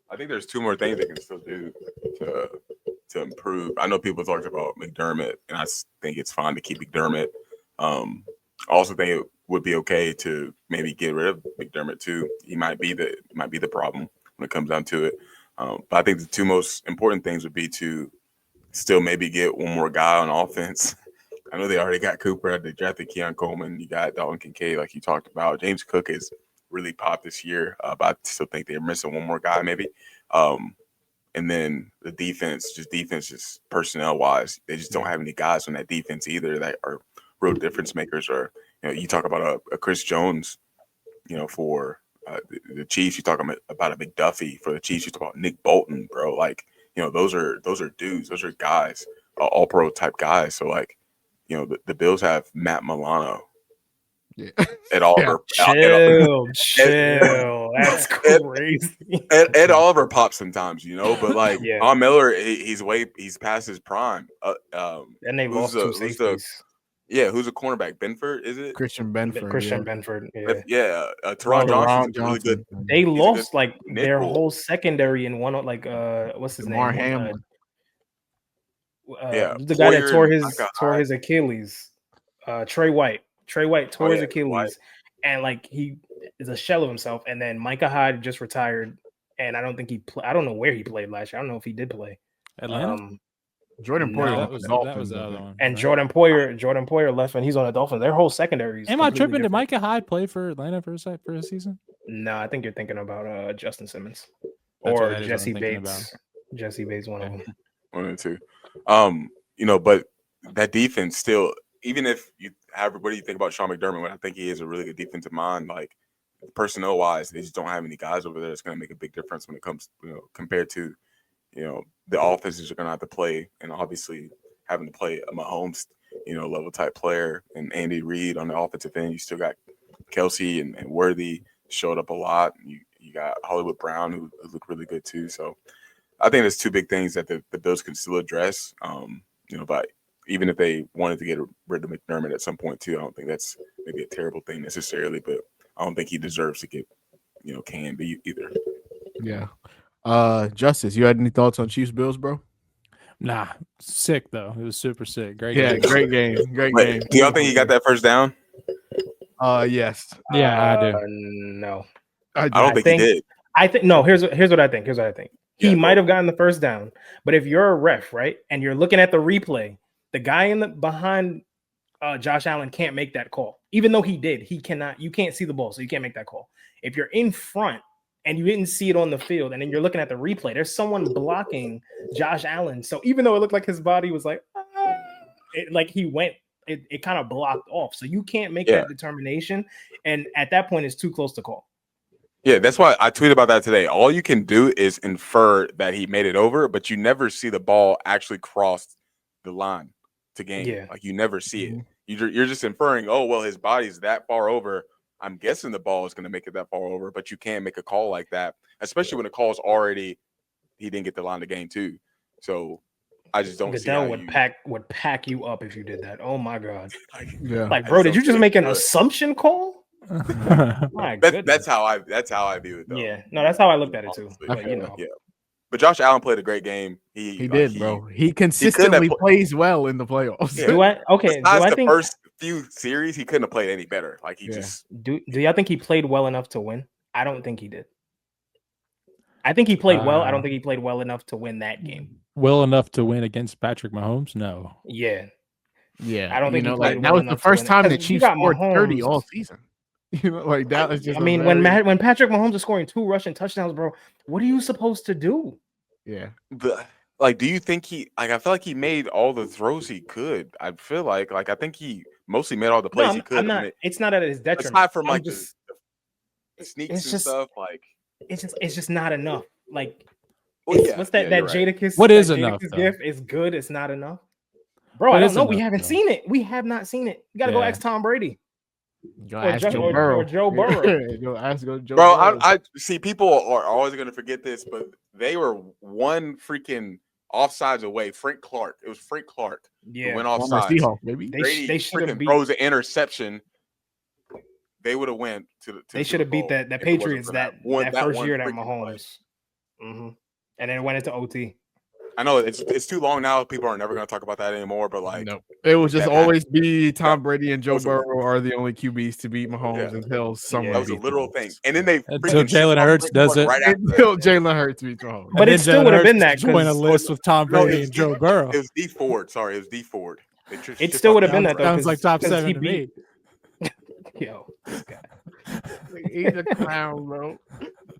I think there's 2 more things they can still do to improve. I know people talked about McDermott, and I think it's fine to keep McDermott. I also think it would be okay to maybe get rid of McDermott too. He might be the problem when it comes down to it. But I think the 2 most important things would be to still maybe get 1 more guy on offense. I know they already got Cooper. They drafted Keon Coleman. You got Dalton Kincaid, like you talked about. James Cook has really popped this year, but I still think they're missing 1 more guy maybe. And then the defense, just personnel-wise, they just don't have any guys on that defense either that are real difference makers. Or you talk about a Chris Jones, for the Chiefs. You talk about a McDuffie for the Chiefs. You talk about Nick Bolton, bro. Like those are dudes. Those are guys, all-pro type guys. So like. The Bills have Matt Milano. Yeah. At all. Chill. that's crazy. Ed Oliver pops sometimes, but like Yeah. Von Miller, he's past his prime. And they lost two safeties. Who's a cornerback? Benford, is it? Christian Benford. Benford. Yeah. Teron Johnson's really good. They lost like their whole secondary in one. Like what's his name? Hamlin. The guy that tore his Achilles. Trey White. Trey White tore his Achilles, and like he is a shell of himself. And then Micah Hyde just retired, and I don't think I don't know where he played last year. I don't know if he did play. Atlanta. Jordan Poyer. That was the other one. And Jordan Poyer left, and he's on the Dolphins. Their whole secondary. Am I tripping? Did Micah Hyde play for Atlanta for a season? No, I think you're thinking about Justin Simmons or Jesse Bates. Jesse Bates, one of them. One and two. But that defense still, even if what do you think about Sean McDermott? I think he is a really good defensive mind. Like personnel wise, they just don't have any guys over there that's going to make a big difference when it comes, compared to, the offenses are going to have to play, and obviously having to play a Mahomes, level type player, and Andy Reid on the offensive end. You still got Kelsey and Worthy showed up a lot. You got Hollywood Brown who looked really good too. So I think there's two big things that the Bills can still address. But even if they wanted to get rid of McDermott at some point too, I don't think that's maybe a terrible thing necessarily. But I don't think he deserves to get, canned either. Yeah. Justice, you had any thoughts on Chiefs Bills, bro? Nah, sick though. It was super sick. Great game. Great game. Do y'all think he got that first down? Yes. Yeah, I do. No. I don't think he did. I think no. Here's what I think. He might have gotten the first down, but if you're a ref, right, and you're looking at the replay, the guy behind Josh Allen can't make that call. Even though he did, he cannot. You can't see the ball, so you can't make that call. If you're in front and you didn't see it on the field, and then you're looking at the replay, there's someone blocking Josh Allen. So even though it looked like his body was like, it kind of blocked off. So you can't make that determination. And at that point, it's too close to call. Yeah, that's why I tweeted about that today. All you can do is infer that he made it over, but you never see the ball actually cross the line to gain. Yeah. Like you never see it. You're just inferring, oh, well, his body's that far over. I'm guessing the ball is going to make it that far over, but you can't make a call like that, especially when the call's already he didn't get the line to gain too. So I just don't see how would pack you up if you did that. Oh my god! Bro, did you just make an assumption call? That's how I view it though. Yeah, no, that's how I looked at it too. But, yeah. But Josh Allen played a great game. He did, bro. He consistently plays well in the playoffs. Yeah. Besides the first few series, he couldn't have played any better. Like he just. Do y'all think he played well enough to win? I don't think he did. I think he played well. I don't think he played well enough to win that game. Well enough to win against Patrick Mahomes? No. Yeah. Yeah. I don't think he played that was the first time the Chiefs scored 30 all season. That was just. I mean, when Patrick Mahomes is scoring 2 rushing touchdowns, bro, what are you supposed to do? Yeah. Do you think I feel like he made all the throws he could. I feel like I think he mostly made all the plays he could. It's not at his detriment. Aside from the sneaks and stuff, it's just not enough. Like, what's that Jadakiss? What is enough? Gift is good. It's not enough, bro. I don't know. We haven't seen it. We have not seen it. You got to go ask Tom Brady. Or Joe Burrow. Go ask Joe Bro, Burrow. I see people are always going to forget this, but they were one freaking offsides away. Frank Clark. It was Frank Clark. Yeah. Who went offsides. Maybe. They should have throws an interception. They would have went to they should have beat that Patriots that first year that Mahomes. Mm-hmm. And then it went into OT. I know it's too long now. People are never going to talk about that anymore. But it will just always be Tom Brady and Joe Burrow are the only QBs to beat Mahomes until someone. That was a literal thing. And then they until Jalen Hurts does it. Until Jalen Hurts beats Mahomes. But it still would have been that. Join a list with Tom Brady and Joe Burrow. It was D Ford. Sorry, it was D Ford. It still would have been that. Sounds like top 7 to me. Yo, this guy. He's a clown, bro.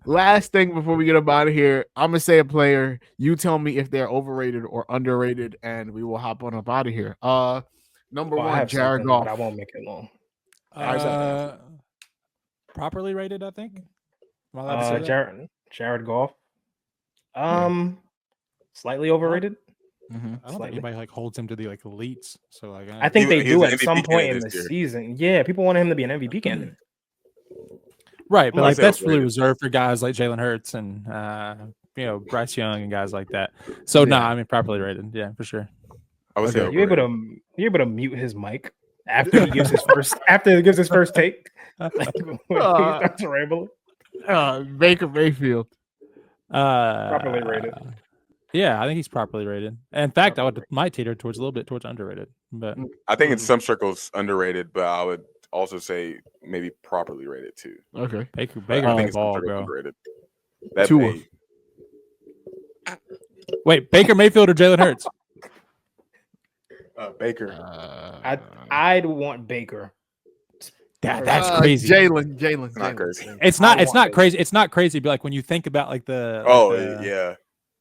Last thing before we get up out of here, I'm gonna say a player. You tell me if they're overrated or underrated, and we will hop on up out of here. Number one, Jared Goff. I won't make it long. Properly rated, I think. Jared Goff. Slightly overrated. Mm-hmm. I don't think anybody holds him to the elites. So I think they do at some point in the season. Yeah, people want him to be an MVP candidate. Right, but I'd like say that's really overrated. reserved for guys like Jalen Hurts and Bryce Young and guys like that. So no, Yeah. I mean properly rated. Yeah, for sure. I would say Okay. You able overrated. to mute his mic after he gives his first take? Like when he starts rambling. Baker Mayfield. Properly rated. Yeah, I think he's properly rated. In fact, might teeter towards a little bit towards underrated. But I think in some circles underrated, but I would also say maybe properly rated too. Okay. Baker I can think it's ball, circles bro. underrated. That Tua. may- Wait, Baker Mayfield or Jalen Hurts? Baker. I'd want Baker. That's crazy. Jalen. Not crazy. It's not crazy. It's not crazy, but like when you think about like Yeah.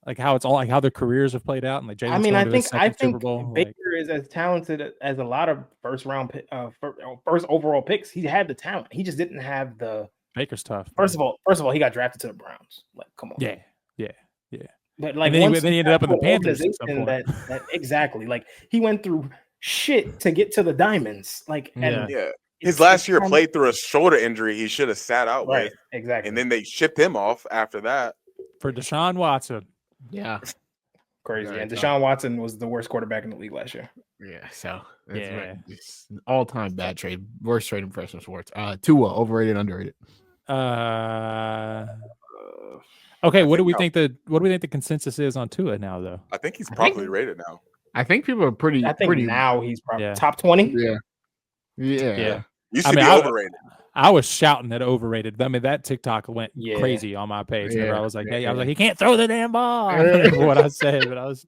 like how it's all like how their careers have played out and like Jalen's I mean, going I to his think second Super Bowl. Baker is as talented as a lot of first overall picks. He had the talent. He just didn't have the. Baker's tough. First of all, he got drafted to the Browns. Like, come on. Yeah. But like, And then he ended up in the Panthers at some point. That exactly. Like, he went through shit to get to the Diamonds. Like, and Yeah. His last year played through a shoulder injury he should have sat out right, with. exactly. And then they shipped him off after that. For Deshaun Watson. Yeah. Crazy. Very And tough. Deshaun Watson was the worst quarterback in the league last year. Yeah. So that's Yeah. right. It's an all-time bad trade. Worst trade in professional sports. Tua, overrated, underrated. Okay, what do we think the consensus is on Tua now though? I think he's properly rated now. I think people are pretty. I think pretty, now he's probably Yeah. top 20. Yeah. Used I to mean, be overrated. I was shouting at overrated. I mean, that TikTok went Yeah. crazy on my page. Whenever Yeah. I was like, "Hey," I was Yeah. like, "He can't throw the damn ball." I don't remember what I said, but I was,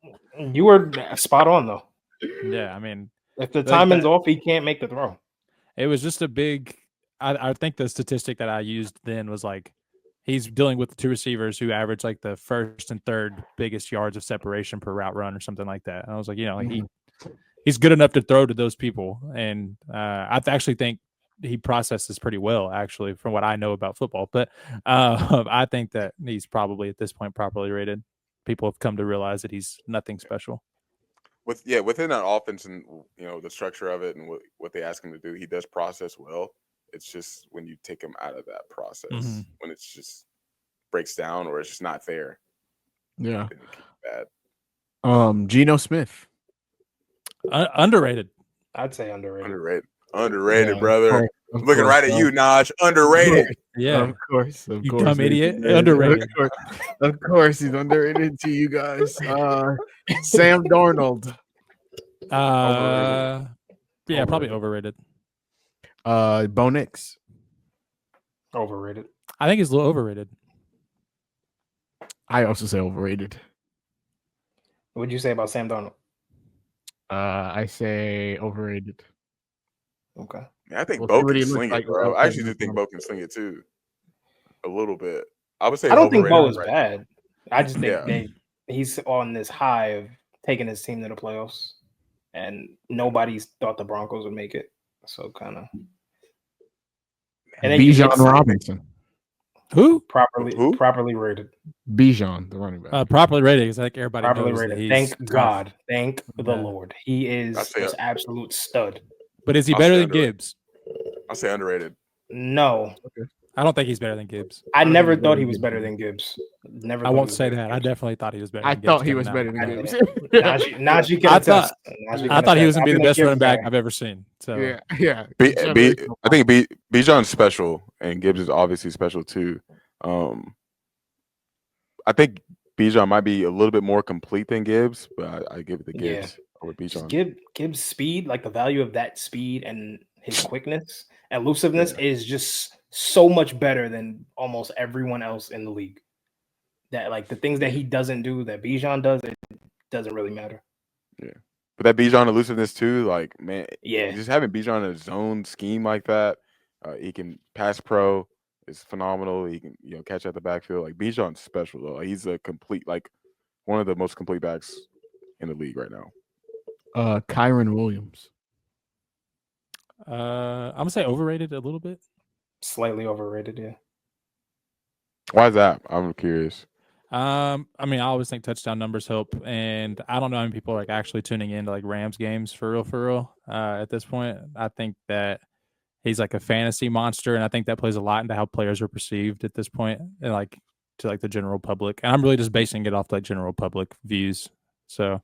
You were spot on though. yeah. I mean, If the Like timing's that- off, he can't make the throw. it was just a big. I think the statistic that I used then was like, he's dealing with the two receivers who average like the first and third biggest yards of separation per route run or something like that. And I was like, he's good enough to throw to those people, and I actually think he processes pretty well, actually, from what I know about football. But I think that he's probably at this point properly rated. People have come to realize that he's nothing special. Within that offense and the structure of it and what they ask him to do, he does process well. It's just when you take him out of that process, when it's just breaks down or it's just not there. Yeah. Then it can be bad. Geno Smith. Underrated. I'd say underrated. Underrated, Yeah, brother. of I'm looking course, right at you, Naj. Underrated. Yeah. Of course. You dumb idiot. Underrated. Of course, he's underrated to you guys. Sam Darnold. Yeah, probably overrated. Bo Nix. Overrated. I think he's a little overrated. I also say overrated. What'd you say about Sam Darnold? I say overrated. Okay. Man, I think We'll Bo see what can he looks sling like it, bro. without I actually do Kevin think O'Connell. Bo can sling it too. A little bit. I would say I don't think Bo overrated is right bad. I just think Yeah. he's on this high of taking his team to the playoffs, and nobody thought the Broncos would make it. So kind of. And then Bijan Robinson. Who? properly rated. Bijan, the running back. Properly rated because I think everybody Properly knows that rated. he's Thank tough. God. Thank the Yeah. Lord. He is I'd say this absolute stud. But is he I'll better say than underrated. Gibbs? I'll say underrated. No, I don't think he's better than Gibbs. I don't never think he's thought better he than was Gibbs. better than Gibbs. Never. I thought he won't was say better that. than I Gibbs. definitely thought he was better. I than Gibbs thought he coming was out. better than I- Gibbs. Najee can I attest. thought- Najee I thought he was can gonna be the attest. best I've been a running back Gibbs I've ever seen. So Yeah. I think Bijan's special and Gibbs is obviously special too. I think Bijan might be a little bit more complete than Gibbs, but I give it to Gibbs over Just Bijan. Gibbs speed, like the value of that speed and his quickness, elusiveness is just so much better than almost everyone else in the league. That like the things that he doesn't do that Bijan does, it doesn't really matter. But that Bijan elusiveness too, like man, Yeah. just having Bijan in a zone scheme like that, he can pass pro is phenomenal. He can catch at the backfield. Like Bijan's special though. Like, he's a complete one of the most complete backs in the league right now. Kyron Williams. I'm gonna say overrated a little bit. Slightly overrated, yeah. Why is that? I'm curious. I mean, I always think touchdown numbers help, and I don't know how many people are like actually tuning into like Rams games for real. At this point, I think that he's like a fantasy monster, and I think that plays a lot into how players are perceived at this point, and like to like the general public. And I'm really just basing it off like general public views. So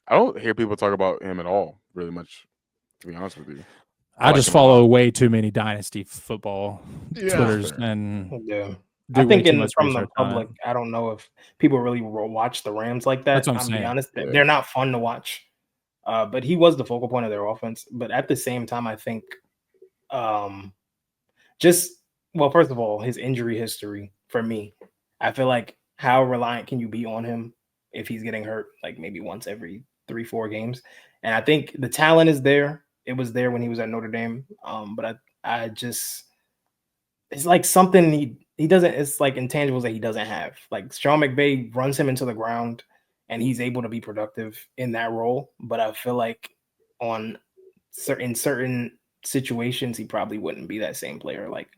I don't hear people talk about him at all, really much, to be honest with you. I just follow way too many dynasty football Twitters fair. and I think from the research public, I don't know if people really watch the Rams like that. That's what I'm to be saying. honest, they're not fun to watch. But he was the focal point of their offense. But at the same time, I think first of all, his injury history for me, I feel like how reliant can you be on him if he's getting hurt like maybe once every 3-4 games? And I think the talent is there. It was there when he was at Notre Dame. But I just it's like something he doesn't. It's like intangibles that he doesn't have. Like Sean McVay runs him into the ground, and he's able to be productive in that role. But I feel like in certain situations, he probably wouldn't be that same player. Like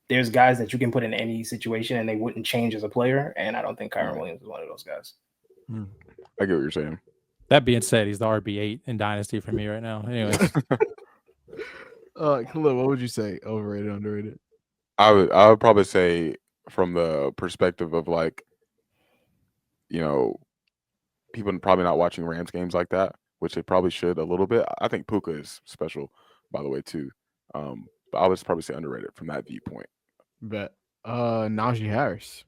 there's guys that you can put in any situation and they wouldn't change as a player. And I don't think Kyron Williams is one of those guys. I get what you're saying. That being said, he's the RB8 in Dynasty for me right now. Anyways. Khalil, what would you say? Overrated, underrated? I would probably say from the perspective of like, you know, people probably not watching Rams games like that, which they probably should a little bit. I think Puka is special, by the way, too. But I would probably say underrated from that viewpoint. Bet. Najee Harris.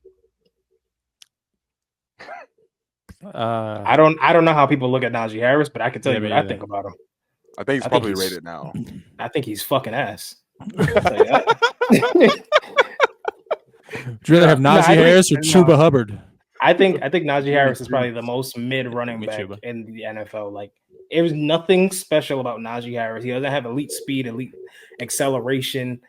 I don't know how people look at Najee Harris, but I can tell you what I think about him. I think he's probably rated now. I think he's fucking ass. Would you rather have Najee Harris or Chuba Hubbard? I think Najee Harris is probably the most mid running back in the NFL. Like, it was nothing special about Najee Harris. He doesn't have elite speed, elite acceleration,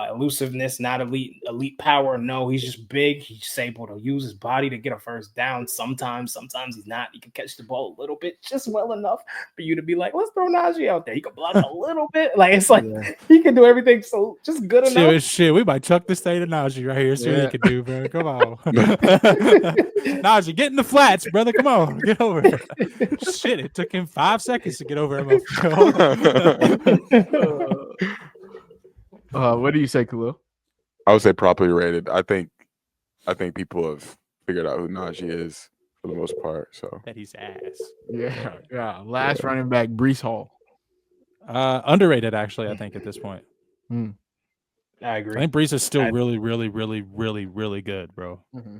elusiveness, not elite power. No, he's just big. He's just able to use his body to get a first down. Sometimes he's not. He can catch the ball a little bit, just well enough for you to be like, let's throw Najee out there. He can block a little bit. Like, it's like he can do everything so just good enough. Shit, we might chuck this thing to Najee right here. See what he can do, bro. Come on. Najee, get in the flats, brother. Come on. Get over it. Shit, it took him 5 seconds to get over him. What do you say, Khalil? I would say properly rated. I think people have figured out who Najee is for the most part. So that he's ass. Yeah. Last running back, Breece Hall. Underrated, actually. I think at this point. I agree. I think Breece is still really, really, really, really, really good, bro. Mm-hmm.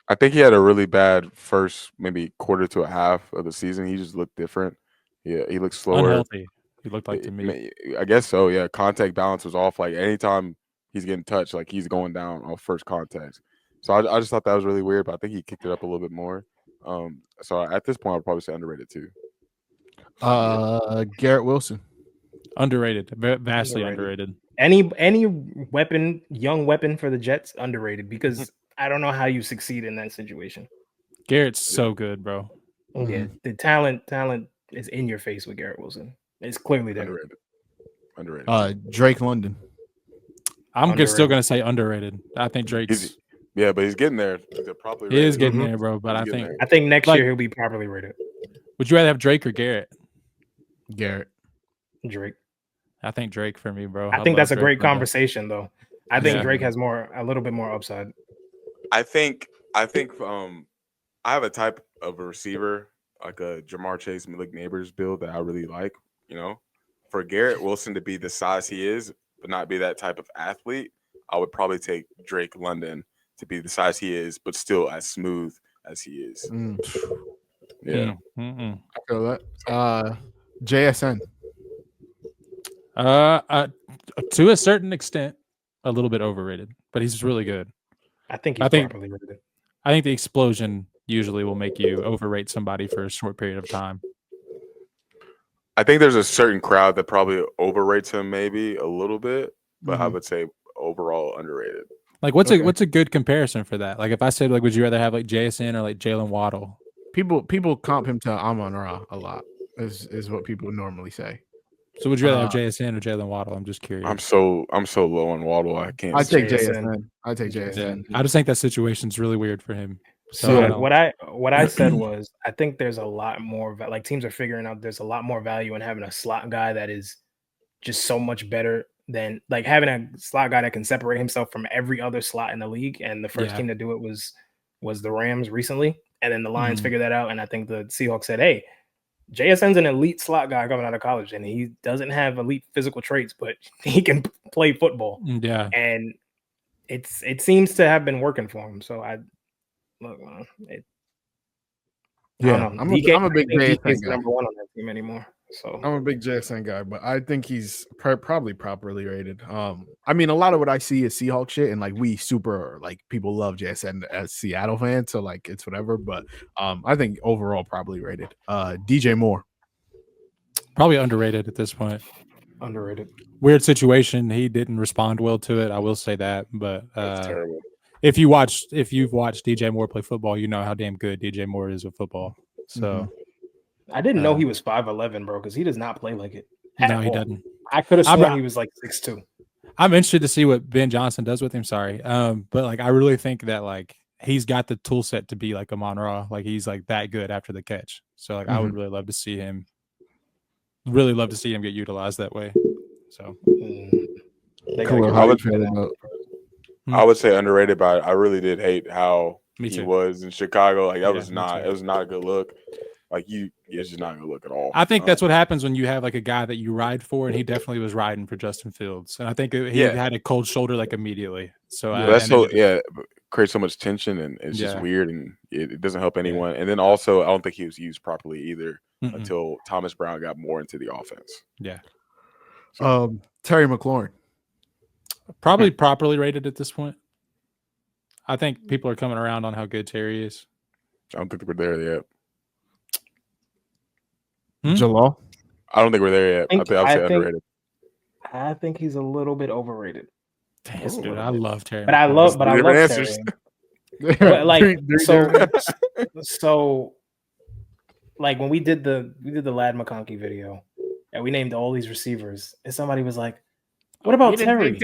I think he had a really bad first maybe quarter to a half of the season. He just looked different. Yeah, he looked slower. Unhealthy. He looked like to me. I guess so. Yeah, contact balance was off. Like anytime he's getting touched, like he's going down on first contact. So I just thought that was really weird. But I think he kicked it up a little bit more. So at this point, I'd probably say underrated too. Garrett Wilson. Underrated. Vastly underrated. Any weapon, young weapon for the Jets, underrated because I don't know how you succeed in that situation. Garrett's so good, bro. Yeah, the talent is in your face with Garrett Wilson. It's clearly there. Underrated. Drake London. I'm still gonna say underrated. I think Drake's. But he's getting there. He is getting there, bro. But I think next year he'll be properly rated. Would you rather have Drake or Garrett? Garrett. Drake. I think Drake for me, bro. I think that's a great conversation, though. I think Drake has a little bit more upside. I think I have a type of a receiver like a Jamar Chase, Malik Neighbors build that I really like. You know, for Garrett Wilson to be the size he is, but not be that type of athlete, I would probably take Drake London to be the size he is, but still as smooth as he is. Yeah, I feel that. JSN. To a certain extent, a little bit overrated, but he's really good. I think properly rated. I think the explosion usually will make you overrate somebody for a short period of time. I think there's a certain crowd that probably overrates him maybe a little bit, but I would say overall underrated. Like what's a good comparison for that? Like if I said like would you rather have like JSN or like Jalen Waddle? People comp him to Amon-Ra a lot is what people normally say. So would you rather have JSN or Jalen Waddle? I'm just curious. I'm so low on Waddle. I can't. I take JSN. I take JSN. Yeah. I just think that situation's really weird for him. So what I said was I think there's a lot more like teams are figuring out there's a lot more value in having a slot guy that is just so much better than like having a slot guy that can separate himself from every other slot in the league. And the first team to do it was the Rams recently. And then the Lions figured that out. And I think the Seahawks said, hey, JSN's an elite slot guy coming out of college, and he doesn't have elite physical traits, but he can play football. Yeah. And it seems to have been working for him. So I don't know. I'm a big JSN guy. Number one on that team anymore. So I'm a big JSN guy, but I think he's probably properly rated. I mean, a lot of what I see is Seahawks shit, and like we super like people love JSN as Seattle fans, so like it's whatever. But I think overall probably rated. DJ Moore, probably underrated at this point. Underrated. Weird situation. He didn't respond well to it. I will say that, but That's terrible. If you've watched DJ Moore play football, you know how damn good DJ Moore is with football. So I didn't know he was 5'11", bro, because he does not play like it. No, he doesn't. I could have sworn he was like 6'2". I'm interested to see what Ben Johnson does with him. Sorry, but like I really think that like he's got the tool set to be like a Monroe. Like he's like that good after the catch. So like I would really love to see him. Really love to see him get utilized that way. So I would say underrated, but I really did hate how he was in Chicago. Like that was not. It was not a good look. Like it's just not a good look at all. I think that's what happens when you have like a guy that you ride for, and he definitely was riding for Justin Fields, and I think he had a cold shoulder like immediately. So creates so much tension, and it's just weird, and it doesn't help anyone. And then also, I don't think he was used properly either until Thomas Brown got more into the offense. Yeah. So, Terry McLaurin, probably properly rated at this point. I think people are coming around on how good Terry is. I don't think we're there yet. Jalaal, I don't think we're there yet. I would say underrated. I think he's a little bit overrated. Damn, dude, I love Terry. But I love Terry. But like so like when we did the Lad McConkey video and we named all these receivers, and somebody was like, what about Terry?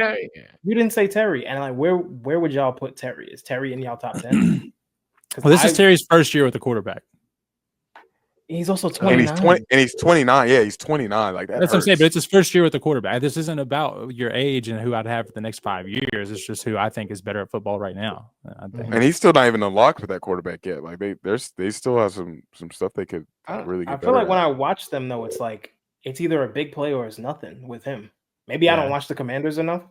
You didn't say Terry. And like where would y'all put Terry? Is Terry in y'all top 10? Well, this is Terry's first year with the quarterback. He's also 29. And he's 29. Yeah, he's 29. Like that. That's what I'm saying, but it's his first year with the quarterback. This isn't about your age and who I'd have for the next 5 years. It's just who I think is better at football right now. And he's still not even unlocked with that quarterback yet. Like they still have some stuff they could really get. I feel like when I watch them though, it's like it's either a big play or it's nothing with him. Maybe I don't watch the Commanders enough,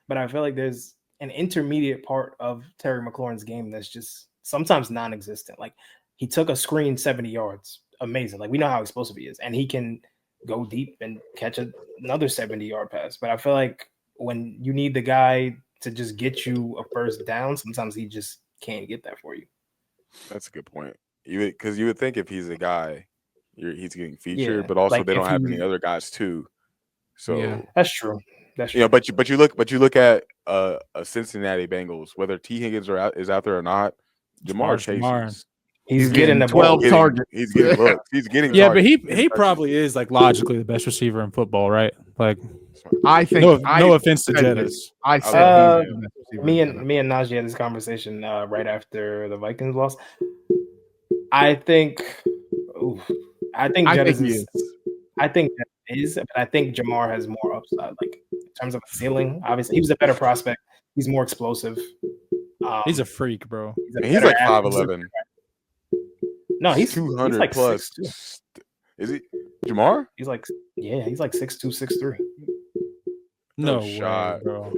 but I feel like there's an intermediate part of Terry McLaurin's game that's just sometimes non-existent. Like he took a screen 70 yards. Amazing. Like we know how explosive he is, and he can go deep and catch another 70-yard pass. But I feel like when you need the guy to just get you a first down, sometimes he just can't get that for you. That's a good point. Because you would think if he's a guy, he's getting featured, but also like they don't have any other guys too. So that's true. That's true. You know, but you look at a Cincinnati Bengals, whether T Higgins is out there or not, Jamar Chase. He's getting the 12 targets. He's getting looks. He's getting targets. But he probably is like logically the best receiver in football, right? Like I think no offense to Jettis. I said me and Najee had this conversation right after the Vikings lost. I think Jettis is. I think that is, but I think Jamar has more upside. Like in terms of ceiling, obviously he was a better prospect. He's more explosive. He's a freak, bro. He's like 5'11". No, he's 200 like plus. 6'2". Is he Jamar? He's like 6'2", 6'3". No way, bro.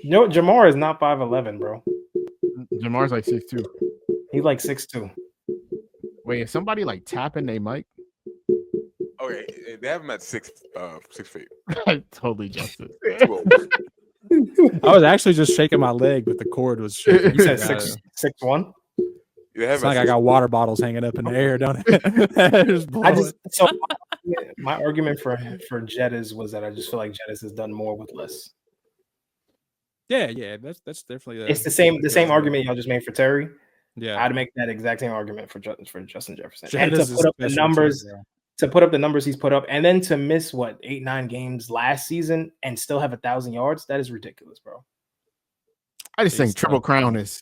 No, Jamar is not 5'11", bro. Jamar's like 6'2". He's like 6'2". Wait, is somebody like tapping their mic? Okay, they have him at 6 feet. Totally justice. I was actually just shaking my leg, but the cord was shaking. You said 6'1"? It's like I got water bottles hanging up in the air, don't it? My argument for Jettis was that I just feel like Jettis has done more with less. Yeah, that's definitely. It's the same argument y'all just made for Terry. Yeah, I'd make that exact same argument for Justin Jefferson. Jettis and to put up the numbers, he's put up, and then to miss 8-9 games last season and still have 1,000 yards, that is ridiculous, bro. I just think Triple Crown is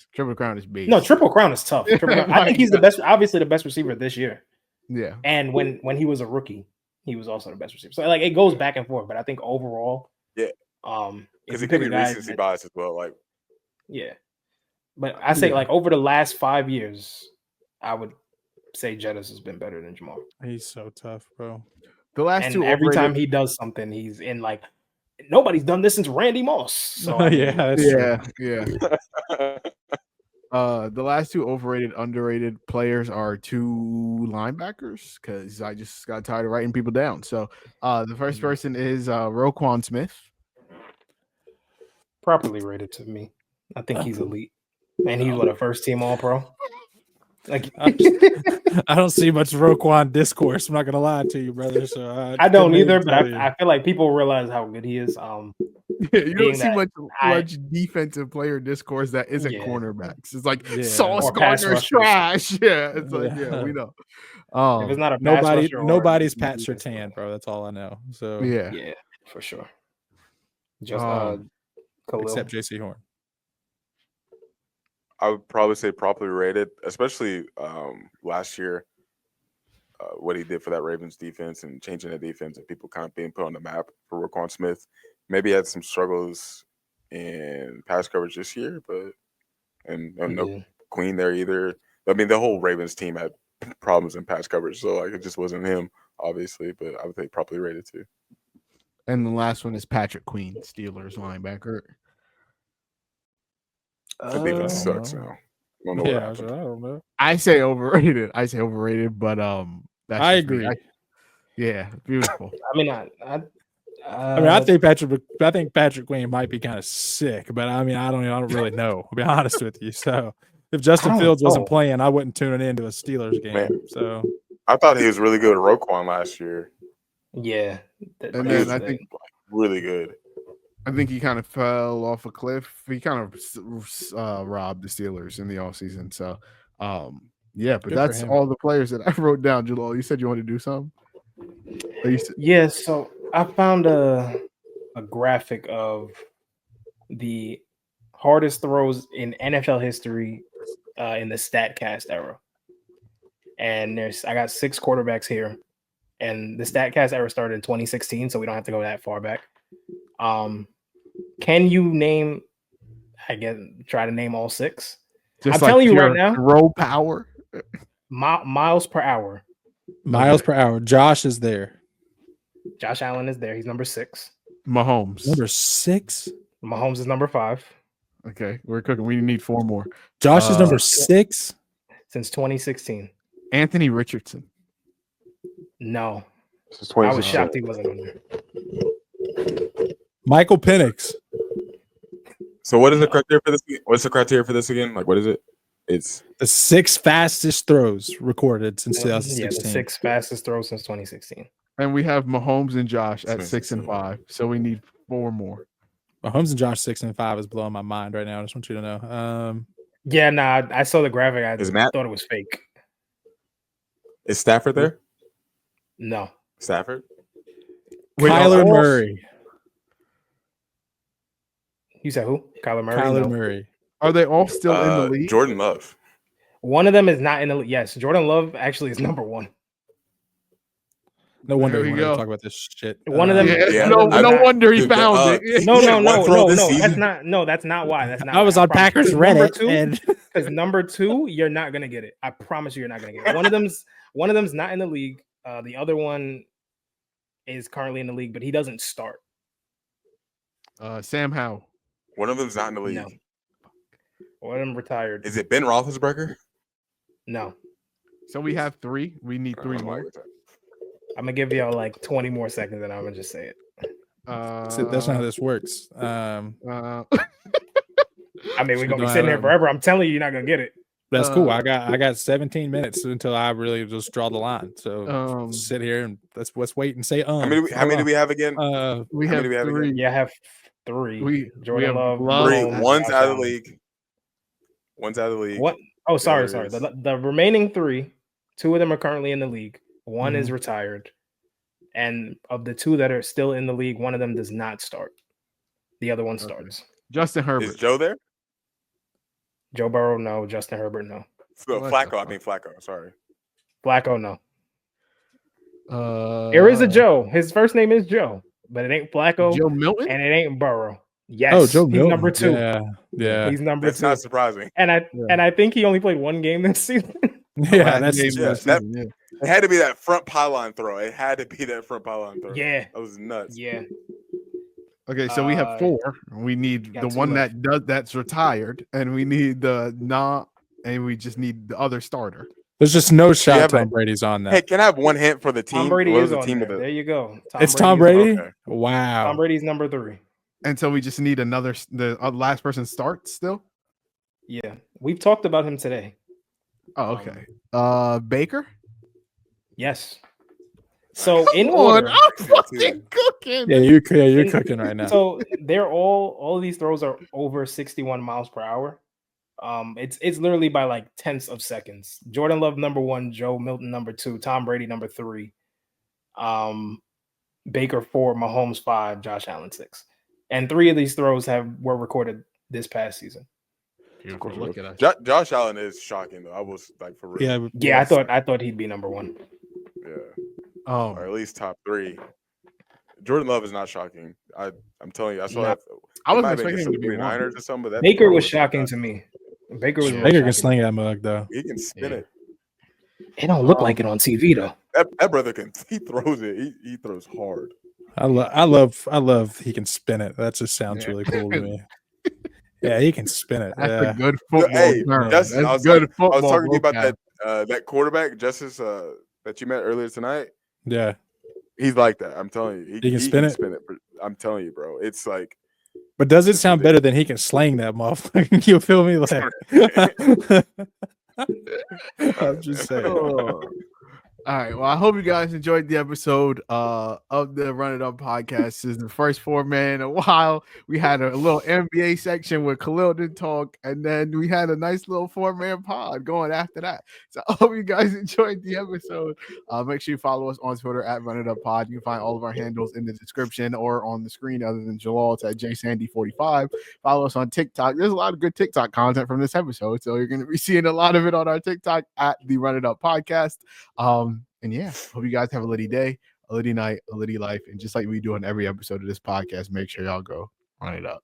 big. No, Triple Crown is tough. I think he's the best, obviously the best receiver this year. Yeah. And when he was a rookie, he was also the best receiver. So like it goes back and forth, but I think overall, Yeah. if Because you it could pick be a guy recency that- bias as well. Like, yeah. But I say like over the last 5 years, I would say Jettis has been better than Jamal. He's so tough, bro. The last And two every overrated, time he does something, he's in like nobody's done this since Randy Moss. So I mean, yeah, that's true. yeah. The last two overrated, underrated players are two linebackers because I just got tired of writing people down. So the first person is Roquan Smith. properly rated to me. I think he's elite. And he's what a first team all pro. Like I don't see much Roquan discourse. I'm not gonna lie to you, brother. So I don't couldn't either, even but tell you. I feel like people realize how good he is. You don't Being see that much defensive player discourse that isn't Yeah. cornerbacks. It's like Yeah. Sauce Or pass Gardner's rushers. trash. Yeah, it's like Yeah. we know. if it's not a pass rusher or nobody's a Pat defense Surtain, player. bro. That's all I know. So Yeah. Yeah, for sure. Just Um, Khalil. except JC Horn. I would probably say properly rated, especially last year. What he did for that Ravens defense and changing the defense and people kind of being put on the map for Roquan Smith. Maybe he had some struggles in pass coverage this year, but no Queen there either. I mean, the whole Ravens team had problems in pass coverage, so like it just wasn't him, obviously. But I would think properly rated too. And the last one is Patrick Queen, Steelers linebacker. The defense sucks now. I don't know what Yeah, happened. I don't know. I say overrated, but that's I just me. agree. Yeah, beautiful. I mean, I think Patrick Queen might be kind of sick, but I mean, I don't really know. I'll be honest with you. So if Justin Fields wasn't playing, I wouldn't tune into a Steelers game. Man. So I thought he was really good at Roquan last year. yeah. And then I think Really good. I think he kind of fell off a cliff. He kind of robbed the Steelers in the offseason. So, yeah, but Good for that's him. all the players that I wrote down. Jalaal, you said you wanted to do something? Yeah, so I found a graphic of the hardest throws in NFL history in the StatCast era. And I got 6 quarterbacks here. And the StatCast era started in 2016, so we don't have to go that far back. Can you name, try to name all 6? Just I'm telling you right now. Throw power. Miles per hour. miles per hour. Josh is there. Josh Allen is there. He's number 6. Mahomes. Number 6. Mahomes is number 5. Okay, we're cooking. We need 4 more. Josh is number 6 since 2016. Anthony Richardson. No. Since I was shocked he wasn't on there. Michael Penix. So what is the criteria for this? What's the criteria for this again? Like, what is it? It's the 6 fastest throws recorded since Yeah, 2016. the 6 fastest throws since 2016. And we have Mahomes and Josh at 6 and 5. So we need 4 more. Mahomes and Josh 6 and 5 is blowing my mind right now. I just want you to know. Yeah, nah, I saw the graphic. I thought it was fake. Is Stafford there? No. Stafford? Kyler Murray. You said who? Kyler Murray? Kyler No. Murray. Are they all still in the league? Jordan Love. One of them is not in the league. Yes, Jordan Love actually is number 1. No wonder There we we wanted to go. talk about this shit. One of them. Yeah, no wonder he dude, found it. No, this season? that's not why. That's not. I was why. on promise. Packers Number Reddit, 2, and because number 2, you're not gonna get it. I promise you, you're not gonna get it. One of them's not in the league. The other one is currently in the league, but he doesn't start. Sam Howell. One of them's not in the league. No. One of them retired. Is it Ben Roethlisberger? No. So we have 3. We need 3 more. I'm gonna give y'all like 20 more seconds, and I'm gonna just say it. that's not how this works. I mean, we're gonna be sitting here forever. I'm telling you, you're not gonna get it. That's cool. I got 17 minutes until I really just draw the line. So sit here and let's wait and say How many do we have again? We How have many do we have 3. again? Yeah, I have 3. Jordan have Love. Love. 3. Mahomes, One's Josh out of the Allen. league. One's out of the league. What? Oh, sorry. There it is. The remaining 3, 2 of them are currently in the league. One Mm-hmm. is retired, and of the 2 that are still in the league, one of them does not start. The other one starts. Justin Herbert. Is Joe there? Joe Burrow, no. Justin Herbert, no. Flacco. I mean Flacco. Sorry. Flacco, no. There is a Joe. His first name is Joe, but it ain't Flacco Joe Milton, and it ain't Burrow. Yes. Oh, Joe he's Milton. number 2. Yeah. He's number That's 2. not surprising. And I think he only played one game this season. Yeah, that's It had to be that front pylon throw. It had to be that front pylon throw. Yeah. That was nuts. Yeah. Okay, so we have 4. We need the one left. that's retired, and we need and we just need the other starter. There's just no shot Tom Brady's on that. Hey, can I have one hint for the team? Tom Brady is the on team there. There you go. It's Tom Brady? Okay. Wow. Tom Brady's number 3. And so we just need the last person start still? Yeah. We've talked about him today. Oh, okay. Baker? Yes. So in order, I'm fucking cooking. Yeah, you're cooking right now. So they're all of these throws are over 61 miles per hour. It's literally by like tenths of seconds. Jordan Love number 1, Joe Milton number 2, Tom Brady number 3, Baker 4, Mahomes 5, Josh Allen 6, and 3 of these throws were recorded this past season. Beautiful. Look at us. Josh Allen is shocking though. I was like for real. Yeah. I thought he'd be number 1. Yeah. Oh, or at least top 3. Jordan Love is not shocking. I'm telling you, I saw that. I wasn't expecting him to be Niners or something. But Baker was shocking to me. Baker can sling that mug though. He can spin it. It don't look like it on TV though. That brother he throws it. He throws hard. I love he can spin it. That just sounds really cool to me. Yeah, he can spin it. That's a good football term. Justice, That's I was good talking football. to you about that quarterback, Justice, that you met earlier tonight. Yeah. He's like that. I'm telling you. He can spin it. I'm telling you, bro. It's like. But does it sound better than he can slang that motherfucker? You feel me? Like, I'm just saying. All right. Well, I hope you guys enjoyed the episode of the Run It Up podcast. This is the first 4-man in a while. We had a little NBA section where Khalil did talk, and then we had a nice little 4-man pod going after that. So I hope you guys enjoyed the episode. Make sure you follow us on Twitter at Run It Up Pod. You can find all of our handles in the description or on the screen other than Jalaal. It's at JSandy45. Follow us on TikTok. There's a lot of good TikTok content from this episode, so you're going to be seeing a lot of it on our TikTok at the Run It Up podcast. And yeah, hope you guys have a litty day, a litty night, a litty life. And just like we do on every episode of this podcast, make sure y'all go run it up.